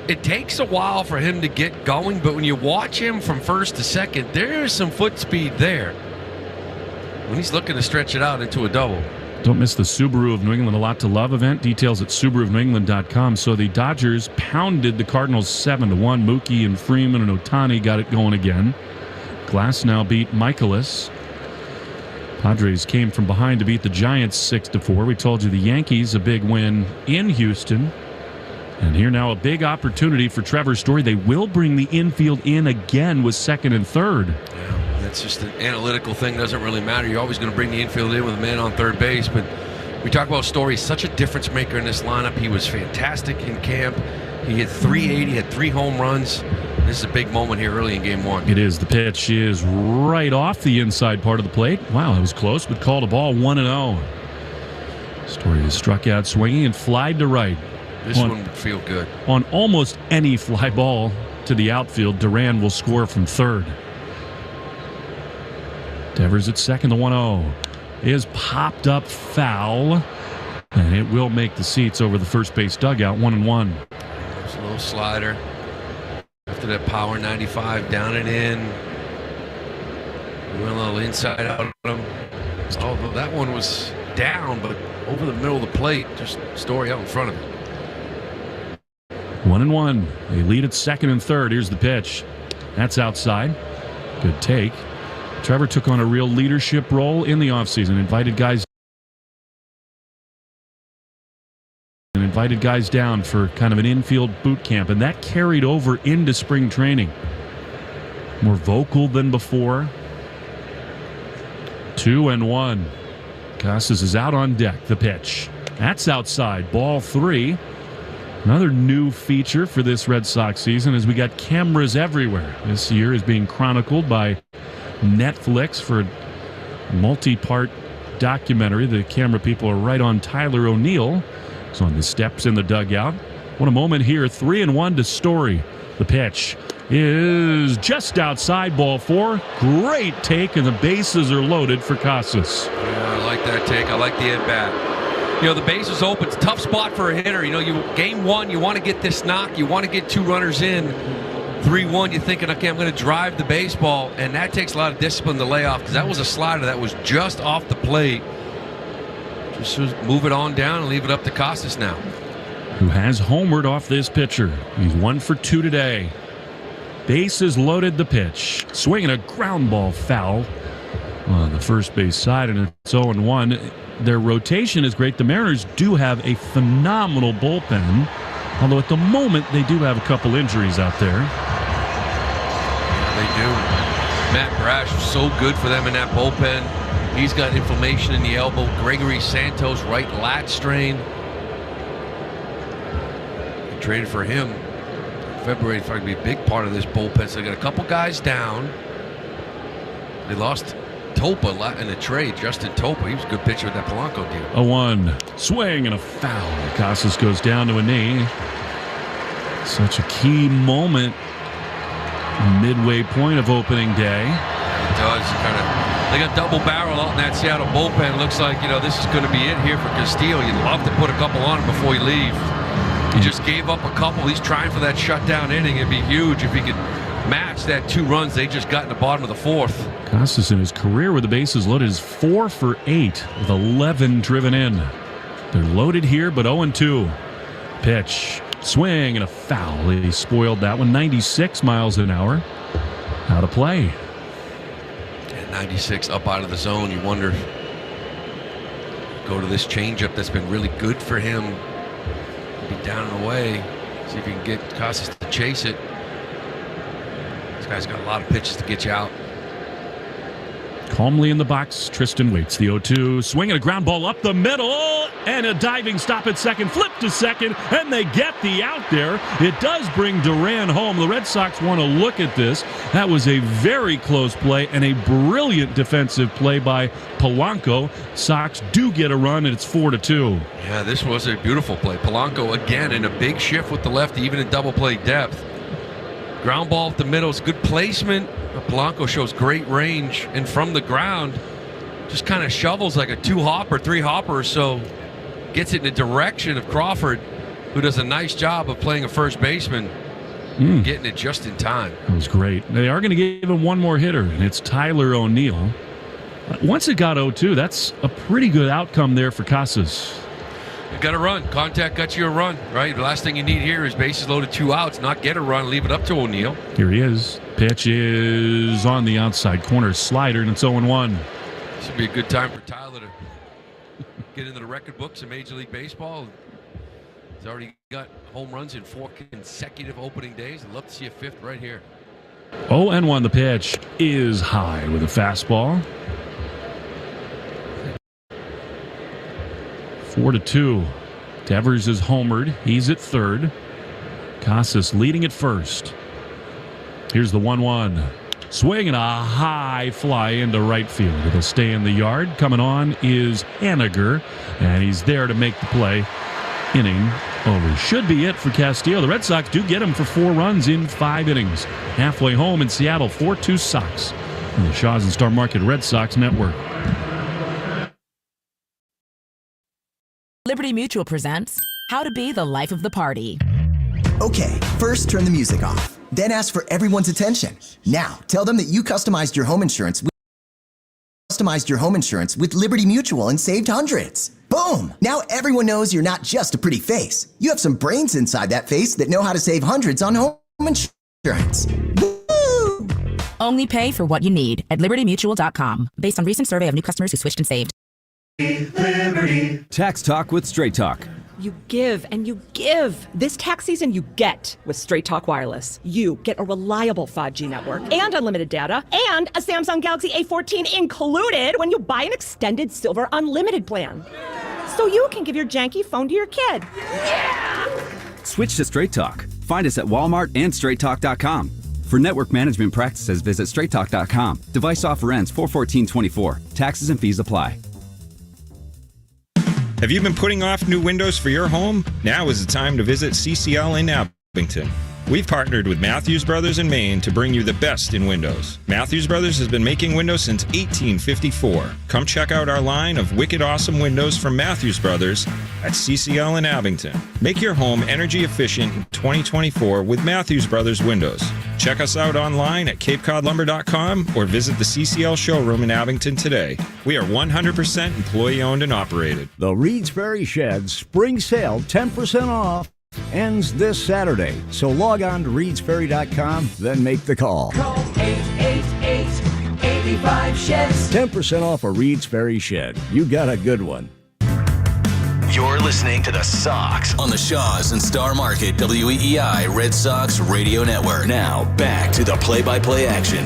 it takes a while for him to get going, but when you watch him from first to second, there's some foot speed there when he's looking to stretch it out into a double. Don't miss the Subaru of New England A Lot to Love event. Details at SubaruofNewEngland.com. So the Dodgers pounded the Cardinals 7-1. Mookie and Freeman and Ohtani got it going again. Glass now beat Michaelis. Padres came from behind to beat the Giants 6-4. We told you the Yankees a big win in Houston. And here now a big opportunity for Trevor Story. They will bring the infield in again with second and third. Yeah. That's just an analytical thing. Doesn't really matter. You're always going to bring the infield in with a man on third base. But we talk about Story, such a difference maker in this lineup. He was fantastic in camp. He hit .380, had 3 home runs. This is a big moment here early in game 1. It is. The pitch is right off the inside part of the plate. Wow, it was close, but called a ball 1-0. Story is struck out swinging and flied to right. This one would feel good. On almost any fly ball to the outfield, Duran will score from third. Devers at second, the 1-0 is popped up foul, and it will make the seats over the first base dugout 1-1. There's a little slider. After that power 95, down and in. We went a little inside out on him. Although that one was down, but over the middle of the plate, just Story out in front of it. 1-1. They lead at second and third. Here's the pitch. That's outside. Good take. Trevor took on a real leadership role in the offseason, invited guys down for kind of an infield boot camp, and that carried over into spring training. More vocal than before. 2-1. Casas is out on deck. The pitch. That's outside. Ball 3. Another new feature for this Red Sox season is we got cameras everywhere. This year is being chronicled by Netflix for a multi-part documentary. The camera people are right on Tyler O'Neill. He's on the steps in the dugout. What a moment here. 3-1 to Story. The pitch is just outside, ball 4. Great take, and the bases are loaded for Casas. Yeah, I like that take. I like the at-bat. You know, the base is open. It's a tough spot for a hitter. You know, game 1, you want to get this knock. You want to get 2 runners in. 3-1, you're thinking, okay, I'm going to drive the baseball, and that takes a lot of discipline to lay off, because that was a slider that was just off the plate. Just move it on down and leave it up to Casas now. Who has homered off this pitcher. He's 1 for 2 today. Bases loaded, the pitch. Swinging a ground ball foul on the first base side, and it's 0-1. Their rotation is great. The Mariners do have a phenomenal bullpen, although at the moment they do have a couple injuries out there. They do. Matt Brash is so good for them in that bullpen. He's got inflammation in the elbow. Gregory Santos, right lat strain. They traded for him in February. It's going to be a big part of this bullpen. So they got a couple guys down. They lost Topa in the trade. Justin Topa, he was a good pitcher with that Polanco deal. 0-1. Swing and a foul. Casas goes down to a knee. Such a key moment. Midway point of opening day. It does. They got double barrel out in that Seattle bullpen. Looks like, this is going to be it here for Castillo. You'd love to put a couple on him before you leave. He just gave up a couple. He's trying for that shutdown inning. It'd be huge if he could match that 2 runs they just got in the bottom of the 4th. Casas in his career with the bases loaded is 4 for 8 with 11 driven in. They're loaded here, but 0-2. Pitch, swing, and a foul. He spoiled that one. 96 miles an hour. Out of play. And 96 up out of the zone. You wonder, go to this changeup that's been really good for him. Be down and away. See if you can get Casas to chase it. This guy's got a lot of pitches to get you out. Calmly in the box, Tristan waits. The 0-2, swinging a ground ball up the middle, and a diving stop at second, flip to second, and they get the out there. It does bring Duran home. The Red Sox want to look at this. That was a very close play and a brilliant defensive play by Polanco. Sox do get a run, and it's 4-2. Yeah, this was a beautiful play. Polanco again in a big shift with the lefty, even in double play depth. Ground ball up the middle is good placement. Polanco shows great range, and from the ground, just kind of shovels like a 2-hopper, 3-hopper or so. Gets it in the direction of Crawford, who does a nice job of playing a first baseman, getting it just in time. That was great. They are going to give him one more hitter, and it's Tyler O'Neill. Once it got 0-2, that's a pretty good outcome there for Casas. You got to run. Contact got you a run, right? The last thing you need here is bases loaded, 2 outs, not get a run, leave it up to O'Neill. Here he is. Pitch is on the outside corner slider, and it's 0-1. This would be a good time for Tyler to get into the record books of Major League Baseball. He's already got home runs in 4 consecutive opening days. I'd love to see a 5th right here. 0-1. The pitch is high with a fastball. 4-2. Devers is homered. He's at third. Casas leading at first. Here's the 1-1. Swing and a high fly into right field. It'll stay in the yard. Coming on is Haniger, and he's there to make the play. Inning over. Should be it for Castillo. The Red Sox do get him for 4 runs in 5 innings. Halfway home in Seattle, 4-2 Sox. On the Shaw's and Star Market Red Sox Network. Liberty Mutual presents How to Be the Life of the Party. Okay, first turn the music off. Then ask for everyone's attention. Now, tell them that you customized your home insurance with Liberty Mutual and saved hundreds. Boom! Now everyone knows you're not just a pretty face. You have some brains inside that face that know how to save hundreds on home insurance. Woo! Only pay for what you need at libertymutual.com. Based on recent survey of new customers who switched and saved. Liberty. Tax Talk with Straight Talk. You give and you give. This tax season, you get with Straight Talk Wireless. You get a reliable 5G network and unlimited data and a Samsung Galaxy A14 included when you buy an extended Silver Unlimited plan. So you can give your janky phone to your kid. Yeah! Switch to Straight Talk. Find us at Walmart and StraightTalk.com. For network management practices, visit StraightTalk.com. Device offer ends 4/14/24. Taxes and fees apply. Have you been putting off new windows for your home? Now is the time to visit CCL in Abington. We've partnered with Matthews Brothers in Maine to bring you the best in windows. Matthews Brothers has been making windows since 1854. Come check out our line of wicked awesome windows from Matthews Brothers at CCL in Abington. Make your home energy efficient in 2024 with Matthews Brothers windows. Check us out online at capecodlumber.com or visit the CCL showroom in Abington today. We are 100% employee owned and operated. The Reed's Ferry Shed Spring Sale 10% off ends this Saturday. So log on to reedsferry.com, then make the call. Call 888-85-SHEDS. 10% off a Reed's Ferry Shed. You got a good one. You're listening to the Sox on the Shaw's and Star Market WEEI Red Sox Radio Network. Now back to the play-by-play action.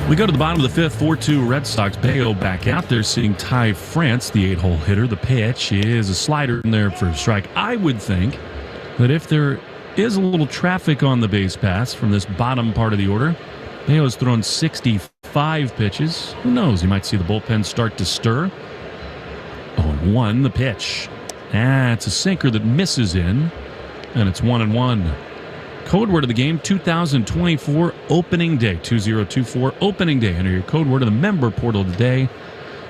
We go to the bottom of the 5th, 4-2 Red Sox. Bello back out there seeing Ty France, the 8-hole hitter. The pitch is a slider in there for a strike. I would think that if there is a little traffic on the base paths from this bottom part of the order, Bello's thrown 65 pitches. Who knows? You might see the bullpen start to stir. 0-1, the pitch. It's a sinker that misses in, and it's 1-1. Code word of the game, 2024 opening day. 2024 opening day. Enter your code word of the member portal today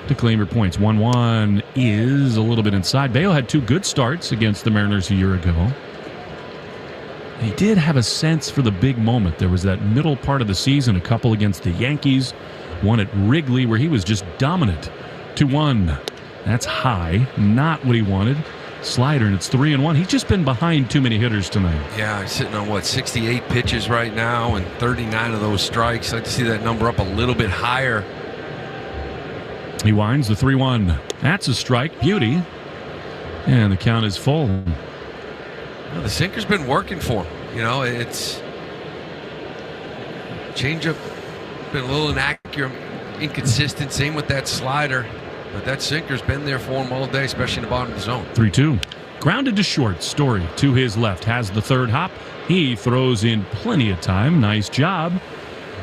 to claim your points. 1-1 is a little bit inside. Bello had 2 good starts against the Mariners a year ago. He did have a sense for the big moment. There was that middle part of the season, a couple against the Yankees, one at Wrigley where he was just dominant. 2-1. That's high. Not what he wanted. Slider, and it's 3-1. He's just been behind too many hitters tonight. Yeah, he's sitting on, 68 pitches right now and 39 of those strikes. I'd like to see that number up a little bit higher. He winds the 3-1. That's a strike. Beauty. And the count is full. Well, the sinker's been working for him. It's changeup been a little inaccurate, inconsistent. Same with that slider. But that sinker's been there for him all day, especially in the bottom of the zone. 3-2. Grounded to short. Story to his left. Has the third hop. He throws in plenty of time. Nice job.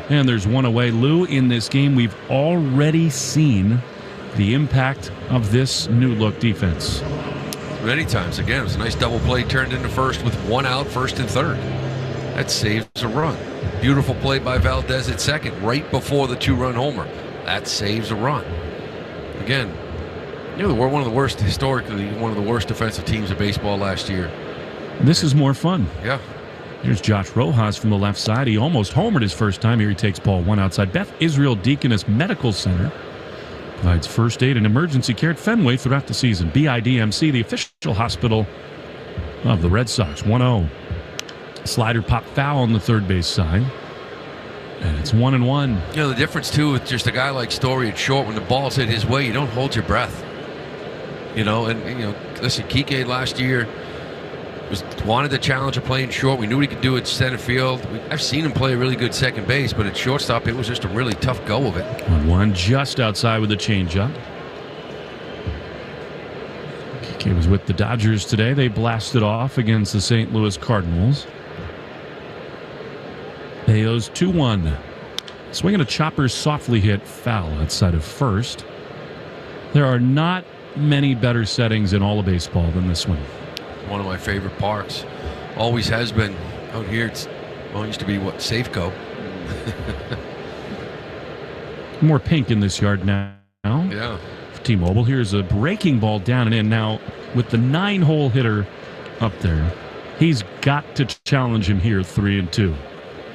And there's one away. Lou, in this game, we've already seen the impact of this new-look defense. Many times. Again, it was a nice double play turned into first with one out, first and third. That saves a run. Beautiful play by Valdez at second, right before the two-run homer. That saves a run. Again, we're one of the worst, historically, one of the worst defensive teams in baseball last year. This is more fun. Yeah. Here's Josh Rojas from the left side. He almost homered his first time. Here he takes ball one outside. Beth Israel Deaconess Medical Center provides first aid and emergency care at Fenway throughout the season. BIDMC, the official hospital of the Red Sox. 1-0. Slider pop foul on the third base side. And it's 1-1. The difference, too, with just a guy like Story at short, when the ball's hit his way, you don't hold your breath. Listen, Kike last year wanted the challenge of playing short. We knew he could do it at center field. I've seen him play a really good second base, but at shortstop, it was just a really tough go of it. 1-1, just outside with a changeup. Kike was with the Dodgers today. They blasted off against the St. Louis Cardinals. Bello's 2-1. Swinging a chopper, softly hit foul outside of first. There are not many better settings in all of baseball than this one. One of my favorite parks. Always has been. Out here, it used to be Safeco. More pink in this yard now. Yeah. T-Mobile. Here's a breaking ball down and in. Now, with the 9-hole hitter up there, he's got to challenge him here, 3-2.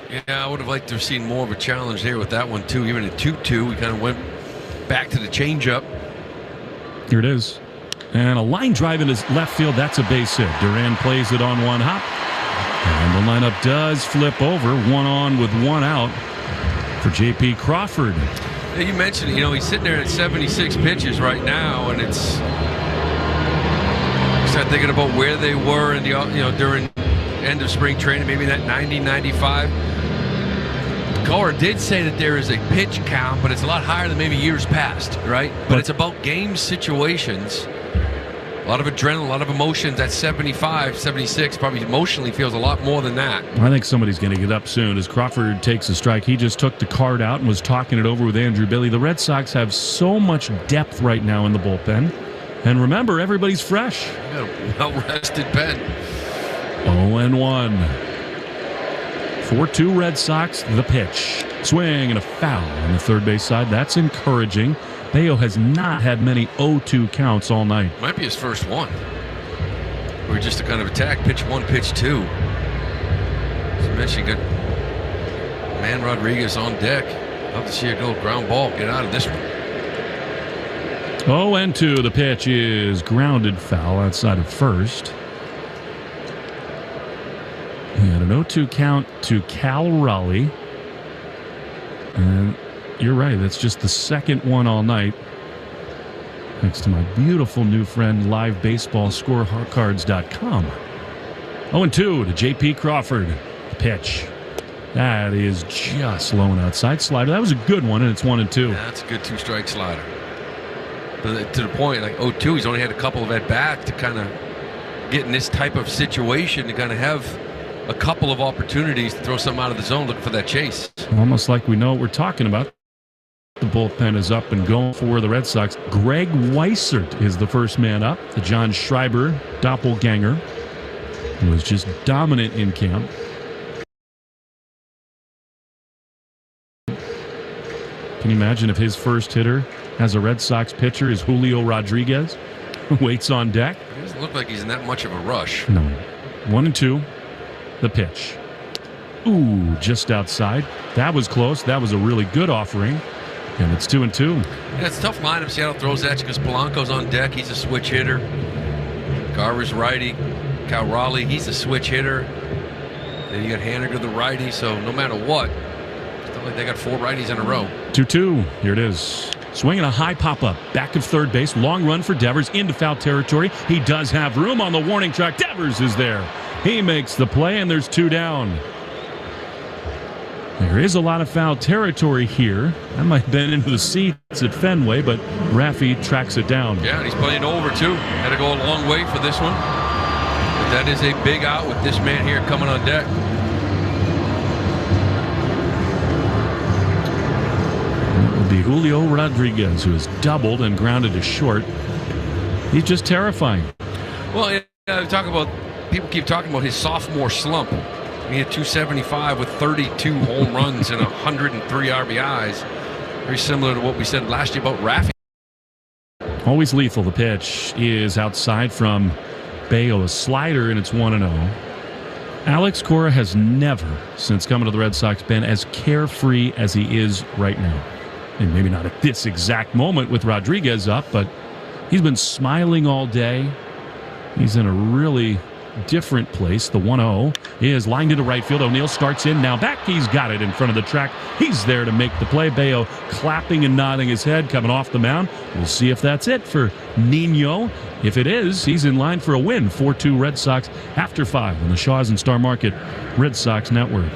Yeah, I would have liked to have seen more of a challenge there with that one, too. Even at 2-2, we kind of went back to the changeup. Here it is. And a line drive in his left field. That's a base hit. Duran plays it on one hop. And the lineup does flip over. One on with one out for J.P. Crawford. Yeah, you mentioned, he's sitting there at 76 pitches right now, and it's... Start thinking about where they were in the, during end of spring training, maybe that 90, 95. Cora did say that there is a pitch count, but it's a lot higher than maybe years past, right? But it's about game situations. A lot of adrenaline, a lot of emotions. At 75, 76, probably emotionally feels a lot more than that. I think somebody's going to get up soon as Crawford takes a strike. He just took the card out and was talking it over with Andrew Billy. The Red Sox have so much depth right now in the bullpen. And remember, everybody's fresh. Yeah, well-rested Ben. 0-1. 4-2 Red Sox, the pitch. Swing and a foul on the third base side. That's encouraging. Bello has not had many 0-2 counts all night. Might be his first one. Or just to kind of attack, pitch one, pitch two. As you mentioned, you got Man Rodriguez on deck. Love to see a little ground ball get out of this one. 0-2. The pitch is grounded foul outside of first. He had an 0-2 count to Cal Raleigh. And you're right, that's just the second one all night. Thanks to my beautiful new friend, LiveBaseballScoreCards.com. 0-2 to J.P. Crawford. The pitch. That is just low and outside slider. That was a good one, and it's 1-2. Yeah, that's a good two-strike slider. But to the point, like 0-2, he's only had a couple of at-bats to kind of get in this type of situation to kind of have a couple of opportunities to throw something out of the zone looking for that chase. Almost like we know what we're talking about. The bullpen is up and going for the Red Sox. Greg Weissert is the first man up. The John Schreiber doppelganger was just dominant in camp. Can you imagine if his first hitter as a Red Sox pitcher is Julio Rodriguez, who waits on deck? He doesn't look like he's in that much of a rush. No. 1-2. The pitch. Ooh, just outside. That was close. That was a really good offering. And it's 2-2. Yeah, it's a tough lineup Seattle throws at you because Polanco's on deck. He's a switch hitter. Garver's righty. Cal Raleigh, he's a switch hitter. Then you got Haniger, the righty. So no matter what, it's not like they got 4 righties in a row. 2-2. Here it is. Swinging a high pop-up. Back of third base. Long run for Devers into foul territory. He does have room on the warning track. Devers is there. He makes the play, and there's 2 down. There is a lot of foul territory here. That might have been into the seats at Fenway, but Raffy tracks it down. Yeah, and he's playing over, too. Had to go a long way for this one. But that is a big out with this man here coming on deck. It will be Julio Rodriguez, who has doubled and grounded to short. He's just terrifying. Well, people keep talking about his sophomore slump. He had 275 with 32 home runs and 103 RBIs. Very similar to what we said last year about Raffy. Always lethal. The pitch is outside from Bello, a slider, and it's 1-0. Alex Cora has never, since coming to the Red Sox, been as carefree as he is right now. And maybe not at this exact moment with Rodriguez up, but he's been smiling all day. He's in a really different place. The 1-0 is lined into right field. O'Neill starts in, now back. He's got it in front of the track. He's there to make the play. Bello clapping and nodding his head coming off the mound. We'll see if that's it for Nino. If it is, he's in line for a win. 4-2 Red Sox after 5 on the Shaw's and Star Market Red Sox Network.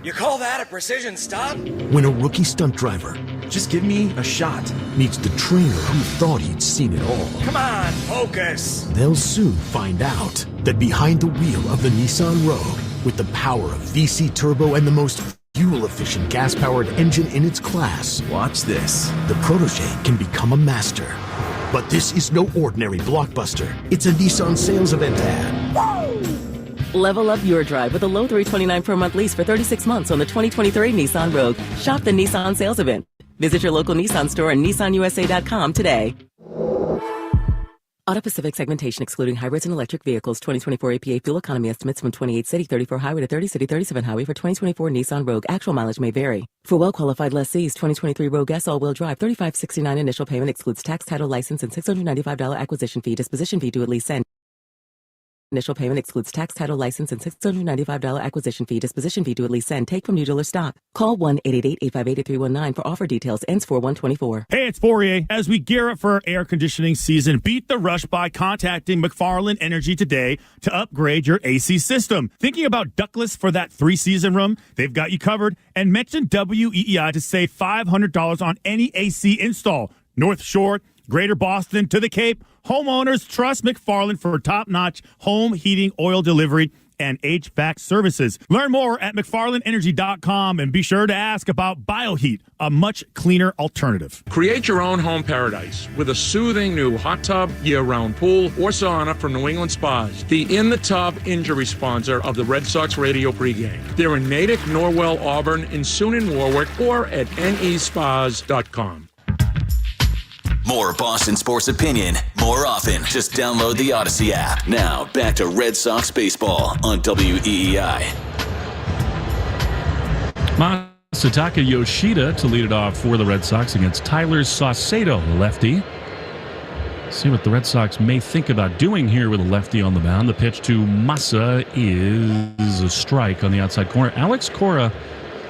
You call that a precision stop? When a rookie stunt driver, Just give me a shot. meets the trainer who thought he'd seen it all, Come on, focus. they'll soon find out that behind the wheel of the Nissan Rogue, with the power of VC turbo and the most fuel-efficient gas-powered engine in its class, Watch this. the protege can become a master. But this is no ordinary blockbuster. It's a Nissan sales event ad. Level up your drive with a low $329 per month lease for 36 months on the 2023 Nissan Rogue. Shop the Nissan sales event. Visit your local Nissan store and nissanusa.com today. Auto Pacific segmentation excluding hybrids and electric vehicles. 2024 APA fuel economy estimates from 28 city, 34 highway to 30 city, 37 highway for 2024 Nissan Rogue. Actual mileage may vary. For well-qualified lessees, 2023 Rogue S all-wheel drive, $35.69 initial payment excludes tax, title, license, and $695 acquisition fee. Disposition fee due at lease end. Initial payment excludes tax, title, license, and $695 acquisition fee. Disposition fee due at lease end. Take from new dealer stock. Call 1-888-858-8319 for offer details. Ends 4/1/24. Hey, it's Fourier. As we gear up for air conditioning season, beat the rush by contacting McFarland Energy today to upgrade your AC system. Thinking about ductless for that 3-season room? They've got you covered. And mention WEEI to save $500 on any AC install. North Shore, Greater Boston to the Cape, homeowners trust McFarland for top-notch home heating, oil delivery, and HVAC services. Learn more at McFarlandEnergy.com and be sure to ask about BioHeat, a much cleaner alternative. Create your own home paradise with a soothing new hot tub, year-round pool, or sauna from New England Spas, the in-the-tub injury sponsor of the Red Sox radio pregame. They're in Natick, Norwell, Auburn, and soon in Warwick, or at nespas.com. More Boston sports opinion, more often. Just download the Odyssey app. Now, back to Red Sox baseball on WEEI. Masataka Yoshida to lead it off for the Red Sox against Tyler Saucedo, lefty. See what the Red Sox may think about doing here with a lefty on the mound. The pitch to Massa is a strike on the outside corner. Alex Cora,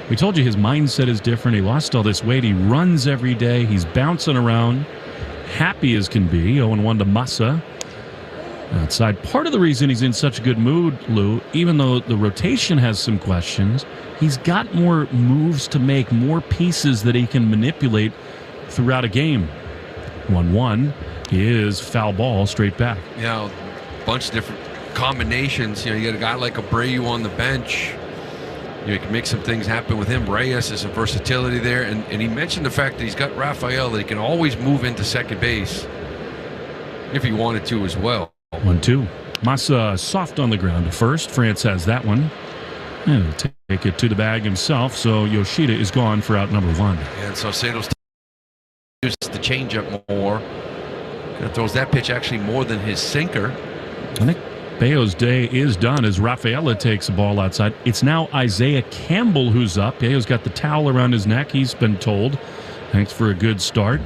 we told you his mindset is different. He lost all this weight. He runs every day. He's bouncing around. Happy as can be. 0-1 to Massa. Outside. Part of the reason he's in such a good mood, Lou, even though the rotation has some questions, he's got more moves to make, more pieces that he can manipulate throughout a game. 1-1 is foul ball straight back. Yeah, a bunch of different combinations. You got a guy like Abreu on the bench. You can make some things happen with him. Reyes has some versatility there. And he mentioned the fact that he's got Rafael that he can always move into second base if he wanted to as well. 1-2. Massa soft on the ground to first. France has that one. And he'll take it to the bag himself. So Yoshida is gone for out number 1. And Saucedo's uses the changeup more. Throws that pitch actually more than his sinker. I think Bello's day is done as Rafaela takes the ball outside. It's now Isaiah Campbell who's up. Bello's got the towel around his neck. He's been told, thanks for a good start.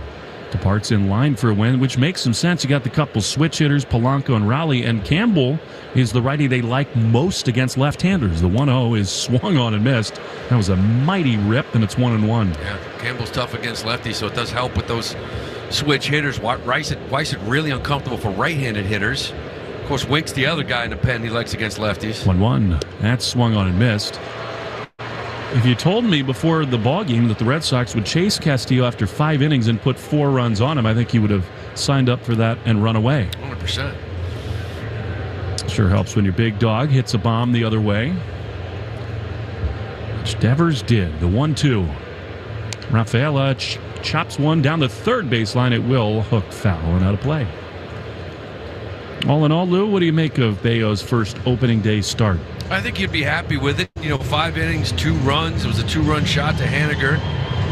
The Parts in line for a win, which makes some sense. You got the couple switch hitters, Polanco and Raleigh, and Campbell is the righty they like most against left-handers. The 1-0 is swung on and missed. That was a mighty rip, and it's 1-1. Yeah, Campbell's tough against lefties, so it does help with those switch hitters. Weiss is really uncomfortable for right-handed hitters. Of course, Wink's the other guy in the pen he likes against lefties. 1-1. That's swung on and missed. If you told me before the ballgame that the Red Sox would chase Castillo after 5 innings and put 4 runs on him, I think he would have signed up for that and run away. 100%. Sure helps when your big dog hits a bomb the other way, which Devers did. The 1-2. Rafaela chops one down the third baseline. It will hook foul and out of play. All in all, Lou, what do you make of Bello's first opening day start? I think you'd be happy with it. 5 innings, 2 runs. It was a 2-run shot to Haniger.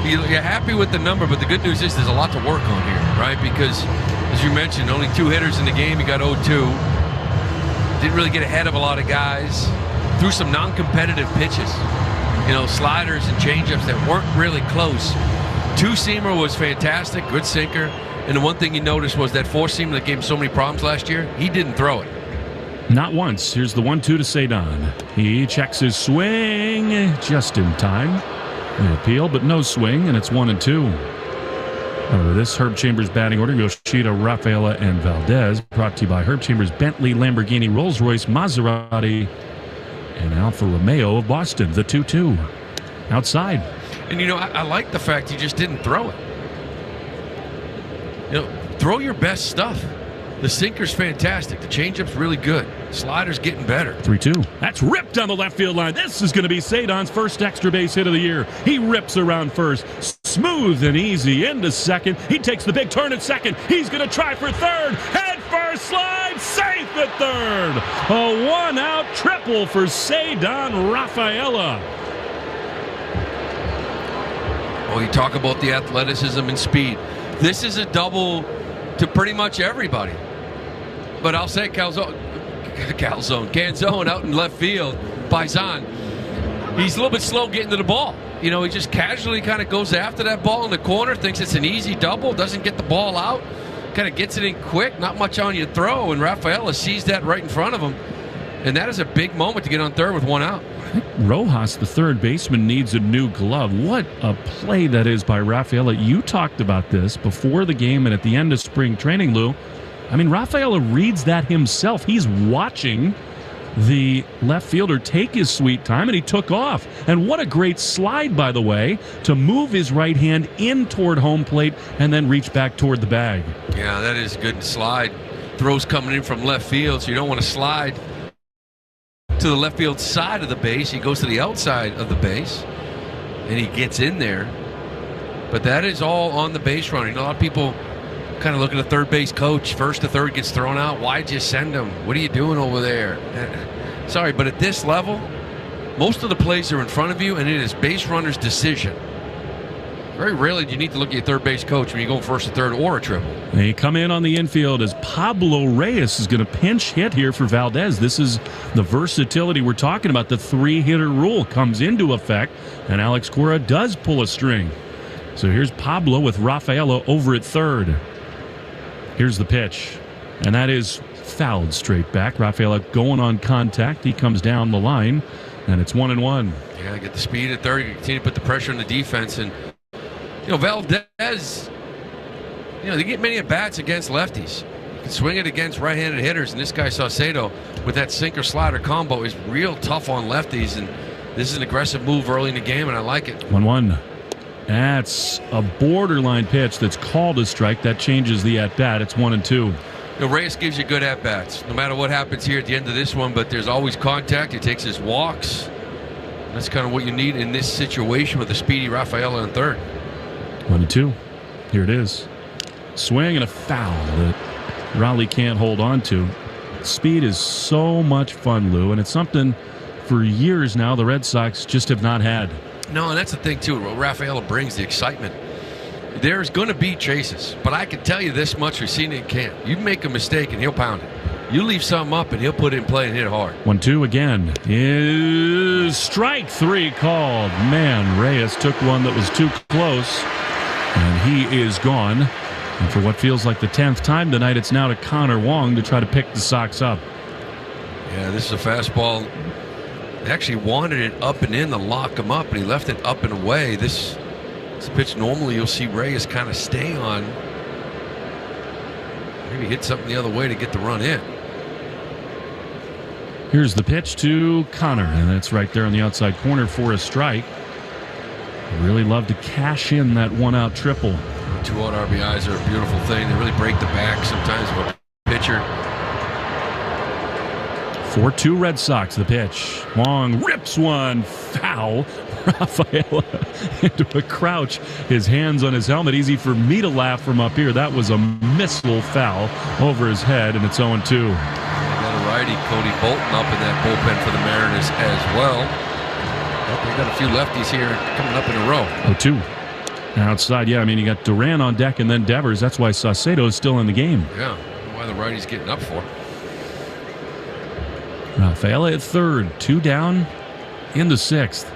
You're happy with the number, but the good news is there's a lot to work on here, right? Because, as you mentioned, only 2 hitters in the game. You got 0-2. Didn't really get ahead of a lot of guys. Threw some non-competitive pitches. Sliders and changeups that weren't really close. 2-seamer was fantastic, good sinker. And the one thing you noticed was that 4-seamer that gave him so many problems last year, he didn't throw it. Not once. Here's the 1-2 to Cedon. He checks his swing just in time. The appeal, but no swing, and it's 1-2. This Herb Chambers batting order: Yoshida, Rafaela, and Valdez. Brought to you by Herb Chambers, Bentley, Lamborghini, Rolls-Royce, Maserati, and Alfa Romeo of Boston. The 2-2. Outside. And, I like the fact he just didn't throw it. Throw your best stuff. The sinker's fantastic. The changeup's really good. Slider's getting better. 3-2. That's ripped down the left field line. This is going to be Cedon's first extra base hit of the year. He rips around first. Smooth and easy into second. He takes the big turn at second. He's going to try for third. Head first, slide, safe at third. A 1-out triple for Cedon Rafaela. Oh, you talk about the athleticism and speed. This is a double to pretty much everybody. But I'll say Canzone out in left field. Paisan, he's a little bit slow getting to the ball. He just casually kind of goes after that ball in the corner, thinks it's an easy double, doesn't get the ball out, kind of gets it in quick, not much on your throw, and Rafaela sees that right in front of him. And that is a big moment to get on third with 1 out. Rojas, the third baseman, needs a new glove. What a play that is by Rafaela. You talked about this before the game and at the end of spring training, Lou. Rafaela reads that himself. He's watching the left fielder take his sweet time, and he took off. And what a great slide, by the way, to move his right hand in toward home plate and then reach back toward the bag. Yeah, that is a good slide. Throws coming in from left field, so you don't want to slide to the left field side of the base. He goes to the outside of the base, and he gets in there. But that is all on the base runner. A lot of people kind of look at the third base coach. First to third gets thrown out. Why'd you send him? What are you doing over there? Sorry, but at this level, most of the plays are in front of you, and it is base runner's decision. Very rarely do you need to look at your third base coach when you go first to third or a triple. They come in on the infield as Pablo Reyes is going to pinch hit here for Valdez. This is the versatility we're talking about. The 3-hitter rule comes into effect, and Alex Cora does pull a string. So here's Pablo with Rafaela over at third. Here's the pitch, and that is fouled straight back. Rafaela going on contact. He comes down the line, and it's 1-1. Yeah, get the speed at third. You continue to put the pressure on the defense. And, Valdez, they get many at-bats against lefties. You can swing it against right-handed hitters, and this guy, Saucedo, with that sinker-slider combo, is real tough on lefties, and this is an aggressive move early in the game, and I like it. 1-1. That's a borderline pitch that's called a strike. That changes the at-bat. It's 1-2. Reyes gives you good at-bats, no matter what happens here at the end of this one, but there's always contact. He takes his walks. That's kind of what you need in this situation with the speedy Rafaela on third. 1-2. Here it is. Swing and a foul that Raleigh can't hold on to. Speed is so much fun, Lou, and it's something for years now the Red Sox just have not had. No, and that's the thing, too. Rafaela brings the excitement. There's going to be chases, but I can tell you this much. We've seen it in camp. You make a mistake, and he'll pound it. You leave something up, and he'll put it in play and hit it hard. 1-2 again. Is strike 3 called. Man, Reyes took one that was too close, and he is gone. And for what feels like the 10th time tonight, it's now to Connor Wong to try to pick the Sox up. Yeah, this is a fastball. They actually wanted it up and in to lock him up, and he left it up and away. This pitch, normally you'll see Reyes kind of stay on. Maybe hit something the other way to get the run in. Here's the pitch to Connor, and that's right there on the outside corner for a strike. Really love to cash in that one-out triple. 2-out RBIs are a beautiful thing. They really break the back sometimes of a pitcher. 4-2 Red Sox, the pitch. Wong rips one foul. Rafael into a crouch. His hands on his helmet. Easy for me to laugh from up here. That was a missile foul over his head, and it's 0-2. They got a righty, Cody Bolton, up in that bullpen for the Mariners as well. But they got a few lefties here coming up in a row. 0-2. Outside, yeah, I mean, you got Duran on deck and then Devers. That's why Saucedo is still in the game. Yeah, why the righty's getting up for. Rafael at third, 2 down in the 6th.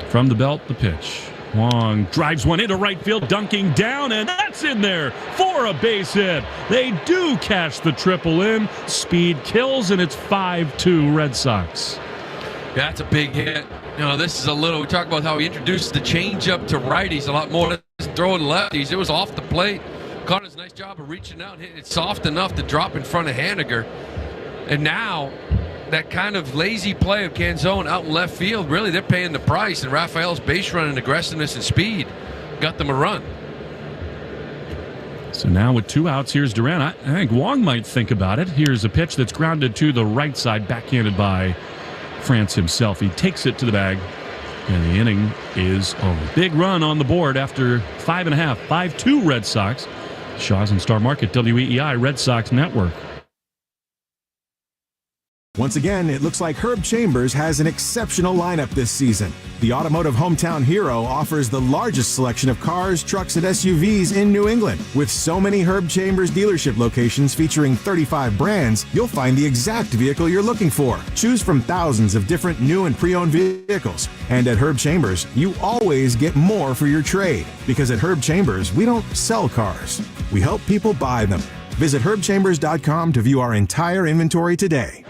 From the belt, the pitch. Wong drives one into right field, dunking down, and that's in there for a base hit. They do cash the triple in. Speed kills, and it's 5-2 Red Sox. Yeah, that's a big hit. You know, this is a little, we talk about how he introduced the changeup to righties a lot more than throwing lefties. It was off the plate. Connor's nice job of reaching out, hitting it soft enough to drop in front of Haniger. And now, that kind of lazy play of Canzone out in left field, really, they're paying the price. And Rafael's base running aggressiveness and speed got them a run. So now with 2 outs, here's Duran. I think Wong might think about it. Here's a pitch that's grounded to the right side, backhanded by France himself. He takes it to the bag, and the inning is over. Big run on the board after 5.5, 5-2 Red Sox. Shaw's and Star Market, WEEI Red Sox Network. Once again, it looks like Herb Chambers has an exceptional lineup this season. The automotive hometown hero offers the largest selection of cars, trucks, and SUVs in New England. With so many Herb Chambers dealership locations featuring 35 brands, you'll find the exact vehicle you're looking for. Choose from thousands of different new and pre-owned vehicles. And at Herb Chambers, you always get more for your trade. Because at Herb Chambers, we don't sell cars. We help people buy them. Visit herbchambers.com to view our entire inventory today.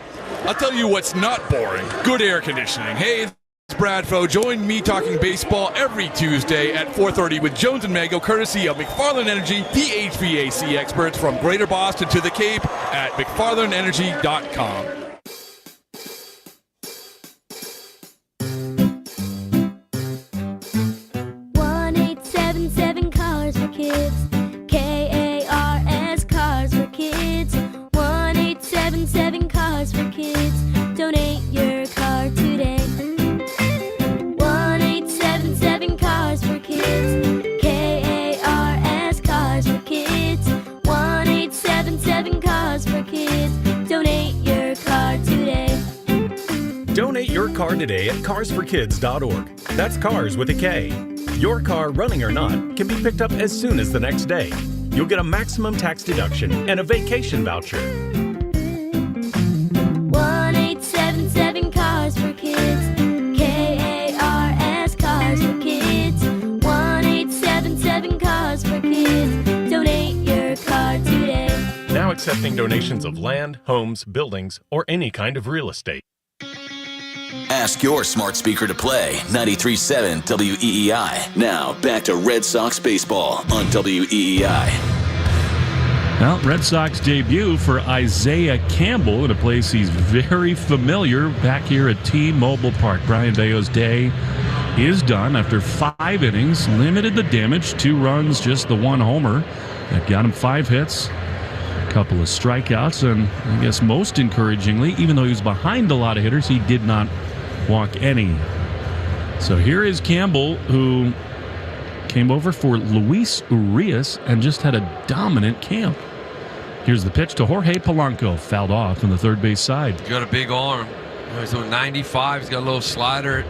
I'll tell you what's not boring. Good air conditioning. Hey, it's Bradfo. Join me talking baseball every Tuesday at 4:30 with Jones and Mago, courtesy of McFarland Energy, the HVAC experts from Greater Boston to the Cape at McFarlandEnergy.com. Cars for Kids. KARS Cars for Kids. 1-877 Cars for Kids. Donate your car today. 1-877 Cars for Kids. KARS Cars for Kids. 1-877 Cars for Kids. Donate your car today. Donate your car today at carsforkids.org. That's cars with a K. Your car, running or not, can be picked up as soon as the next day. You'll get a maximum tax deduction and a vacation voucher. 1-877 Cars for Kids. KARS Cars for Kids. 1-877 Cars for Kids. Donate your car today. Now accepting donations of land, homes, buildings, or any kind of real estate. Ask your smart speaker to play 93.7 WEEI. Now back to Red Sox baseball on WEEI. Well, Red Sox debut for Isaiah Campbell in a place he's very familiar back here at T-Mobile Park. Brayan Bello's day is done after 5 innings, limited the damage, 2 runs, just the 1 homer. That got him 5 hits, a couple of strikeouts, and I guess most encouragingly, even though he was behind a lot of hitters, he did not walk any. So here is Campbell, who came over for Luis Urias and just had a dominant camp. Here's the pitch to Jorge Polanco, fouled off on the third base side. He's got a big arm. He's doing 95. He's got a little slider.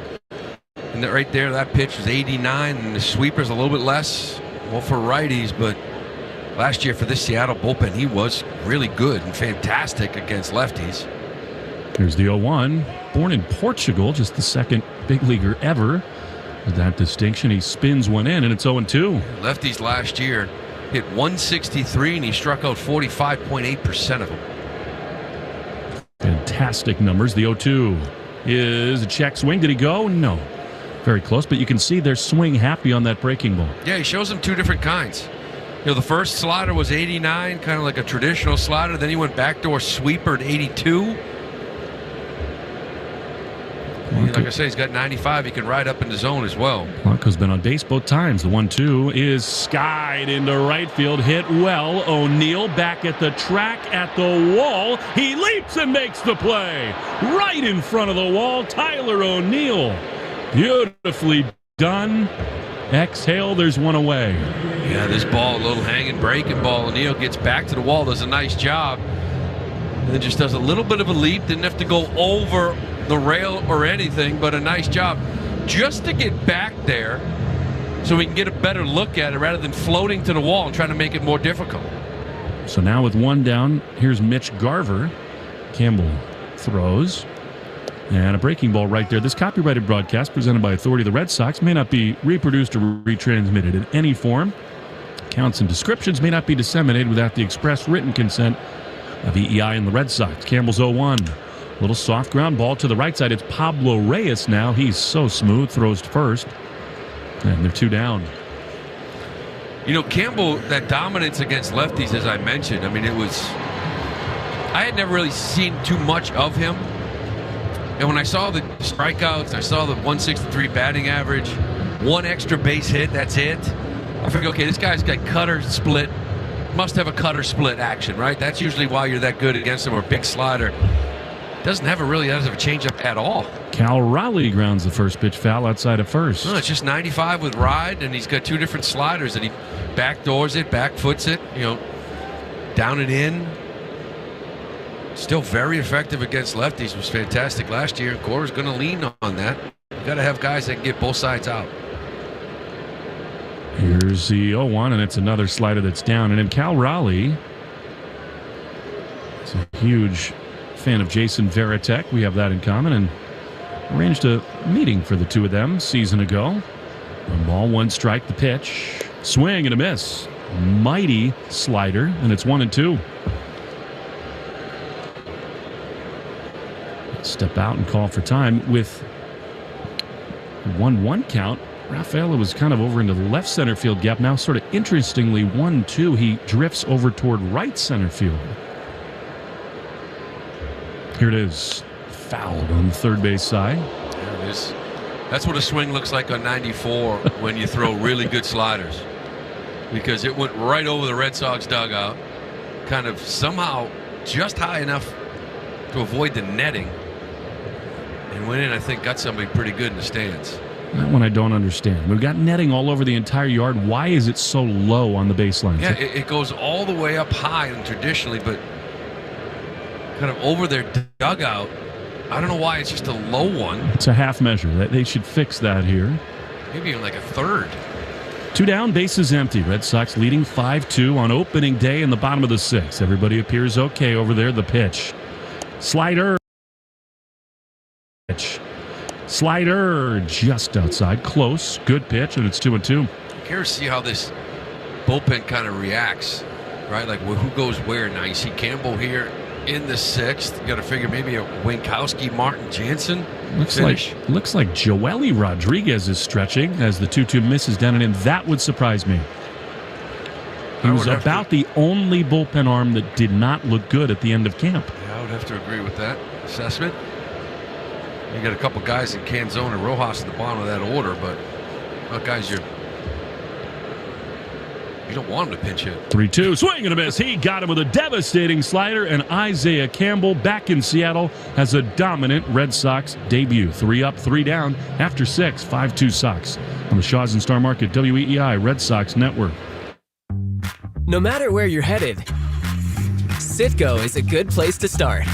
And that right there, that pitch was 89, and the sweeper's a little bit less. Well, for righties, but last year for this Seattle bullpen, he was really good and fantastic against lefties. Here's the 0-1. Born in Portugal, just the second big leaguer ever With that distinction, he spins one in, and it's 0-2. Lefties last year hit 163, and he struck out 45.8% of them. Fantastic numbers. The 0-2 is a check swing. Did he go? No. Very close, but you can see they're swing happy on that breaking ball. Yeah, he shows them two different kinds. The first slider was 89, kind of like a traditional slider. Then he went backdoor sweeper at 82. Like I say, he's got 95. He can ride up in the zone as well. Blanco's been on base both times. The 1-2 is skied into right field. Hit well. O'Neill back at the track at the wall. He leaps and makes the play. Right in front of the wall, Tyler O'Neill. Beautifully done. Exhale, there's one away. Yeah, this ball, a little hanging, breaking ball. O'Neill gets back to the wall, does a nice job. And then just does a little bit of a leap. Didn't have to go over the rail or anything, but a nice job just to get back there so we can get a better look at it rather than floating to the wall and trying to make it more difficult. So now with one down, here's Mitch Garver. Campbell throws. And a breaking ball right there. This copyrighted broadcast presented by Authority of the Red Sox may not be reproduced or retransmitted in any form. Counts and descriptions may not be disseminated without the express written consent of EEI and the Red Sox. Campbell's 0-1. Little soft ground ball to the right side. It's Pablo Reyes now. He's so smooth. Throws to first. And they're two down. Campbell, that dominance against lefties, as I mentioned, I had never really seen too much of him. And when I saw the strikeouts, I saw the 163 batting average, one extra base hit, that's it. I figured, okay, this guy's got cutter split. Must have a cutter split action, right? That's usually why you're that good against him, or a big slider. Doesn't have a changeup at all. Cal Raleigh grounds the first pitch foul outside of first. No, it's just 95 with ride, and he's got two different sliders, and he backdoors it, backfoots it, down and in. Still very effective against lefties. Was fantastic last year. Cora's going to lean on that. You got to have guys that can get both sides out. Here's the 0-1, and it's another slider that's down. And then Cal Raleigh is a huge fan of Jason Varitek. We have that in common, and arranged a meeting for the two of them season ago. 1 ball, 1 strike, the pitch. Swing and a miss. Mighty slider, and it's 1-2. Step out and call for time with 1-1 count. Rafaela was kind of over into the left center field gap. Now, sort of interestingly, 1-2, he drifts over toward right center field. Here it is. Fouled on the third base side. There it is. That's what a swing looks like on 94 when you throw really good sliders. Because it went right over the Red Sox dugout. Kind of somehow just high enough to avoid the netting. And went in, I think, got somebody pretty good in the stands. That one I don't understand. We've got netting all over the entire yard. Why is it so low on the baseline? Yeah, it goes all the way up high and traditionally, but kind of over their dugout. I don't know why it's just a low one. It's a half measure. They should fix that here. Maybe even like a third. 2 down, bases empty. Red Sox leading 5-2 on opening day in the bottom of the 6th. Everybody appears okay over there. The pitch. Slider. Slider just outside. Close. Good pitch, and it's 2-2. I'm curious to see how this bullpen kind of reacts, right? Like, who goes where now? You see Campbell here in the 6th. You got to figure maybe a Winkowski, Martin Jansen looks finish. Like Joely Rodriguez is stretching as the 2-2 misses down and in. That would surprise me. He was about the only bullpen arm that did not look good at the end of camp. Yeah, I would have to agree with that assessment. You got a couple guys in Canzone and Rojas at the bottom of that order, but guys, you don't want them to pinch hit. 3-2, swing and a miss. He got him with a devastating slider, and Isaiah Campbell back in Seattle has a dominant Red Sox debut. 3 up, 3 down after 6, 5-2 Sox. On the Shaw's and Star Market, WEEI Red Sox Network. No matter where you're headed, Citgo is a good place to start.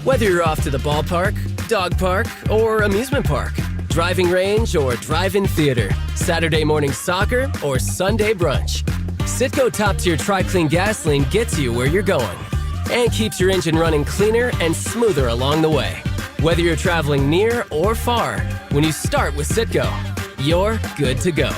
Whether you're off to the ballpark, dog park, or amusement park, driving range or drive-in theater, Saturday morning soccer or Sunday brunch, Citgo top-tier Tri-Clean gasoline gets you where you're going and keeps your engine running cleaner and smoother along the way. Whether you're traveling near or far, when you start with Citgo, you're good to go.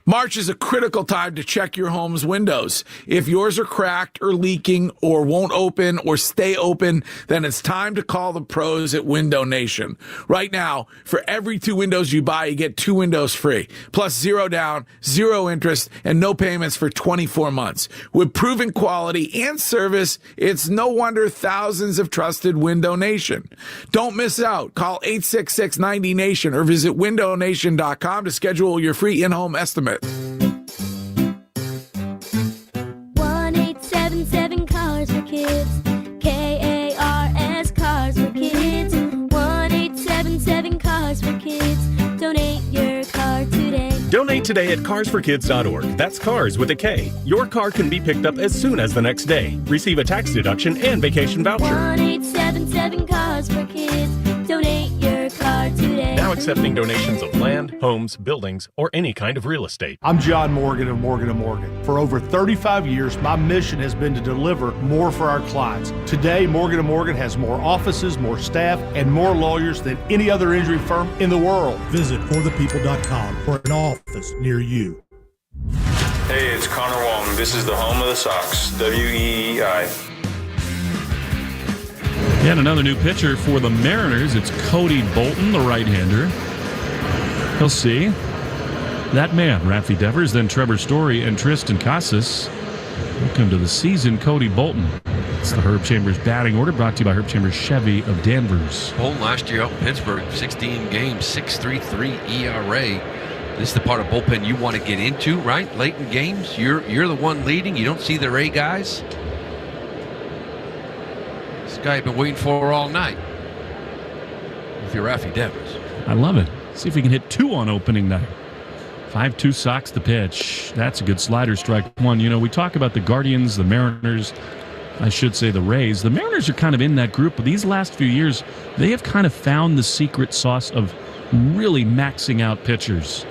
March is a critical time to check your home's windows. If yours are cracked or leaking or won't open or stay open, then it's time to call the pros at Window Nation. Right now, for every 2 windows you buy, you get 2 windows free, plus 0 down, 0 interest, and no payments for 24 months. With proven quality and service, it's no wonder thousands have trusted Window Nation. Don't miss out. Call 866-90-NATION or visit windownation.com to schedule your free in-home estimate. 1-877 Cars for Kids. KARS Cars for Kids. 1-877 Cars for Kids. Donate your car today. Donate today at carsforkids.org. That's cars with a K. Your car can be picked up as soon as the next day. Receive a tax deduction and vacation voucher. 1-877 Cars for Kids. Donate your car today. Now accepting donations of land, homes, buildings, or any kind of real estate. I'm John Morgan of Morgan & Morgan. For over 35 years, my mission has been to deliver more for our clients. Today, Morgan & Morgan has more offices, more staff, and more lawyers than any other injury firm in the world. Visit forthepeople.com for an office near you. Hey, it's Connor Walton. This is the home of the Sox, WEEI. And another new pitcher for the Mariners. It's Cody Bolton, the right-hander. He'll see. That man, Rafael Devers, then Trevor Story and Tristan Casas. Welcome to the season, Cody Bolton. It's the Herb Chambers batting order, brought to you by Herb Chambers Chevy of Danvers. Bolton last year out in Pittsburgh, 16 games, 6.33 ERA. This is the part of bullpen you want to get into, right? Late in games, you're the one leading. You don't see the A guys. This guy I've been waiting for all night. If you're Rafael Devers. I love it. See if we can hit 2 on opening night. 5-2 Sox the pitch. That's a good slider, strike 1. You know, we talk about the Guardians, the Mariners, I should say the Rays. The Mariners are kind of in that group, but these last few years, they have kind of found the secret sauce of really maxing out pitchers,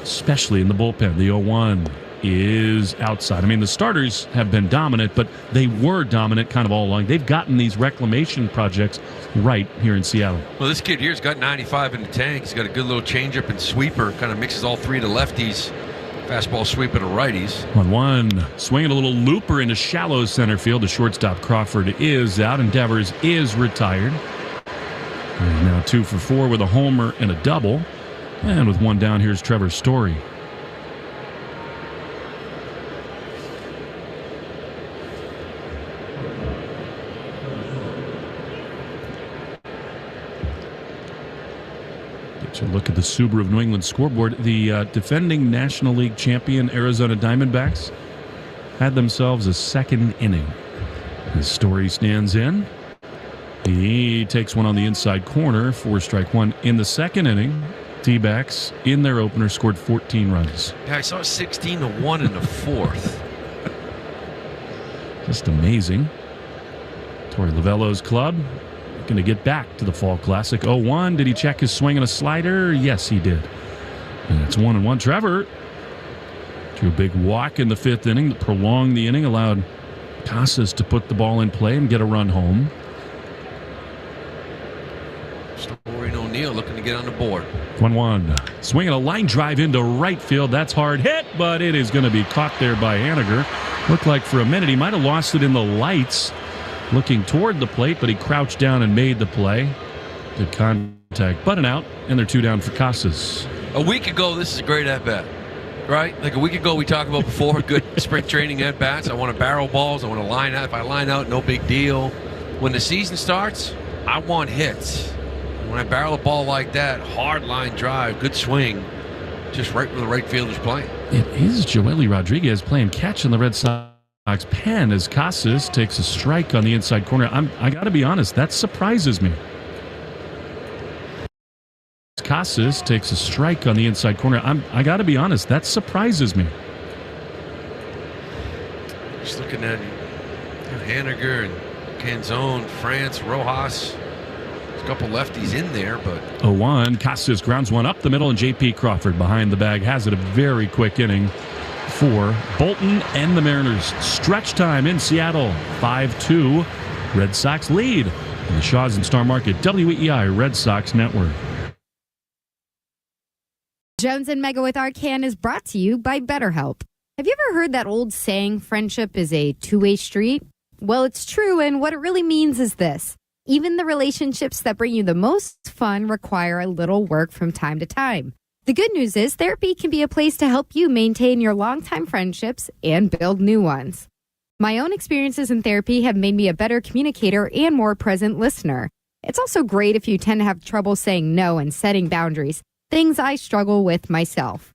especially in the bullpen. The 0-1 is outside. I mean, the starters have been dominant, but they were dominant kind of all along. They've gotten these reclamation projects right here in Seattle. Well, this kid here's got 95 in the tank. He's got a good little changeup and sweeper. Kind of mixes all 3 to lefties. Fastball sweeper to righties. 1-1. Swinging a little looper into shallow center field. The shortstop Crawford is out, and Devers is retired. And now 2 for 4 with a homer and a double. And with 1 down, here's Trevor Story. Get you a look at the Subaru of New England scoreboard. The defending National League champion Arizona Diamondbacks had themselves a second inning. As Story stands in. He takes one on the inside corner for strike 1 in the second inning. D-backs in their opener scored 14 runs. Yeah, I saw 16-1 in the 4th. Just amazing. Torey Lovullo's club going to get back to the Fall Classic. 0-1. Did he check his swing and a slider? Yes, he did. And it's 1-1. Trevor drew a big walk in the 5th inning that prolonged the inning, allowed Casas to put the ball in play and get a run home. Story and O'Neill looking to get on the board. 1-1. Swinging a line drive into right field. That's hard hit, but it is going to be caught there by Haniger. Looked like for a minute he might have lost it in the lights, looking toward the plate, but he crouched down and made the play. Good contact, but an out, and they're 2 down for Casas. A week ago, this is a great at-bat, right? Like a week ago, we talked about before, good spring training at-bats. I want to barrel balls. I want to line out. If I line out, no big deal. When the season starts, I want hits. When I barrel a ball like that, hard line drive, good swing, just right where the right fielder's playing. It is Julio Rodriguez playing catch in the Red Sox pen as Casas takes a strike on the inside corner. I got to be honest, that surprises me. Casas takes a strike on the inside corner. I got to be honest, that surprises me. Just looking at Haniger and Canzone, France, Rojas. There's a couple lefties in there, but 0-1. Casas grounds one up the middle, and J.P. Crawford behind the bag has it. A very quick inning for Bolton and the Mariners. Stretch time in Seattle. 5-2. Red Sox lead. on the Shaws and Star Market WEEI Red Sox Network. Jones and Mega with Arcan is brought to you by BetterHelp. Have you ever heard that old saying, friendship is a two-way street? Well, it's true, and what it really means is this. Even the relationships that bring you the most fun require a little work from time to time. The good news is therapy can be a place to help you maintain your longtime friendships and build new ones. My own experiences in therapy have made me a better communicator and more present listener. It's also great if you tend to have trouble saying no and setting boundaries, things I struggle with myself.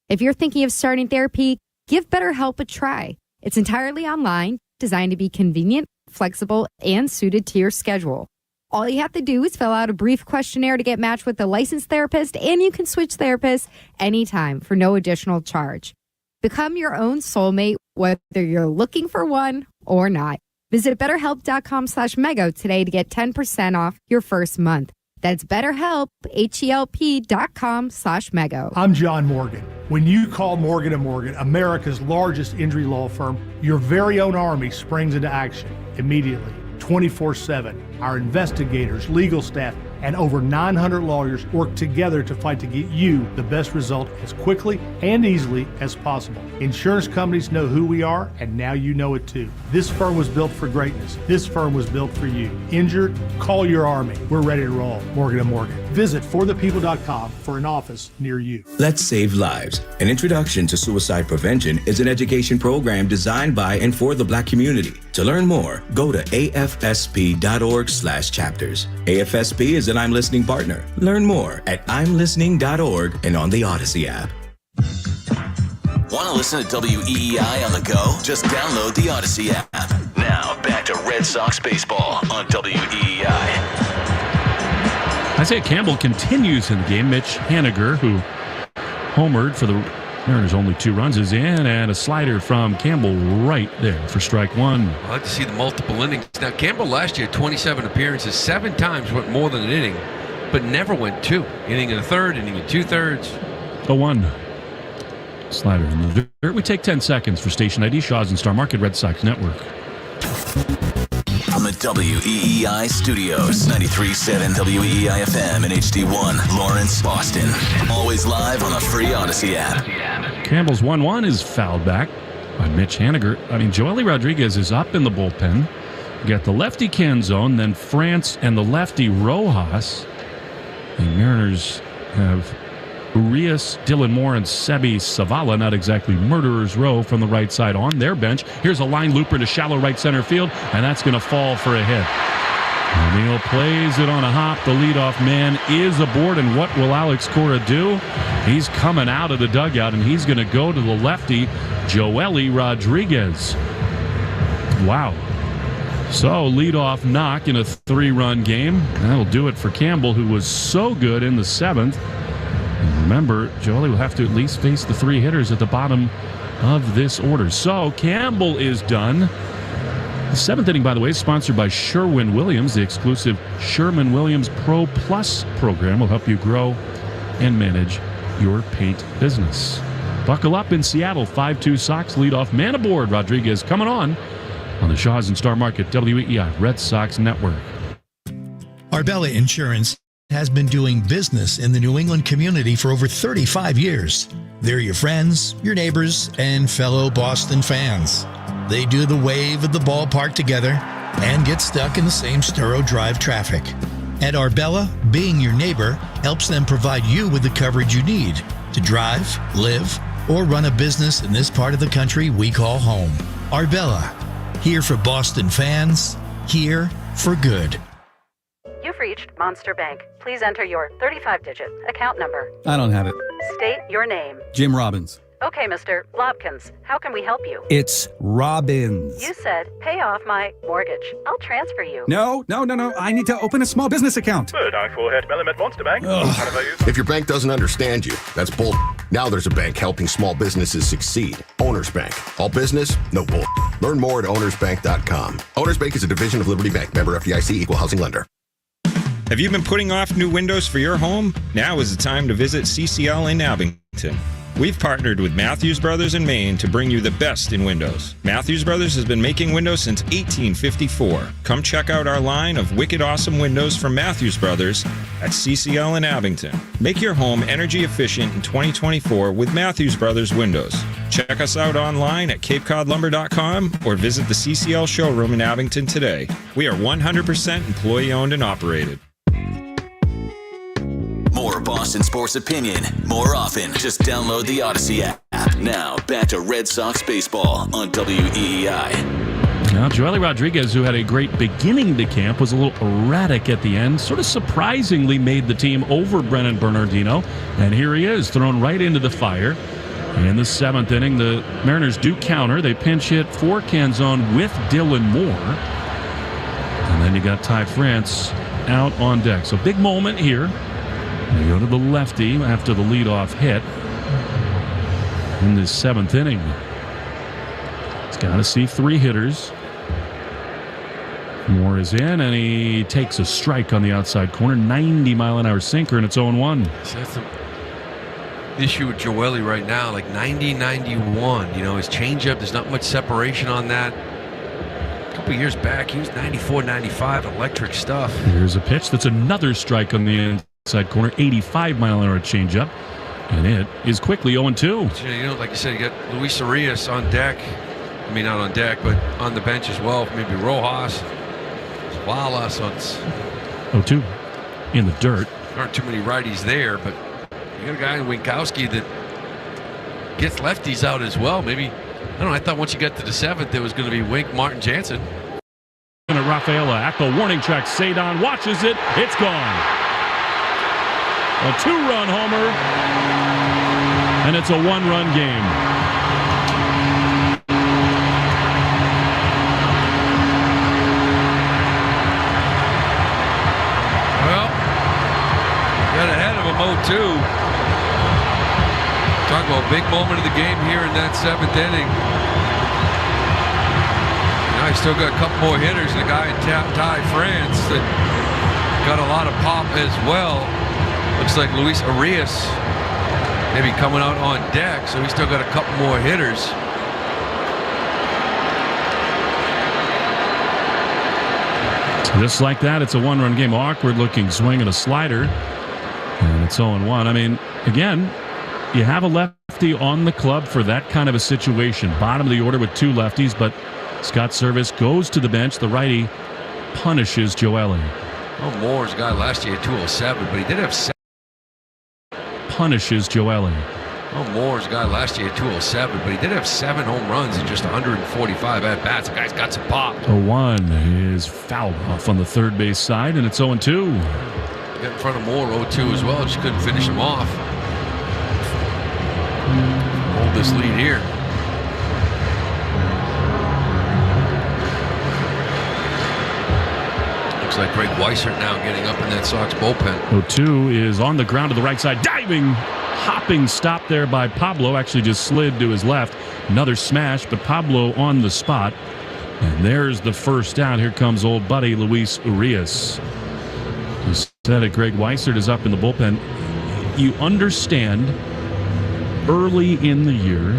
If you're thinking of starting therapy, give BetterHelp a try. It's entirely online, designed to be convenient, flexible, and suited to your schedule. All you have to do is fill out a brief questionnaire to get matched with a licensed therapist, and you can switch therapists anytime for no additional charge. Become your own soulmate, whether you're looking for one or not. Visit BetterHelp.com/Mego today to get 10% off your first month. That's BetterHelp, HELP.com/Mego. I'm John Morgan. When you call Morgan & Morgan, America's largest injury law firm, your very own army springs into action immediately, 24/7. Our investigators, legal staff, and over 900 lawyers work together to fight to get you the best result as quickly and easily as possible. Insurance companies know who we are, and now you know it too. This firm was built for greatness. This firm was built for you. Injured? Call your army. We're ready to roll. Morgan & Morgan. Visit forthepeople.com for an office near you. Let's save lives. An introduction to suicide prevention is an education program designed by and for the Black community. To learn more, go to afsp.org/chapters. AFSP is an I'm Listening partner. Learn more at imlistening.org and on the Odyssey app. Want to listen to WEEI on the go? Just download the Odyssey app. Now, back to Red Sox baseball on WEEI. Isaiah Campbell continues in the game. Mitch Haniger, who homered for the Mariners, only 2 runs, is in, and a slider from Campbell right there for strike one. I like to see the multiple innings. Now, Campbell last year, 27 appearances, 7 times went more than an inning, but never went 2. Inning in a third, inning in 2/3. 0-1. Slider in the dirt. We take 10 seconds for station ID, Shaws and Star Market, Red Sox Network. From the WEEI studios, 93.7 WEEI FM and HD1, Lawrence, Boston. Always live on the free Odyssey app. Campbell's 1-1 is fouled back by Mitch Haniger. Joely Rodriguez is up in the bullpen. You got the lefty Canzone, then France and the lefty Rojas. The Mariners have Urias, Dylan Moore, and Sebi Savala, not exactly murderer's row, from the right side on their bench. Here's a line looper to shallow right center field, and that's going to fall for a hit. O'Neill plays it on a hop. The leadoff man is aboard, and what will Alex Cora do? He's coming out of the dugout, and he's going to go to the lefty, Joely Rodriguez. Wow. So, leadoff knock in a 3-run game. That'll do it for Campbell, who was so good in the 7th. And remember, Joely will have to at least face the 3 hitters at the bottom of this order. So, Campbell is done. The 7th inning, by the way, is sponsored by Sherwin-Williams. The exclusive Sherwin-Williams Pro Plus program will help you grow and manage your paint business. Buckle up in Seattle. 5-2 Sox leadoff man aboard. Rodriguez coming on the Shaws and Star Market WEEI Red Sox Network. Arbella Insurance has been doing business in the New England community for over 35 years. They're your friends, your neighbors, and fellow Boston fans. They do the wave at the ballpark together and get stuck in the same Sturo Drive traffic. At Arbella, being your neighbor helps them provide you with the coverage you need to drive, live, or run a business in this part of the country we call home. Arbella, here for Boston fans, here for good. You've reached Monster Bank. Please enter your 35-digit account number. I don't have it. State your name. Jim Robbins. Okay, Mr. Lobkins. How can we help you? It's Robbins. You said, pay off my mortgage. I'll transfer you. No. I need to open a small business account. Third eye forehead melon at Monster Bank. Ugh. If your bank doesn't understand you, that's bull. Now there's a bank helping small businesses succeed. Owners Bank. All business, no bull. Learn more at ownersbank.com. Owners Bank is a division of Liberty Bank. Member FDIC, equal housing lender. Have you been putting off new windows for your home? Now is the time to visit CCL in Abington. We've partnered with Matthews Brothers in Maine to bring you the best in windows. Matthews Brothers has been making windows since 1854. Come check out our line of wicked awesome windows from Matthews Brothers at CCL in Abington. Make your home energy efficient in 2024 with Matthews Brothers windows. Check us out online at capecodlumber.com or visit the CCL showroom in Abington today. We are 100% employee owned and operated. More Boston sports opinion, more often. Just download the Odyssey app. Now, back to Red Sox baseball on WEEI. Now, Julio Rodriguez, who had a great beginning to camp, was a little erratic at the end. Sort of surprisingly made the team over Brennan Bernardino. And here he is, thrown right into the fire. In the 7th inning, the Mariners do counter. They pinch hit for Canzone with Dylan Moore. And then you got Ty France out on deck. So big moment here. They go to the lefty after the leadoff hit in this 7th inning. He's got to see 3 hitters. Moore is in, and he takes a strike on the outside corner. 90-mile-an-hour sinker, and it's 0-1. So that's the issue with Joely right now, like 90-91. You know, his changeup, there's not much separation on that. A couple years back, he was 94-95, electric stuff. Here's a pitch that's another strike on the inside corner, 85-mile-an-hour changeup, and it is quickly 0-2. You know, like I said, you got Luis Arias on deck. I mean, not on deck, but on the bench as well. Maybe Rojas, Wallace on 0-2 in the dirt. There aren't too many righties there, but you got a guy in Winkowski that gets lefties out as well. Maybe, I don't know, I thought once you got to the 7th, there was going to be Wink, Martin, Jansen. And Rafaela at the warning track. Sadon watches it. It's gone. A 2-run homer, and it's a 1-run game. Well, got ahead of him 0-2. Talk about a big moment of the game here in that 7th inning. Now he's still got a couple more hitters, and a guy in Ty France that got a lot of pop as well. Looks like Luis Arias maybe coming out on deck, so he's still got a couple more hitters. Just like that, it's a 1-run game. Awkward-looking swing and a slider, and it's 0-1. I mean, again, you have a lefty on the club for that kind of a situation. Bottom of the order with 2 lefties, but Scott Service goes to the bench. The righty punishes Joely. Oh, Moore's guy last year at 207, but he did have 7. Punishes Joely. Oh, Moore's guy last year at 207, but he did have 7 home runs in just 145 at-bats. The guy's got some pop. 0-1 is fouled off on the third base side, and it's 0-2. Got in front of Moore, 0-2 as well. Just couldn't finish him off. Hold this lead here. Looks like Greg Weissert now getting up in that Sox bullpen. 0-2 is on the ground to the right side. Diving, hopping stop there by Pablo. Actually just slid to his left. Another smash, but Pablo on the spot. And there's the first out. Here comes old buddy Luis Urias. You said it, Greg Weissert is up in the bullpen. You understand early in the year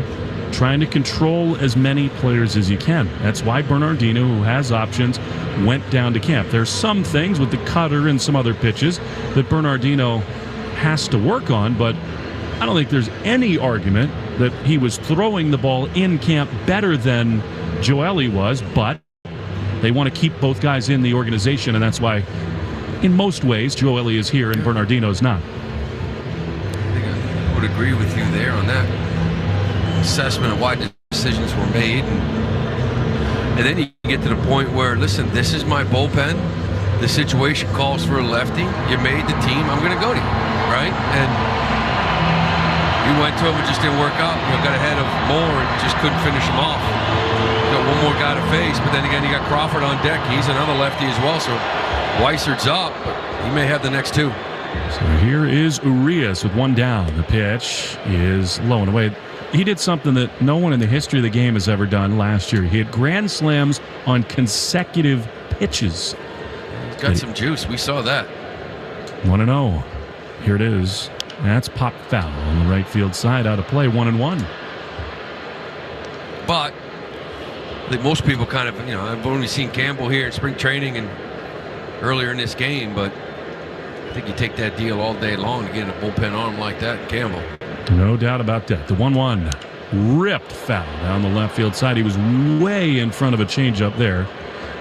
trying to control as many players as you can. That's why Bernardino, who has options, went down to camp. There's some things with the cutter and some other pitches that Bernardino has to work on, but I don't think there's any argument that he was throwing the ball in camp better than Joely was, but they want to keep both guys in the organization, and that's why in most ways Joely is here and Bernardino's not. I think I would agree with you there on that assessment of why decisions were made. And then you get to the point where, listen, this is my bullpen. The situation calls for a lefty. You made the team. I'm going to go to you, right? And you went to him. It just didn't work out. You got ahead of Moore and just couldn't finish him off. You got one more guy to face, but then again, you got Crawford on deck. He's another lefty as well, so Weissert's up, but he may have the next 2. So here is Urias with 1 down. The pitch is low and away. He did something that no one in the history of the game has ever done last year. He had grand slams on consecutive pitches. He's got some juice. We saw that. 1-0. Here it is. That's pop foul on the right field side, out of play, 1-1. But I think most people kind of, I've only seen Campbell here in spring training and earlier in this game, but I think you take that deal all day long to get a bullpen arm like that, Campbell. No doubt about that. The 1-1 ripped foul down the left field side. He was way in front of a changeup there.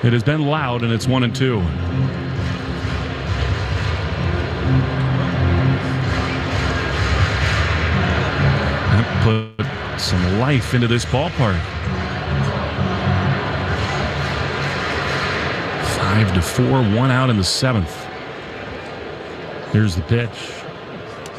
It has been loud, and it's 1-2. That put some life into this ballpark. 5-4, 1 out in the 7th. Here's the pitch.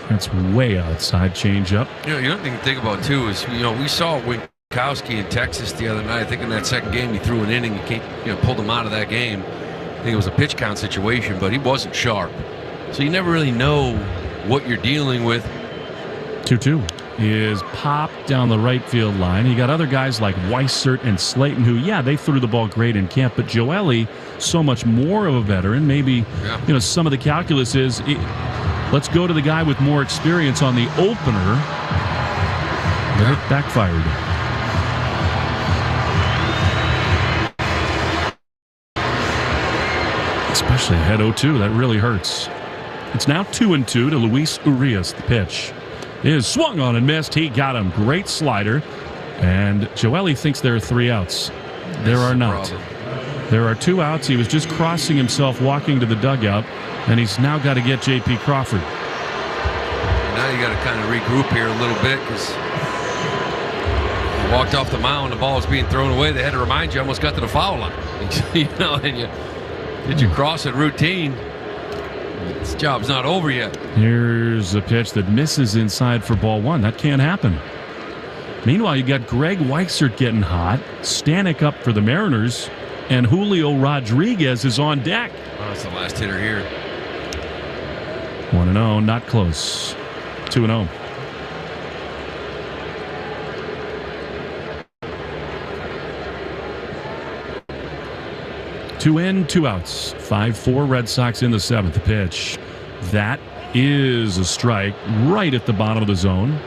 That's way outside changeup. The other thing to think about too is we saw Winkowski in Texas the other night. I think in that second game he threw an inning. He pulled him out of that game. I think it was a pitch count situation, but he wasn't sharp. So you never really know what you're dealing with. 2-2 is popped down the right field line. You got other guys like Weissert and Slayton who, they threw the ball great in camp, but Joely, so much more of a veteran. Maybe, some of the calculus is, let's go to the guy with more experience on the opener. But it backfired. Especially ahead 0-2. That really hurts. It's now 2-2 to Luis Urias. The pitch is swung on and missed. He got him. Great slider. And Joely thinks there are 3 outs. There are not. There are 2 outs. He was just crossing himself, walking to the dugout, and he's now got to get J.P. Crawford. Now you got to kind of regroup here a little bit because you walked off the mound, the ball was being thrown away. They had to remind you almost got to the foul line. And you did you cross it routine. This job's not over yet. Here's a pitch that misses inside for ball 1. That can't happen. Meanwhile, you got Greg Weissert getting hot, Stanek up for the Mariners, and Julio Rodriguez is on deck. Oh, that's the last hitter here. 1-0, not close. 2-0. Two in, 2 outs. 5-4 Red Sox in the 7th. The pitch. That is a strike right at the bottom of the zone.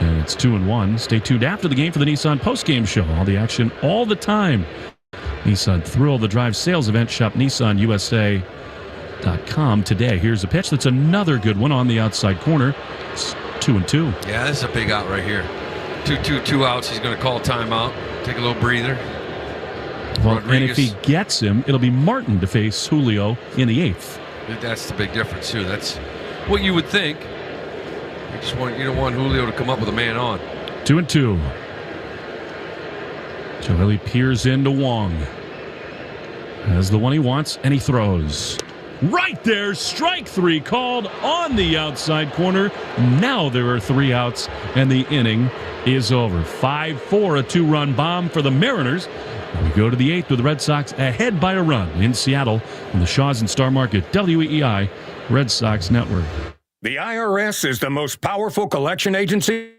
And it's 2-1. Stay tuned after the game for the Nissan postgame show. All the action all the time. Nissan Thrill the Drive sales event. Shop NissanUSA.com today. Here's a pitch that's another good one on the outside corner. It's 2-2. Yeah, this is a big out right here. 2-2, 2 outs. He's going to call timeout. Take a little breather. Well, and if he gets him, it'll be Martin to face Julio in the 8th. That's the big difference, too. That's what you would think. You don't want Julio to come up with a man on. 2-2. Joely peers into Wong. Has the one he wants, and he throws. Right there, strike 3 called on the outside corner. Now there are 3 outs, and the inning is over. 5-4, a 2-run bomb for the Mariners. We go to the 8th with the Red Sox ahead by a run in Seattle on the Shaw's and Star Market WEEI Red Sox Network. The IRS is the most powerful collection agency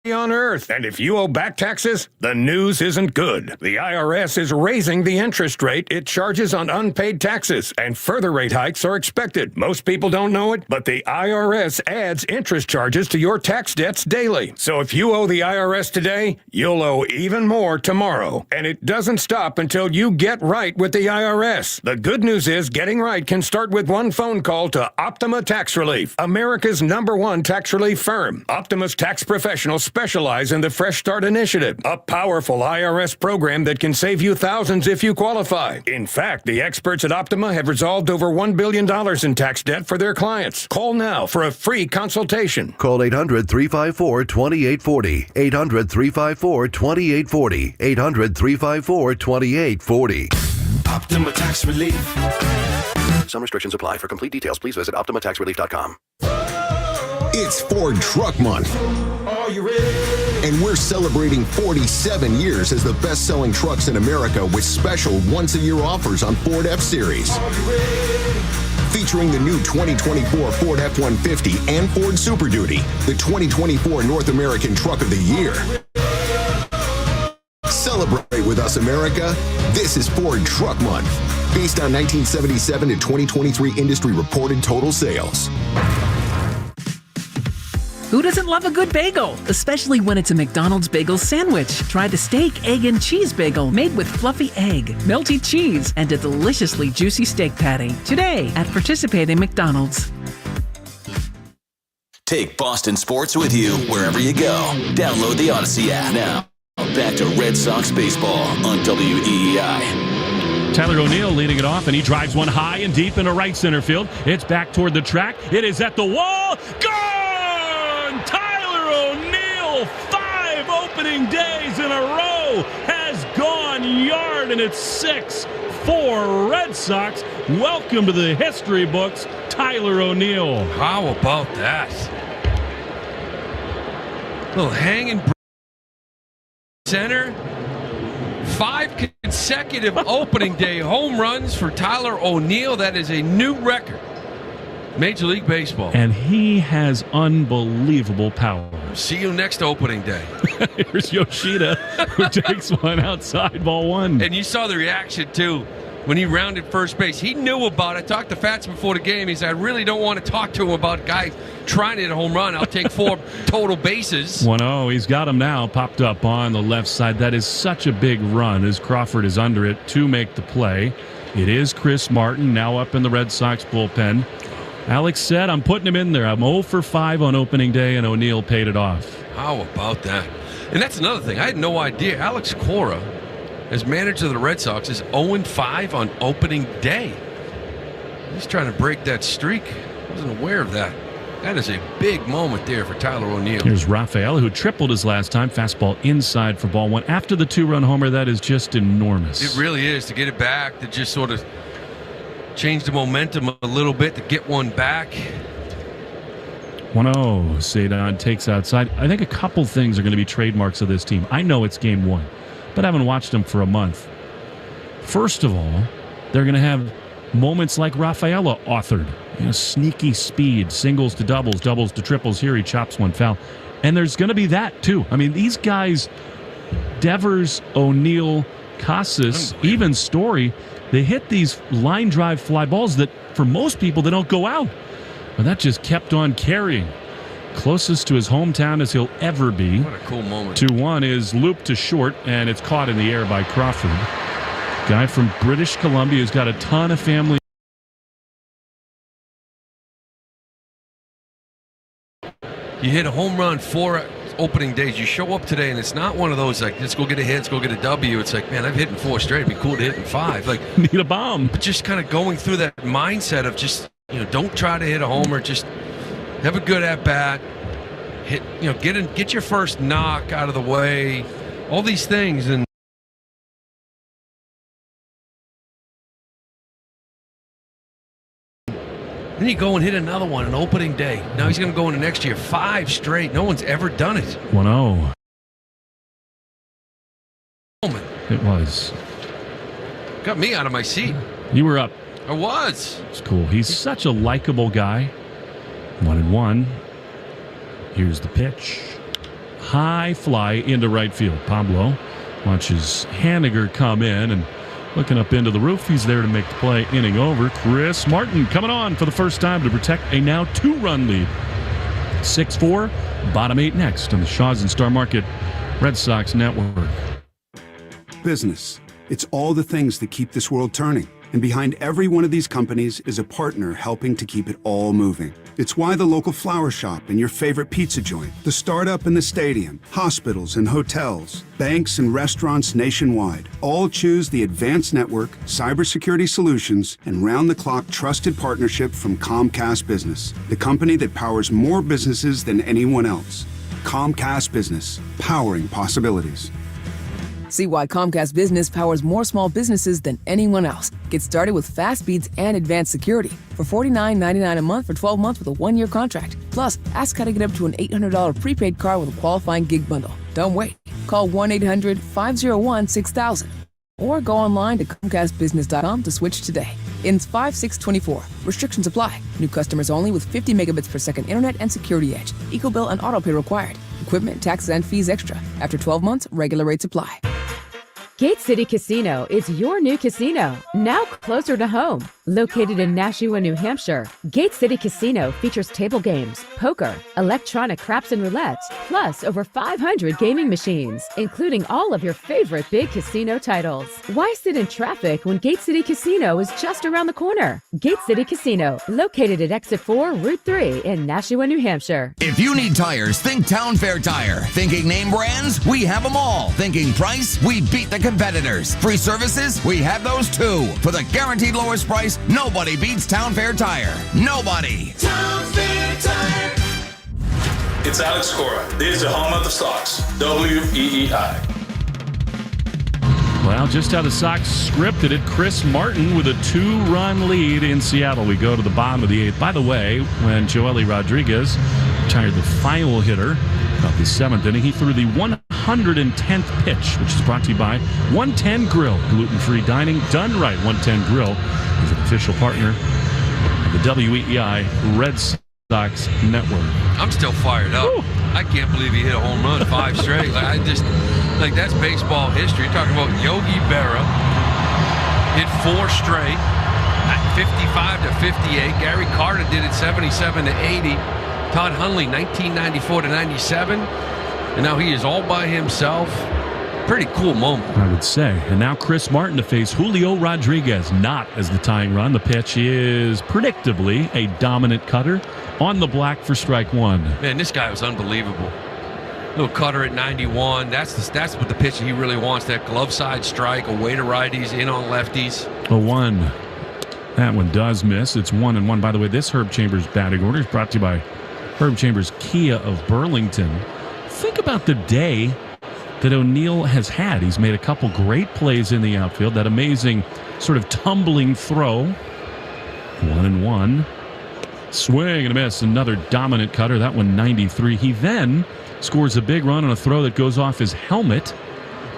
on earth, and if you owe back taxes, the news isn't good. The IRS is raising the interest rate it charges on unpaid taxes, and further rate hikes are expected. Most people don't know it, but the IRS adds interest charges to your tax debts daily. So if you owe the IRS today, you'll owe even more tomorrow. And it doesn't stop until you get right with the IRS. The good news is getting right can start with one phone call to Optima Tax Relief, America's #1 tax relief firm. Optima's tax professionals specialize in the Fresh Start Initiative, a powerful IRS program that can save you thousands if you qualify. In fact, the experts at Optima have resolved over $1 billion in tax debt for their clients. Call now for a free consultation. Call 800-354-2840. 800-354-2840. 800-354-2840. Optima Tax Relief. Some restrictions apply. For complete details, please visit OptimaTaxRelief.com. It's Ford Truck Month. Are you ready? And we're celebrating 47 years as the best-selling trucks in America with special once-a-year offers on Ford F-Series. Featuring the new 2024 Ford F-150 and Ford Super Duty, the 2024 North American Truck of the Year. Celebrate with us, America. This is Ford Truck Month, based on 1977 to 2023 industry reported total sales. Who doesn't love a good bagel? Especially when it's a McDonald's bagel sandwich. Try the steak, egg, and cheese bagel made with fluffy egg, melty cheese, and a deliciously juicy steak patty. Today at participating McDonald's. Take Boston sports with you wherever you go. Download the Odyssey app now. Back to Red Sox baseball on WEEI. Tyler O'Neill leading it off, and he drives one high and deep into right center field. It's back toward the track. It is at the wall. Gone! Tyler O'Neill, 5 opening days in a row, has gone yard, and it's 6-4 Red Sox. Welcome to the history books, Tyler O'Neill. How about that? Little hanging center. 5 consecutive opening day home runs for Tyler O'Neill. That is a new record. Major League Baseball. And he has unbelievable power. See you next opening day. Here's Yoshida, who takes one outside, ball 1. And you saw the reaction, too. When he rounded first base, he knew about it. Talked to Fats before the game. He said, I really don't want to talk to him about guys trying to hit a home run. I'll take 4 total bases. 1-0. He's got him now, popped up on the left side. That is such a big run as Crawford is under it to make the play. It is Chris Martin now up in the Red Sox bullpen. Alex said, I'm putting him in there. I'm 0 for 5 on opening day, and O'Neill paid it off. How about that? And that's another thing. I had no idea. Alex Cora, as manager of the Red Sox, is 0-5 on opening day. He's trying to break that streak. I wasn't aware of that. That is a big moment there for Tyler O'Neill. Here's Rafael, who tripled his last time. Fastball inside for ball 1. After the 2-run homer, that is just enormous. It really is. To get it back, to just sort of change the momentum a little bit, to get one back. 1-0. Cedon takes outside. I think a couple things are going to be trademarks of this team. I know it's game 1. But I haven't watched them for a month. First of all, they're going to have moments like Rafaela authored. Sneaky speed, singles to doubles, doubles to triples. Here he chops one foul. And there's going to be that, too. I mean, these guys, Devers, O'Neill, Casas, even Story, they hit these line drive fly balls that, for most people, they don't go out. But that just kept on carrying. Closest to his hometown as he'll ever be. What a cool moment. 2-1 is looped to short, and it's caught in the air by Crawford. Guy from British Columbia who's got a ton of family. You hit a home run 4 opening days. You show up today, and it's not one of those, like, let's go get a hit, let's go get a W. It's like, man, I've hit in 4 straight. It'd be cool to hit in 5. Like, need a bomb. But just kind of going through that mindset of just, don't try to hit a homer. Just have a good at bat, hit, get your first knock out of the way, all these things, and then you go and hit another one on opening day. Now he's going to go into next year 5 straight. No one's ever done it. 1-0. It was. Got me out of my seat. You were up. I was. It's cool. He's such a likable guy. 1-1. Here's the pitch. High fly into right field. Pablo watches Haniger come in and looking up into the roof. He's there to make the play. Inning over. Chris Martin coming on for the first time to protect a now 2-run lead. 6-4. Bottom 8 next on the Shaw's and Star Market Red Sox Network. Business. It's all the things that keep this world turning. And behind every one of these companies is a partner helping to keep it all moving. It's why the local flower shop and your favorite pizza joint, the startup and the stadium, hospitals and hotels, banks and restaurants nationwide all choose the advanced network, cybersecurity solutions, and round-the-clock trusted partnership from Comcast Business, the company that powers more businesses than anyone else. Comcast Business, powering possibilities. See why Comcast Business powers more small businesses than anyone else. Get started with fast speeds and advanced security for $49.99 a month for 12 months with a 1-year contract. Plus, ask how to get up to an $800 prepaid card with a qualifying gig bundle. Don't wait. Call 1-800-501-6000 or go online to ComcastBusiness.com to switch today. Ends 5/6/24. Restrictions apply. New customers only with 50 megabits per second internet and security edge. Eco-bill and autopay required. Equipment, taxes, and fees extra. After 12 months, regular rates apply. Gate City Casino is your new casino, now closer to home. Located in Nashua, New Hampshire, Gate City Casino features table games, poker, electronic craps and roulette, plus over 500 gaming machines, including all of your favorite big casino titles. Why sit in traffic when Gate City Casino is just around the corner? Gate City Casino, located at Exit 4, Route 3 in Nashua, New Hampshire. If you need tires, think Town Fair Tire. Thinking name brands? We have them all. Thinking price? We beat the competitors. Free services? We have those too. For the guaranteed lowest price, nobody beats Town Fair Tire. Nobody. Town Fair Tire. It's Alex Cora. This is the home of the Sox, WEEI. Well, just how the Sox scripted it, Chris Martin with a 2-run lead in Seattle. We go to the bottom of the 8th. By the way, when Julio Rodriguez retired the final hitter of the 7th inning, he threw the 110th pitch, which is brought to you by 110 Grill. Gluten-free dining done right. 110 Grill is an official partner of the WEEI Red Sox Network. I'm still fired up. Woo. I can't believe he hit a home run 5 straight. That's baseball history. You're talking about Yogi Berra hit 4 straight, 55 to 58. Gary Carter did it 77 to 80. Todd Hundley 1994 to 97, and now he is all by himself. Pretty cool moment, I would say. And now Chris Martin to face Julio Rodriguez, not as the tying run. The pitch is predictably a dominant cutter on the black for strike 1. Man, this guy was unbelievable. Little cutter at 91. That's what the pitch he really wants. That glove side strike, away to righties, in on lefties. A 1. That one does miss. It's 1-1. By the way, this Herb Chambers batting order is brought to you by Herb Chambers Kia of Burlington. Think about the day that O'Neill has had. He's made a couple great plays in the outfield. That amazing sort of tumbling throw. 1-1. Swing and a miss. Another dominant cutter. That one 93. He then scores a big run on a throw that goes off his helmet,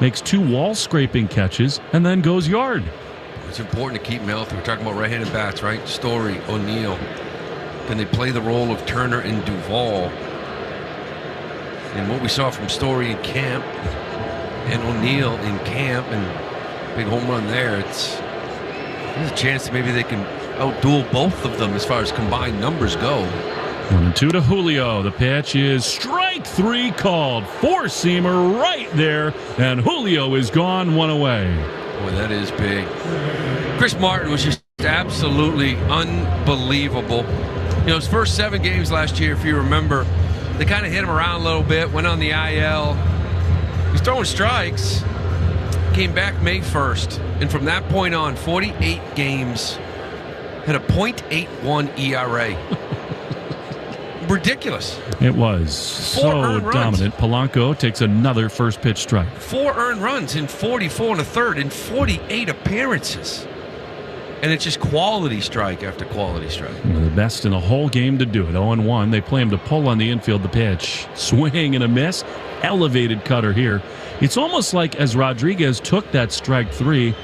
makes 2 wall scraping catches, and then goes yard. It's important to keep him healthy. We're talking about right-handed bats, right? Story, O'Neill. Can they play the role of Turner and Duvall? And what we saw from Story in camp and O'Neill in camp and big home run there, there's a chance that maybe they can outduel both of them as far as combined numbers go. 1-2 to Julio. The pitch is strike 3 called. 4-seamer right there, and Julio is gone, 1 away. Boy, that is big. Chris Martin was just absolutely unbelievable. You know, his first 7 games last year, if you remember, they kind of hit him around a little bit, went on the IL. He's throwing strikes, came back May 1st, and from that point on, 48 games, had a .81 ERA. Ridiculous. It was so dominant. Polanco takes another first pitch strike. 4 earned runs in 44 1/3 in 48 appearances. And it's just quality strike after quality strike. The best in the whole game to do it. 0-1. They play him to pull on the infield. The pitch. Swing and a miss. Elevated cutter here. It's almost like as Rodriguez took that strike 3,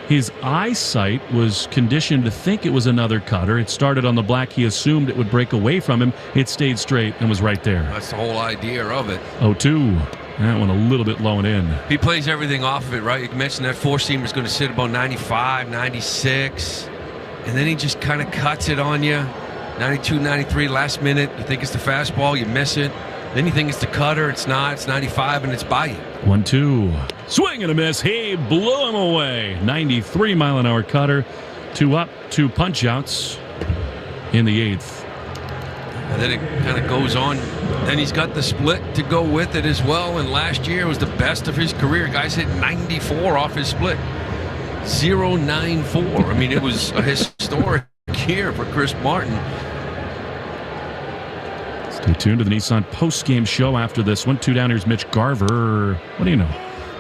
his eyesight was conditioned to think it was another cutter. It started on the black. He assumed it would break away from him. It stayed straight and was right there. That's the whole idea of it. 0-2. That one a little bit low and in. He plays everything off of it, right? You mentioned that 4-seamer is going to sit about 95, 96. And then he just kind of cuts it on you. 92, 93, last minute. You think it's the fastball, you miss it. Then you think it's the cutter, it's not. It's 95, and it's by you. 1-2. Swing and a miss. He blew him away. 93-mile-an-hour cutter. 2 up, 2 punch-outs in the 8th. And then it kind of goes on. Then he's got the split to go with it as well. And last year was the best of his career. Guys hit 94 off his split. 0.94. I mean, it was a historic year for Chris Martin. Stay tuned to the Nissan post-game show after this one. 2 down, here's Mitch Garver. What do you know?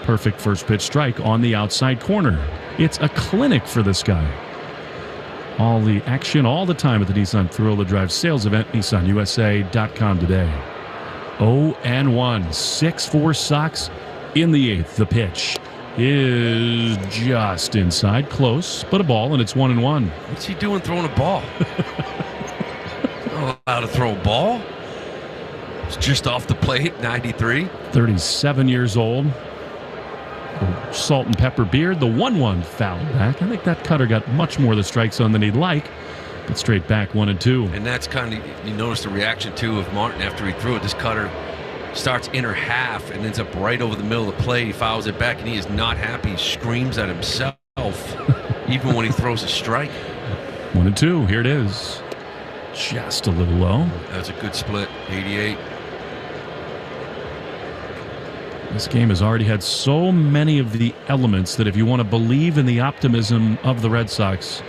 Perfect first pitch strike on the outside corner. It's a clinic for this guy. All the action all the time at the Nissan Thrill the Drive sales event, NissanUSA.com today. 0-1. 6-4 Sox in the 8th. The pitch is just inside, close, but a ball, and it's 1-1. What's he doing throwing a ball? Not allowed to throw a ball. It's just off the plate, 93. 37 years old. Salt and pepper beard, the 1-1 foul back. I think that cutter got much more of the strike zone than he'd like, but straight back 1-2. And that's kind of, you notice the reaction too of Martin after he threw it. This cutter starts inner half and ends up right over the middle of the plate. He fouls it back and he is not happy. He screams at himself even when he throws a strike. 1-2, here it is. Just a little low. That's a good split, 88. This game has already had so many of the elements that if you want to believe in the optimism of the Red Sox,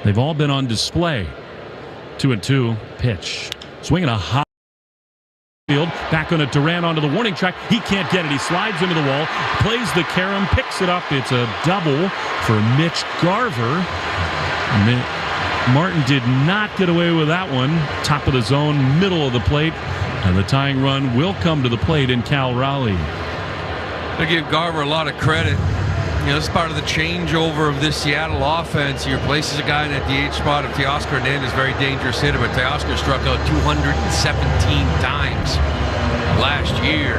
they've all been on display. 2-2, pitch. Swinging a high field. Back on a Duran onto the warning track. He can't get it. He slides into the wall, plays the carom, picks it up. It's a double for Mitch Garver. Martin did not get away with that one. Top of the zone, middle of the plate. And the tying run will come to the plate in Cal Raleigh. I give Garver a lot of credit. You know, this is part of the changeover of this Seattle offense. He replaces a guy in that DH spot of Teoscar Hernandez, very dangerous hitter, but Teoscar struck out 217 times last year.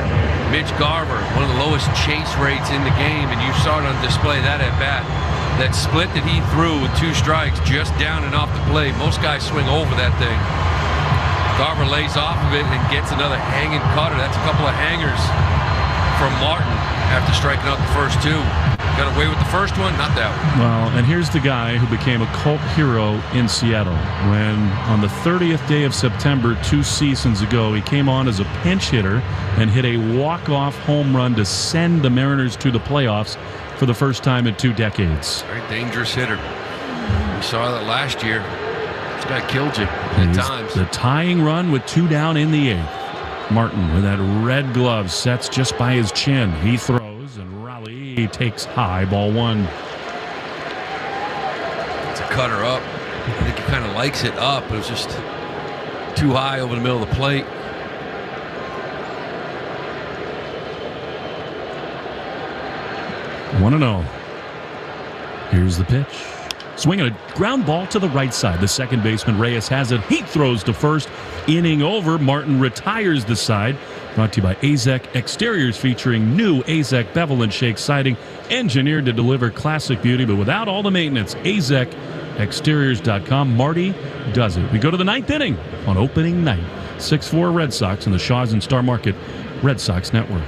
Mitch Garver, one of the lowest chase rates in the game, and you saw it on display, that at bat. That split that he threw with 2 strikes just down and off the plate. Most guys swing over that thing. Garver lays off of it and gets another hanging cutter. That's a couple of hangers from Martin after striking out the first 2. Got away with the first one, not that one. Well, and here's the guy who became a cult hero in Seattle when on the 30th day of September 2 seasons ago, he came on as a pinch hitter and hit a walk-off home run to send the Mariners to the playoffs for the first time in 2 decades. Very dangerous hitter. We saw that last year. This guy killed you at times. The tying run with 2 down in the 8th. Martin with that red glove sets just by his chin. He throws and Raleigh takes high, ball 1. It's a cutter up. I think he kind of likes it up. It was just too high over the middle of the plate. One and 0. Here's the pitch. Swinging a ground ball to the right side. The second baseman, Reyes, has it. He throws to first. Inning over. Martin retires the side. Brought to you by AZEK Exteriors, featuring new AZEK bevel and shake siding, engineered to deliver classic beauty, but without all the maintenance. AZEKExteriors.com. Marty does it. We go to the 9th inning on opening night. 6-4 Red Sox in the Shaw's and Star Market Red Sox Network.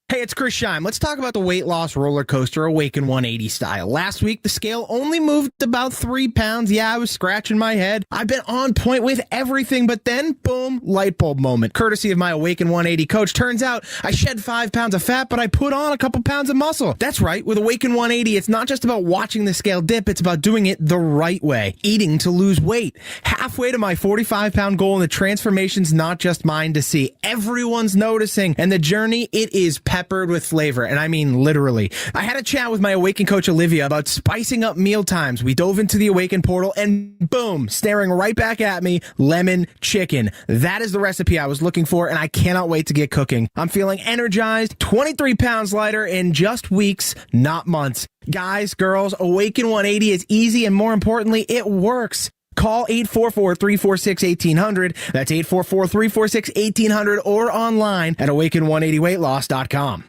Hey, it's Chris Scheim. Let's talk about the weight loss roller coaster Awaken 180 style. Last week, the scale only moved about 3 pounds. Yeah, I was scratching my head. I've been on point with everything, but then, boom, light bulb moment. Courtesy of my Awaken 180 coach. Turns out I shed 5 pounds of fat, but I put on a couple pounds of muscle. That's right. With Awaken 180, it's not just about watching the scale dip. It's about doing it the right way. Eating to lose weight. Halfway to my 45-pound goal, and the transformation's not just mine to see. Everyone's noticing, and the journey, it is peppered with flavor, and I mean literally. I had a chat with my Awaken coach Olivia about spicing up meal times. We dove into the Awaken portal, and boom, staring right back at me, lemon chicken. That is the recipe I was looking for, and I cannot wait to get cooking. I'm feeling energized, 23 pounds lighter in just weeks, not months. Guys, girls, Awaken 180 is easy, and more importantly, it works. Call 844-346-1800. That's 844-346-1800, or online at awaken180weightloss.com.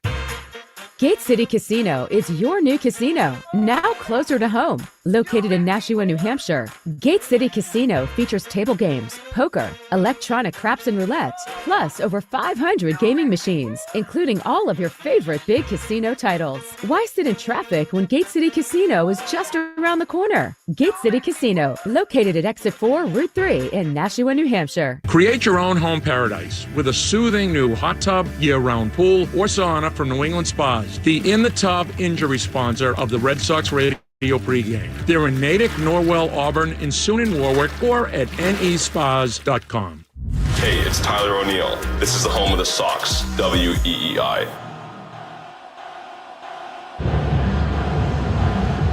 Gate City Casino is your new casino, now closer to home. Located in Nashua, New Hampshire, Gate City Casino features table games, poker, electronic craps and roulette, plus over 500 gaming machines, including all of your favorite big casino titles. Why sit in traffic when Gate City Casino is just around the corner? Gate City Casino, located at Exit 4, Route 3 in Nashua, New Hampshire. Create your own home paradise with a soothing new hot tub, year-round pool, or sauna from New England Spas, the in-the-tub injury sponsor of the Red Sox Radio pregame. They're in Natick, Norwell, Auburn, and soon in Warwick, or at nespas.com. Hey, it's Tyler O'Neill. This is the home of the Sox, WEEI.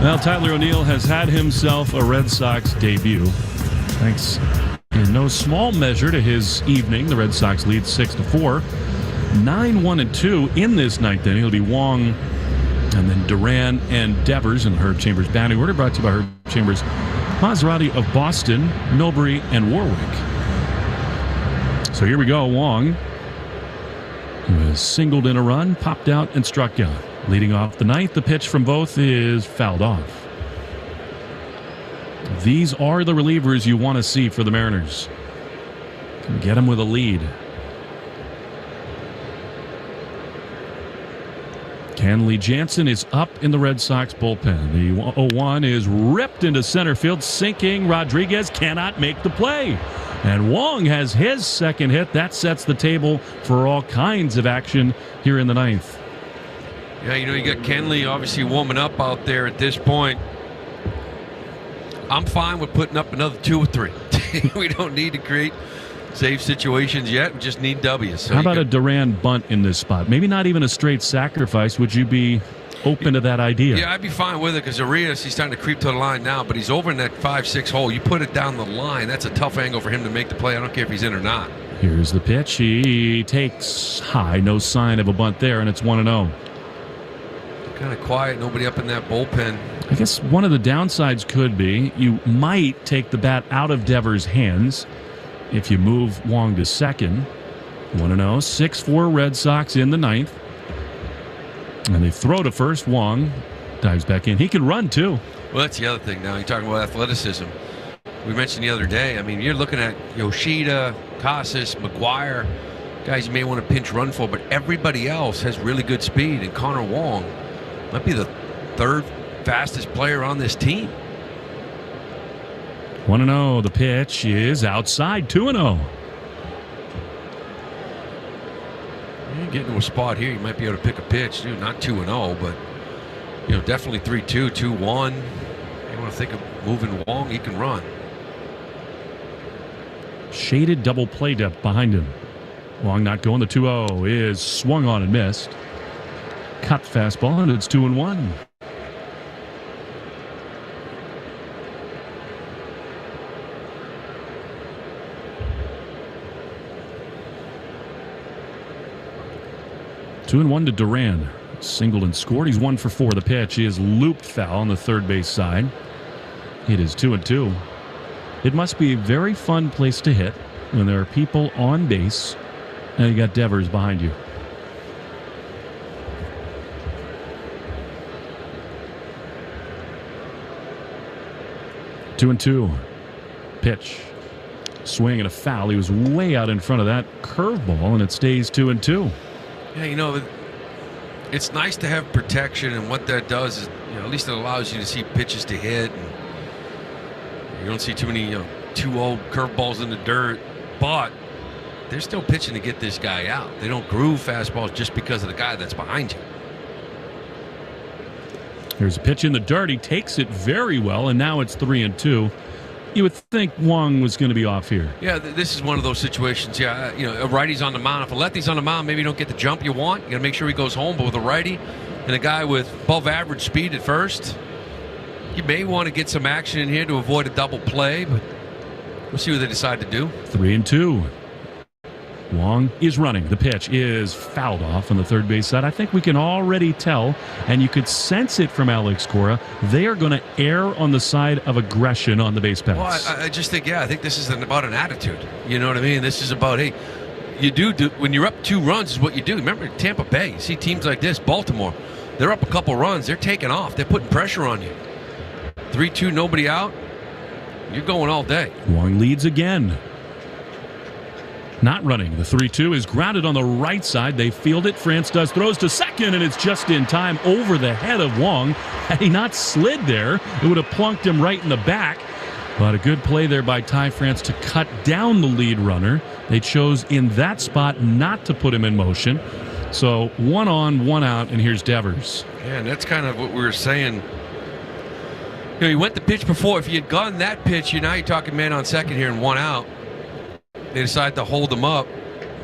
Well, Tyler O'Neill has had himself a Red Sox debut. Thanks in no small measure to his evening. The Red Sox lead 6-4. 9-1-2 in this 9th inning. It'll be Wong and then Duran and Devers in the Herb Chambers batting order, brought to you by Herb Chambers, Maserati of Boston, Millbury, and Warwick. So here we go. Wong, who has singled in a run, popped out, and struck out. Leading off the ninth, the pitch from both is fouled off. These are the relievers you want to see for the Mariners. Can get them with a lead. Kenley Jansen is up in the Red Sox bullpen. The 0-1 is ripped into center field, sinking. Rodriguez cannot make the play. And Wong has his second hit. That sets the table for all kinds of action here in the ninth. Yeah, you got Kenley obviously warming up out there at this point. I'm fine with putting up another 2 or 3. We don't need to create save situations yet. We just need W's. So how about a Duran bunt in this spot? Maybe not even a straight sacrifice. Would you be open to that idea? Yeah, I'd be fine with it because Arias, he's starting to creep to the line now, but he's over in that 5-6 hole. You put it down the line, that's a tough angle for him to make the play. I don't care if he's in or not. Here's the pitch. He takes high. No sign of a bunt there, and it's 1-0. Kind of quiet, nobody up in that bullpen. I guess one of the downsides could be you might take the bat out of Devers' hands if you move Wong to second. 1-0, 6-4 Red Sox in the ninth. And they throw to first. Wong dives back in. He can run, too. Well, that's the other thing now. You're talking about athleticism. We mentioned the other day, I mean, you're looking at Yoshida, Casas, McGuire, guys you may want to pinch run for, but everybody else has really good speed, and Connor Wong might be the third fastest player on this team. 1-0. The pitch is outside. 2-0. You get into a spot here, you might be able to pick a pitch. Not 2-0, but definitely 3-2, 2-1. You want to think of moving Wong, he can run. Shaded double play depth behind him. Wong not going. The 2-0 is swung on and missed. Cut fastball, and it's 2-1. Two and one to Duran. Singled and scored. He's 1 for 4. The pitch is looped foul on the third base side. It is 2-2. It must be a very fun place to hit when there are people on base and you got Devers behind you. Two and two. Pitch. Swing and a foul. He was way out in front of that curveball, and it stays 2-2. Yeah, it's nice to have protection, and what that does is, at least it allows you to see pitches to hit. And you don't see too many, 2-0 curveballs in the dirt, but they're still pitching to get this guy out. They don't groove fastballs just because of the guy that's behind you. There's a pitch in the dirt. He takes it very well, and now it's 3-2. You would think Wong was going to be off here. Yeah, this is one of those situations. Yeah, a righty's on the mound. If a lefty's on the mound, maybe you don't get the jump you want. You got to make sure he goes home. But with a righty and a guy with above average speed at first, you may want to get some action in here to avoid a double play. But we'll see what they decide to do. 3-2. Wong is running. The pitch is fouled off on the third base side. I think we can already tell, and you could sense it from Alex Cora, they are going to err on the side of aggression on the base paths. Well, I just think, I think this is about an attitude. You know what I mean? This is about, hey, you do when you're up 2 runs is what you do. Remember Tampa Bay, you see teams like this, Baltimore, they're up a couple runs, they're taking off, they're putting pressure on you. 3-2, nobody out, you're going all day. Wong leads again. Not running. The 3-2 is grounded on the right side. They field it. France does. Throws to second, and it's just in time over the head of Wong. Had he not slid there, it would have plunked him right in the back. But a good play there by Ty France to cut down the lead runner. They chose in that spot not to put him in motion. So 1 on, 1 out, and here's Devers. Yeah, and that's kind of what we were saying. You went the pitch before. If you had gone that pitch, now you're talking man on second here and 1 out. They decide to hold him up,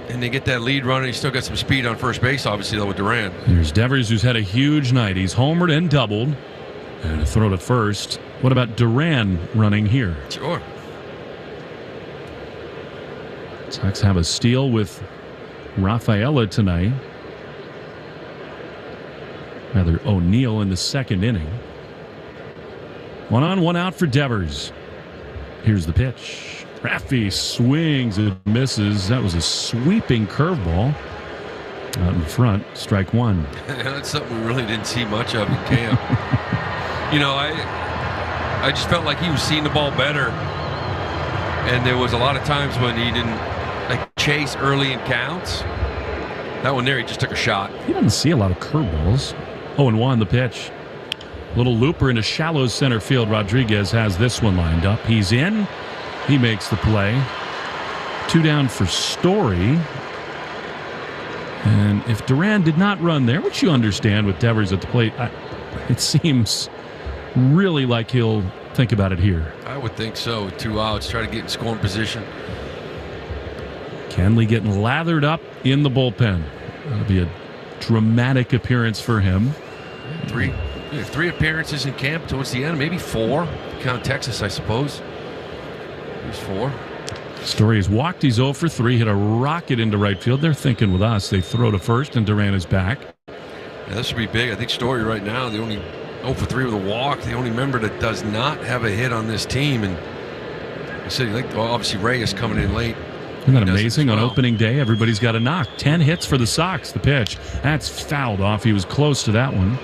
and they get that lead runner. He's still got some speed on first base, obviously, though, with Duran. Here's Devers, who's had a huge night. He's homered and doubled. And a throw to first. What about Duran running here? Sure. Sox have a steal with Rafaela tonight. Rather, O'Neill in the second inning. 1 on, 1 out for Devers. Here's the pitch. Raffy swings and misses. That was a sweeping curveball. Out in front, strike one. That's something we really didn't see much of in camp. I just felt like he was seeing the ball better. And there was a lot of times when he didn't chase early in counts. That one there, he just took a shot. He doesn't see a lot of curveballs. 0-1 the pitch. Little looper into shallow center field. Rodriguez has this one lined up. He's in. He makes the play. 2 down for Story. And if Duran did not run there, which you understand with Devers at the plate, it seems really like he'll think about it here. I would think so. With 2 outs, try to get in scoring position. Kenley getting lathered up in the bullpen. That'll be a dramatic appearance for him. 3 appearances in camp towards the end, maybe 4. Count Texas, I suppose. There's 4. Story has walked. He's 0 for 3. Hit a rocket into right field. They're thinking with us. They throw to first, and Duran is back. Yeah, this would be big. I think Story right now, the only 0 for 3 with a walk, the only member that does not have a hit on this team. And I said, obviously Reyes coming in late. Isn't that amazing? On opening day, everybody's got a knock. 10 hits for the Sox. The pitch. That's fouled off. He was close to that one.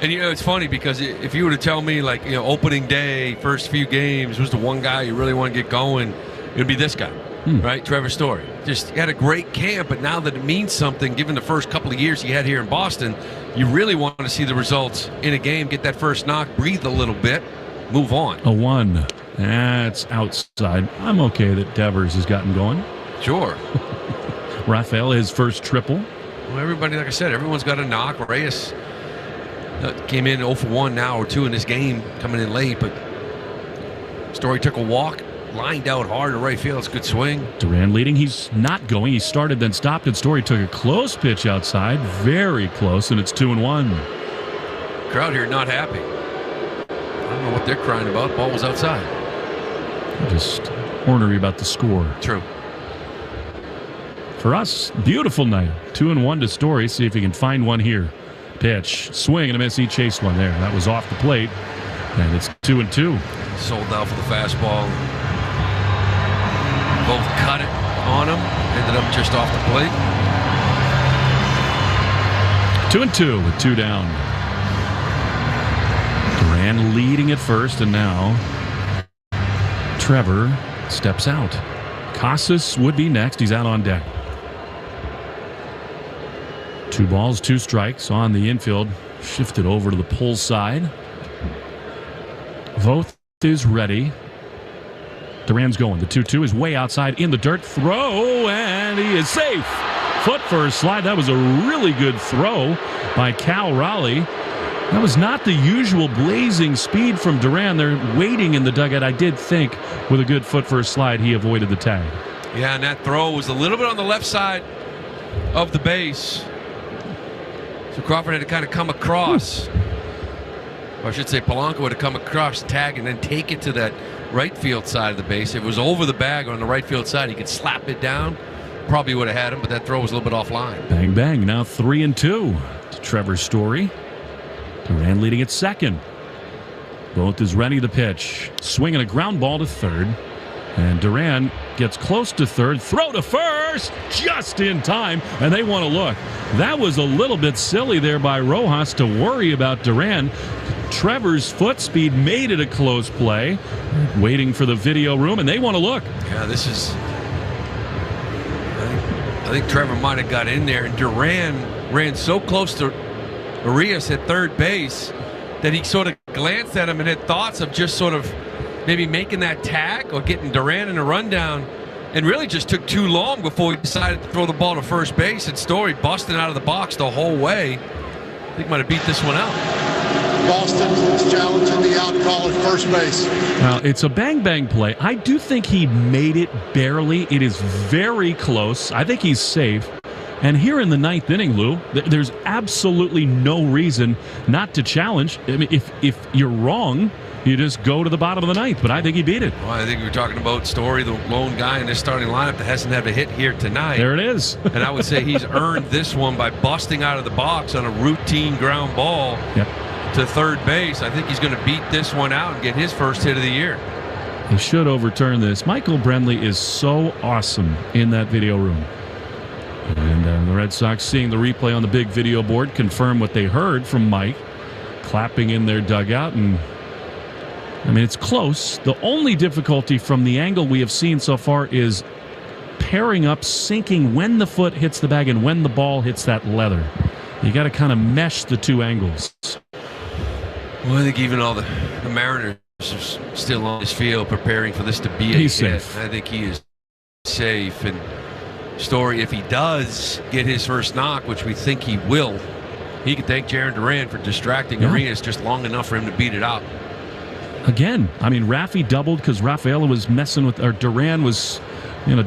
And, it's funny because if you were to tell me, opening day, first few games, was the one guy you really want to get going, it would be this guy, right? Trevor Story. Just had a great camp, but now that it means something, given the first couple of years he had here in Boston, you really want to see the results in a game, get that first knock, breathe a little bit, move on. 1. That's outside. I'm okay that Devers has gotten going. Sure. Rafael, his first triple. Well, everybody, like I said, everyone's got a knock. Reyes came in 0 for 1 now or 2 in this game, coming in late, but Story took a walk, lined out hard to right field. It's a good swing. Duran leading. He's not going. He started, then stopped, and Story took a close pitch outside. Very close, and it's 2-1. Crowd here not happy. I don't know what they're crying about. Ball was outside. Just ornery about the score. True. For us, beautiful night. 2-1 to Story. See if he can find one here. Pitch, swing and a miss. He chased one there. That was off the plate, and it's 2-2. Sold out for the fastball. Both cut it on him. Ended up just off the plate. 2-2 with 2 down. Duran leading at first, and now Trevor steps out. Casas would be next. He's out on deck. 2 balls, 2 strikes on the infield. Shifted over to the pull side. Voth is ready. Duran's going. The 2-2 is way outside in the dirt. Throw, and he is safe. Foot first slide. That was a really good throw by Cal Raleigh. That was not the usual blazing speed from Duran. They're waiting in the dugout. I did think with a good foot first slide, he avoided the tag. Yeah, and that throw was a little bit on the left side of the base. So Crawford had to kind of come across. Or I should say Polanco had to come across, tag, and then take it to that right field side of the base. If it was over the bag on the right field side, he could slap it down. Probably would have had him, but that throw was a little bit offline. Bang, bang. Now 3-2 to Trevor Story. Duran leading at second. Both is ready to pitch. Swinging a ground ball to third. And Duran gets close to third. Throw to first. Just in time. And they want to look. That was a little bit silly there by Rojas to worry about Duran. Trevor's foot speed made it a close play. Waiting for the video room, and they want to look. Yeah, this is... I think Trevor might have got in there, and Duran ran so close to Arias at third base that he sort of glanced at him and had thoughts of just sort of maybe making that tag or getting Duran in a rundown, and really just took too long before he decided to throw the ball to first base. And Story busting out of the box the whole way. I think might have beat this one out. Boston is challenging the out call at first base. Now, it's a bang-bang play. I do think he made it barely. It is very close. I think he's safe. And here in the ninth inning, Lou, there's absolutely no reason not to challenge. I mean, if you're wrong, you just go to the bottom of the ninth. But I think he beat it. Well, I think we were talking about Story, the lone guy in this starting lineup that hasn't had a hit here tonight. There it is. And I would say he's earned this one by busting out of the box on a routine ground ball. Yep. To third base. I think he's going to beat this one out and get his first hit of the year. They should overturn this. Michael Brenly is so awesome in that video room. And the Red Sox, seeing the replay on the big video board, confirm what they heard from Mike, clapping in their dugout. And I mean, it's close. The only difficulty from the angle we have seen so far is pairing up, syncing when the foot hits the bag and when the ball hits that leather. You got to kind of mesh the two angles. Well, I think even all the Mariners are still on his field preparing for this to be a hit. Safe. I think he is safe. And Story, if he does get his first knock, which we think he will, he can thank Jarren Duran for distracting Arias just long enough for him to beat it out. Again, I mean, Rafi doubled because Rafaela was messing with, or Duran was,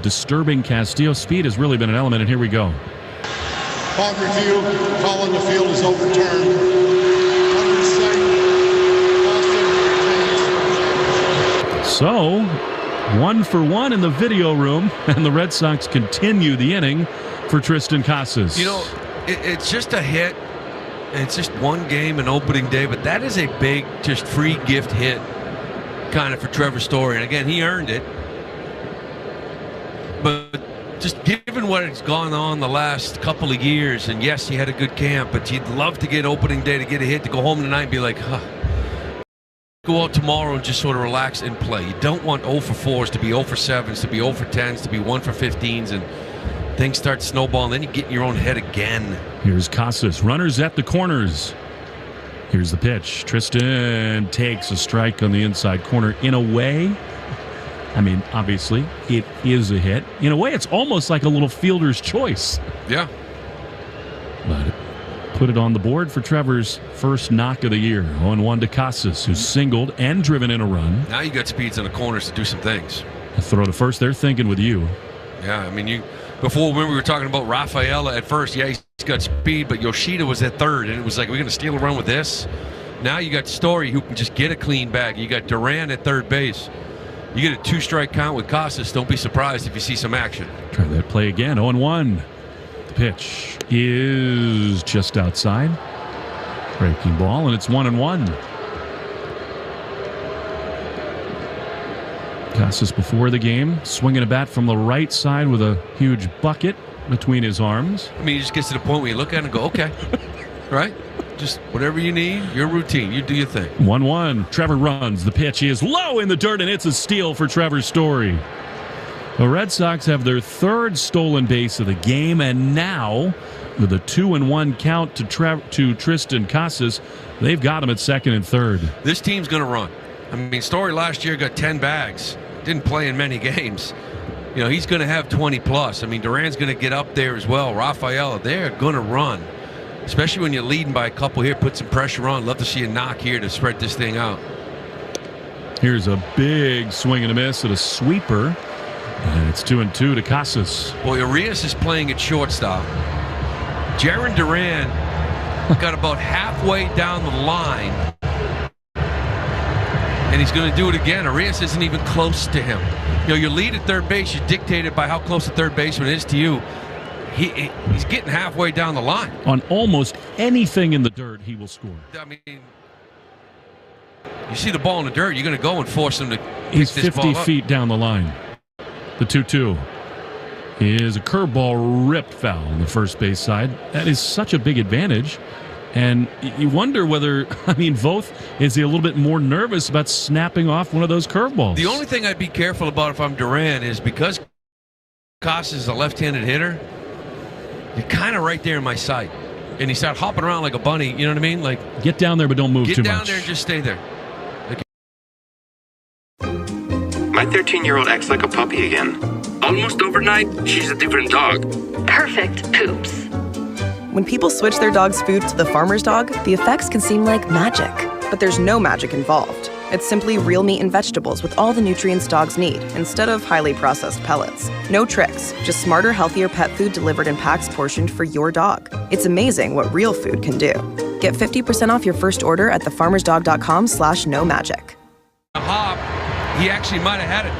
disturbing Castillo's speed has really been an element, and here we go. Upon review, call on the field is overturned. Under sight, So, 1-for-1 in the video room, and the Red Sox continue the inning for Tristan Casas. It's just a hit. It's just one game and opening day, but that is a big, just free gift hit kind of for Trevor Story. And again, he earned it. But just given what has gone on the last couple of years, and yes, he had a good camp, but you'd love to get opening day to get a hit, to go home tonight and be like, go out tomorrow and just sort of relax and play. You don't want 0 for 4s to be 0 for 7s, to be 0 for 10s, to be 1 for 15s, and things start snowballing. Then you get in your own head again. Here's Casas. Runners at the corners. Here's the pitch. Tristan takes a strike on the inside corner. In a way, I mean, obviously, it is a hit. In a way, it's almost like a little fielder's choice. Yeah. But put it on the board for Trevor's first knock of the year. 0-1 to Casas, who's singled and driven in a run. Now you got speeds in the corners to do some things. A throw to first. They're thinking with you. Yeah, I mean, before when we were talking about Rafaela at first, yeah, he's got speed, but Yoshida was at third, and it was like, we're going to steal a run with this? Now you got Story, who can just get a clean bag. You got Duran at third base. You get a 2-strike count with Casas. Don't be surprised if you see some action. Try that play again. 0-1. The pitch is just outside. Breaking ball, and it's 1-1. Casas before the game, swinging a bat from the right side with a huge bucket between his arms. I mean, he just gets to the point where you look at it and go, okay, right? Just whatever you need, your routine, you do your thing. 1-1. Trevor runs. The pitch is low in the dirt, and it's a steal for Trevor Story. The Red Sox have their third stolen base of the game, and now, with a 2-1 count to Tristan Casas, they've got him at second and third. This team's going to run. I mean, Story last year got 10 bags. Didn't play in many games. He's going to have 20 plus. I mean, Duran's going to get up there as well. Rafaela, they're going to run. Especially when you're leading by a couple here, put some pressure on. Love to see a knock here to spread this thing out. Here's a big swing and a miss at a sweeper. And it's 2-2 to Casas. Boy, Arias is playing at shortstop. Jarren Duran got about halfway down the line. And he's going to do it again. Arias isn't even close to him. Your lead at third base is dictated by how close the third baseman is to you. He's getting halfway down the line. On almost anything in the dirt, he will score. I mean, you see the ball in the dirt, you're going to go and force him to He's pick this 50 ball up. feet down the line. The 2-2 is a curveball ripped foul on the first base side. That is such a big advantage. And you wonder whether, Voth, is he a little bit more nervous about snapping off one of those curveballs? The only thing I'd be careful about if I'm Duran is because Casas is a left-handed hitter, you're kind of right there in my sight. And you start hopping around like a bunny, you know what I mean? Like, get down there, but don't move too much. Get down there and just stay there. My 13-year-old acts like a puppy again. Almost overnight, she's a different dog. Perfect poops. When people switch their dog's food to the farmer's dog, the effects can seem like magic. But there's no magic involved. It's simply real meat and vegetables with all the nutrients dogs need, instead of highly processed pellets. No tricks, just smarter, healthier pet food delivered in packs portioned for your dog. It's amazing what real food can do. Get 50% off your first order at thefarmersdog.com/no-magic. Hop, he actually might have had it.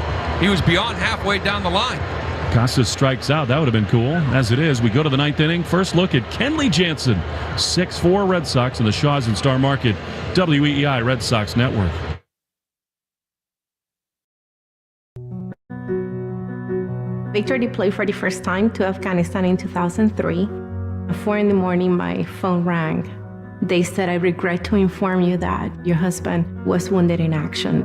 He was beyond halfway down the line. Casas strikes out. That would have been cool. As it is, we go to the ninth inning. First look at Kenley Jansen. 6-4 Red Sox in the Shaws and Star Market. WEEI Red Sox Network. Victor deployed for the first time to Afghanistan in 2003. At 4 in the morning, my phone rang. They said, "I regret to inform you that your husband was wounded in action."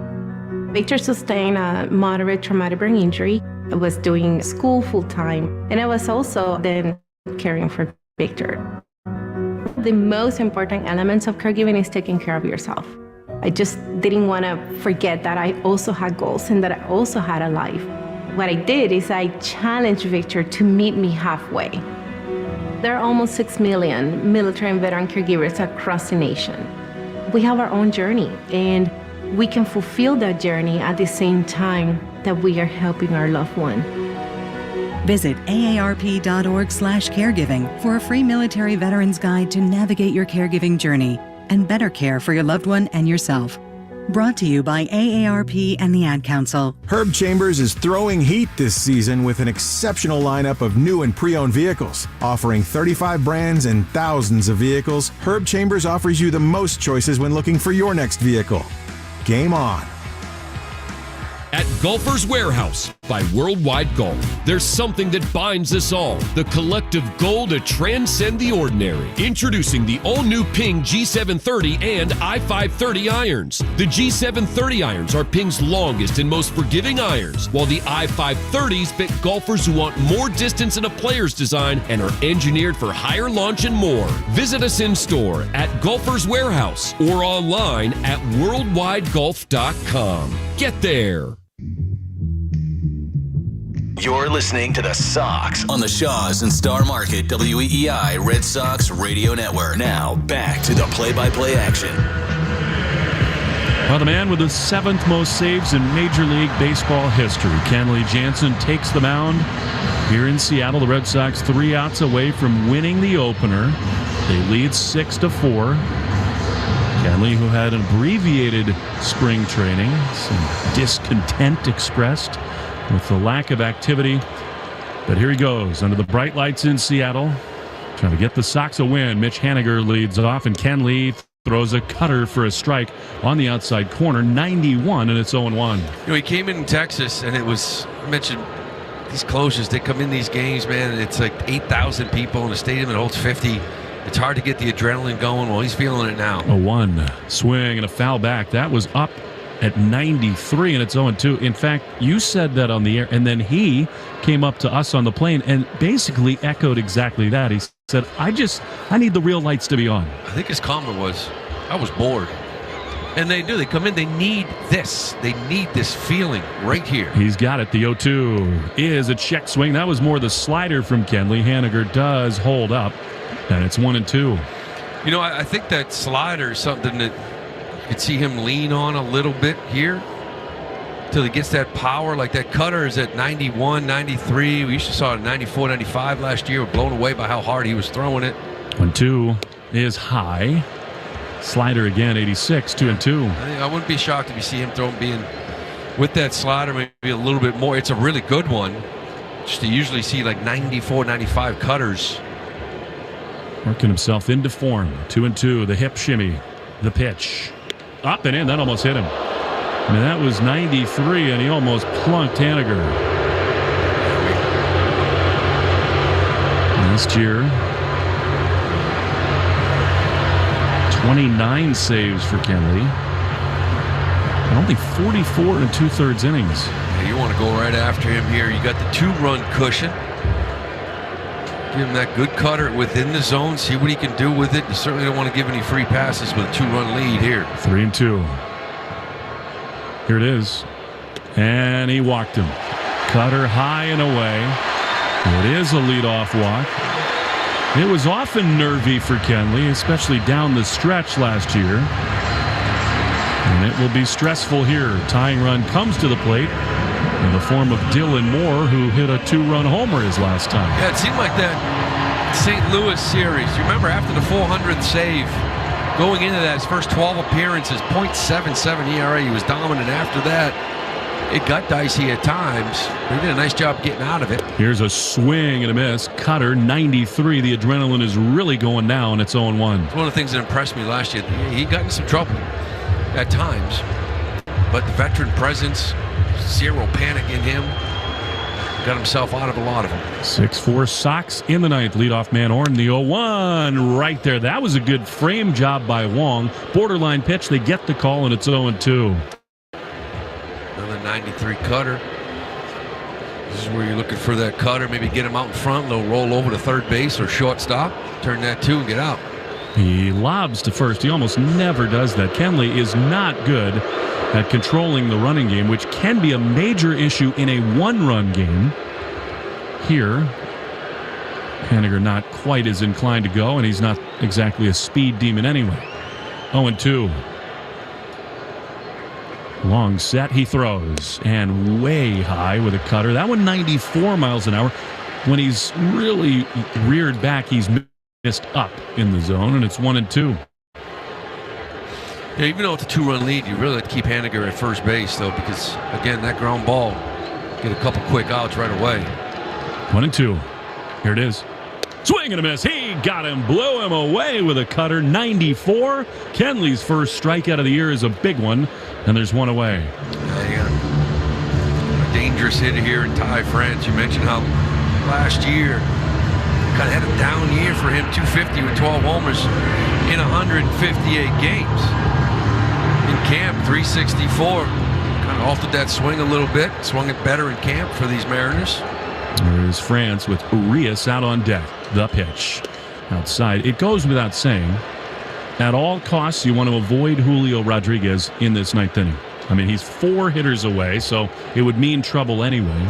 Victor sustained a moderate traumatic brain injury. I was doing school full-time, and I was also then caring for Victor. The most important elements of caregiving is taking care of yourself. I just didn't want to forget that I also had goals and that I also had a life. What I did is I challenged Victor to meet me halfway. There are almost 6 million military and veteran caregivers across the nation. We have our own journey, and we can fulfill that journey at the same time that we are helping our loved one. Visit aarp.org/caregiving for a free military veterans guide to navigate your caregiving journey and better care for your loved one and yourself. Brought to you by AARP and the Ad Council. Herb Chambers is throwing heat this season with an exceptional lineup of new and pre-owned vehicles. Offering 35 brands and thousands of vehicles, Herb Chambers offers you the most choices when looking for your next vehicle. Game on. At Golfer's Warehouse by Worldwide Golf, there's something that binds us all, the collective goal to transcend the ordinary. Introducing the all-new Ping G730 and i530 irons. The G730 irons are Ping's longest and most forgiving irons, while the i530s fit golfers who want more distance in a player's design and are engineered for higher launch and more. Visit us in store at Golfer's Warehouse or online at worldwidegolf.com. Get there. You're listening to The Sox on the Shaws and Star Market WEEI Red Sox Radio Network. Now, back to the play-by-play action. Well, the man with the 7th most saves in Major League Baseball history, Kenley Jansen, takes the mound here in Seattle. The Red Sox 3 outs away from winning the opener. They lead 6-4. Kenley, who had an abbreviated spring training, some discontent expressed with the lack of activity. But here he goes under the bright lights in Seattle, trying to get the Sox a win. Mitch Haniger leads off, and Kenley throws a cutter for a strike on the outside corner, 91, and it's 0-1. You know, he came in Texas, and it was, I mentioned these closures, they come in these games, man, it's like 8,000 people in a stadium that holds 50. It's hard to get the adrenaline going. Well, he's feeling it now. A 1 swing and a foul back. That was up at 93, and it's 0-2. In fact, you said that on the air, and then he came up to us on the plane and basically echoed exactly that. He said, I need the real lights to be on. I think his comment was, I was bored. And they do. They come in, they need this. They need this feeling right here. He's got it. The 0-2 is a check swing. That was more the slider from Kenley. Haniger does hold up, and it's 1-2. You know, I think that slider is something that you could see him lean on a little bit here until he gets that power. Like that cutter is at 91, 93. We used to saw it at 94, 95 last year. We're blown away by how hard he was throwing it. 1-2 is high. Slider again, 86, 2-2. I wouldn't be shocked if you see him being with that slider maybe a little bit more. It's a really good one. Just to usually see like 94, 95 cutters. Working himself into form. 2-2, the hip shimmy, the pitch. Up and in, that almost hit him. I mean, that was 93, and he almost plunked Haniger. Last year, 29 saves for Kenley. And only 44 and 2/3 innings. Yeah, you want to go right after him here. You got the 2-run cushion. Give him that good cutter within the zone. See what he can do with it. You certainly don't want to give any free passes with a 2-run lead here. 3-2. Here it is. And he walked him. Cutter high and away. It is a leadoff walk. It was often nervy for Kenley, especially down the stretch last year. And it will be stressful here. Tying run comes to the plate in the form of Dylan Moore, who hit a 2-run homer his last time. Yeah, it seemed like that St. Louis series. You remember after the 400th save, going into that, his first 12 appearances, .77 ERA. He was dominant after that. It got dicey at times. They did a nice job getting out of it. Here's a swing and a miss. Cutter, 93. The adrenaline is really going down. It's 0-1. It's one of the things that impressed me last year. He got in some trouble at times, but the veteran presence, zero panic in him. got himself out of a lot of them. 6-4 Sox in the ninth. Leadoff man Orton, the 0-1 right there. That was a good frame job by Wong. Borderline pitch. They get the call, and it's 0-2. Another 93 cutter. This is where you're looking for that cutter. Maybe get him out in front. They'll roll over to third base or shortstop. Turn that 2 and get out. He lobs to first. He almost never does that. Kenley is not good at controlling the running game, which can be a major issue in a one-run game. Here, Haniger not quite as inclined to go, and he's not exactly a speed demon anyway. 0-2. Long set, he throws, and way high with a cutter. That one 94 miles an hour. When he's really reared back, he's missed up in the zone, and it's 1-2. Yeah, even though it's a 2-run lead, you really have to keep Haniger at first base, though, because, again, that ground ball, get a couple quick outs right away. 1-2. Here it is. Swing and a miss. He got him, blew him away with a cutter. 94. Kenley's first strikeout of the year is a big one, and there's one away. A dangerous hitter here in Ty France. You mentioned how last year kind of had a down year for him. 250 with 12 homers in 158 games. In camp, 364. Kind of altered that swing a little bit. Swung it better in camp for these Mariners. There's France with Urias out on deck. The pitch. Outside. It goes without saying, at all costs, you want to avoid Julio Rodriguez in this ninth inning. I mean, he's 4 hitters away, so it would mean trouble anyway.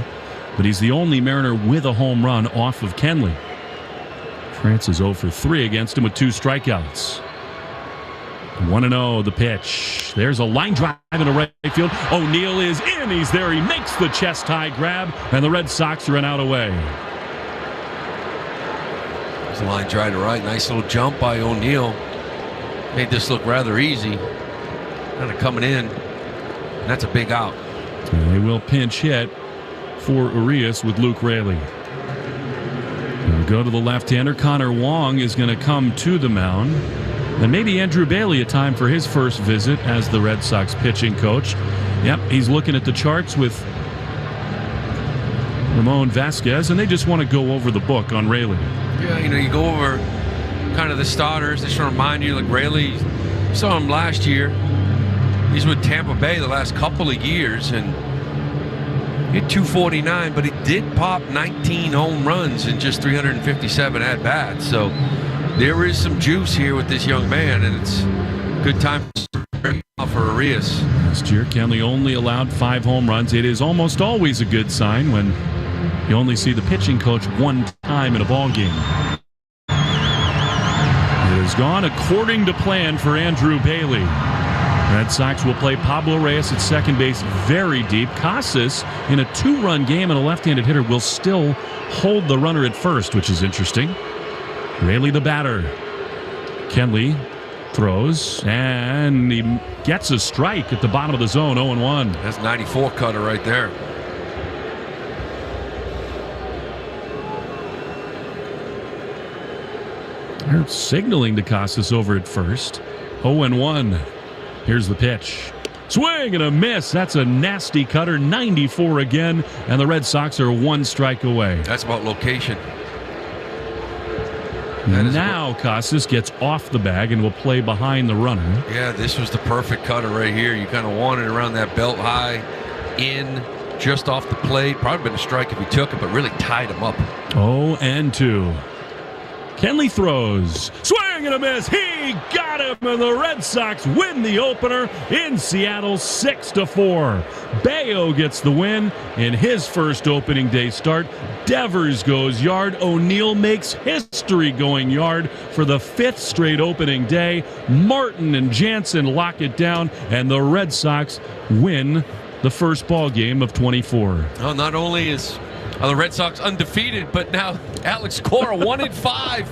But he's the only Mariner with a home run off of Kenley. France is 0 for 3 against him with 2 strikeouts. 1-0 the pitch. There's a line drive into right field. O'Neill is in. He's there. He makes the chest high grab, and the Red Sox run out away. There's a line drive to right. Nice little jump by O'Neill. Made this look rather easy. Kind of coming in. And that's a big out. And they will pinch hit for Urias with Luke Raley. We'll go to the left-hander. Connor Wong is going to come to the mound. And maybe Andrew Bailey a time for his first visit as the Red Sox pitching coach. Yep, he's looking at the charts with Ramon Vasquez, and they just want to go over the book on Raley. Yeah, you go over kind of the starters. They just want to remind you, like Raley, you saw him last year. He's with Tampa Bay the last couple of years, and he hit 249, but he did pop 19 home runs in just 357 at-bats. So there is some juice here with this young man, and it's a good time for Urias. Last year, Kenley only allowed 5 home runs. It is almost always a good sign when you only see the pitching coach one time in a ball game. It has gone according to plan for Andrew Bailey. Red Sox will play Pablo Reyes at second base very deep. Casas, in a 2-run game and a left-handed hitter, will still hold the runner at first, which is interesting. Raley the batter. Kenley throws, and he gets a strike at the bottom of the zone, 0-1. That's 94 cutter right there. They're signaling to Casas over at first. 0-1. Here's the pitch. Swing and a miss. That's a nasty cutter. 94 again, and the Red Sox are 1 strike away. That's about location. Now Casas gets off the bag and will play behind the runner. Yeah, this was the perfect cutter right here. You kind of wanted around that belt high, in, just off the plate. Probably been a strike if he took it, but really tied him up. 0-2. Kenley throws. Swing and a miss. He got him, and the Red Sox win the opener in Seattle 6-4. Bello gets the win in his first opening day start. Devers goes yard. O'Neill makes history going yard for the 5th straight opening day. Martin and Jansen lock it down, and the Red Sox win the first ball game of 24. Well, not only are the Red Sox undefeated, but now Alex Cora 1-5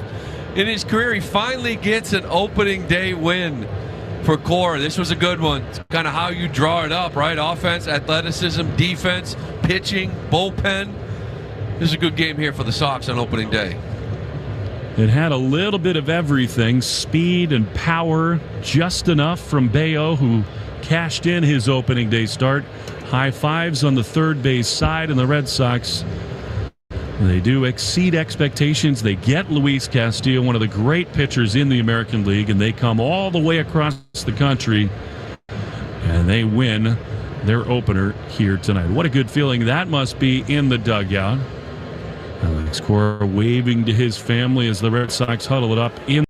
in his career. He finally gets an opening day win for Cora. This was a good one. It's kind of how you draw it up, right? Offense, athleticism, defense, pitching, bullpen. This is a good game here for the Sox on opening day. It had a little bit of everything, speed and power, just enough from Bello, who cashed in his opening day start. High fives on the third base side, and the Red Sox, they do exceed expectations. They get Luis Castillo, one of the great pitchers in the American League, and they come all the way across the country, and they win their opener here tonight. What a good feeling that must be in the dugout. Alex Cora waving to his family as the Red Sox huddle it up in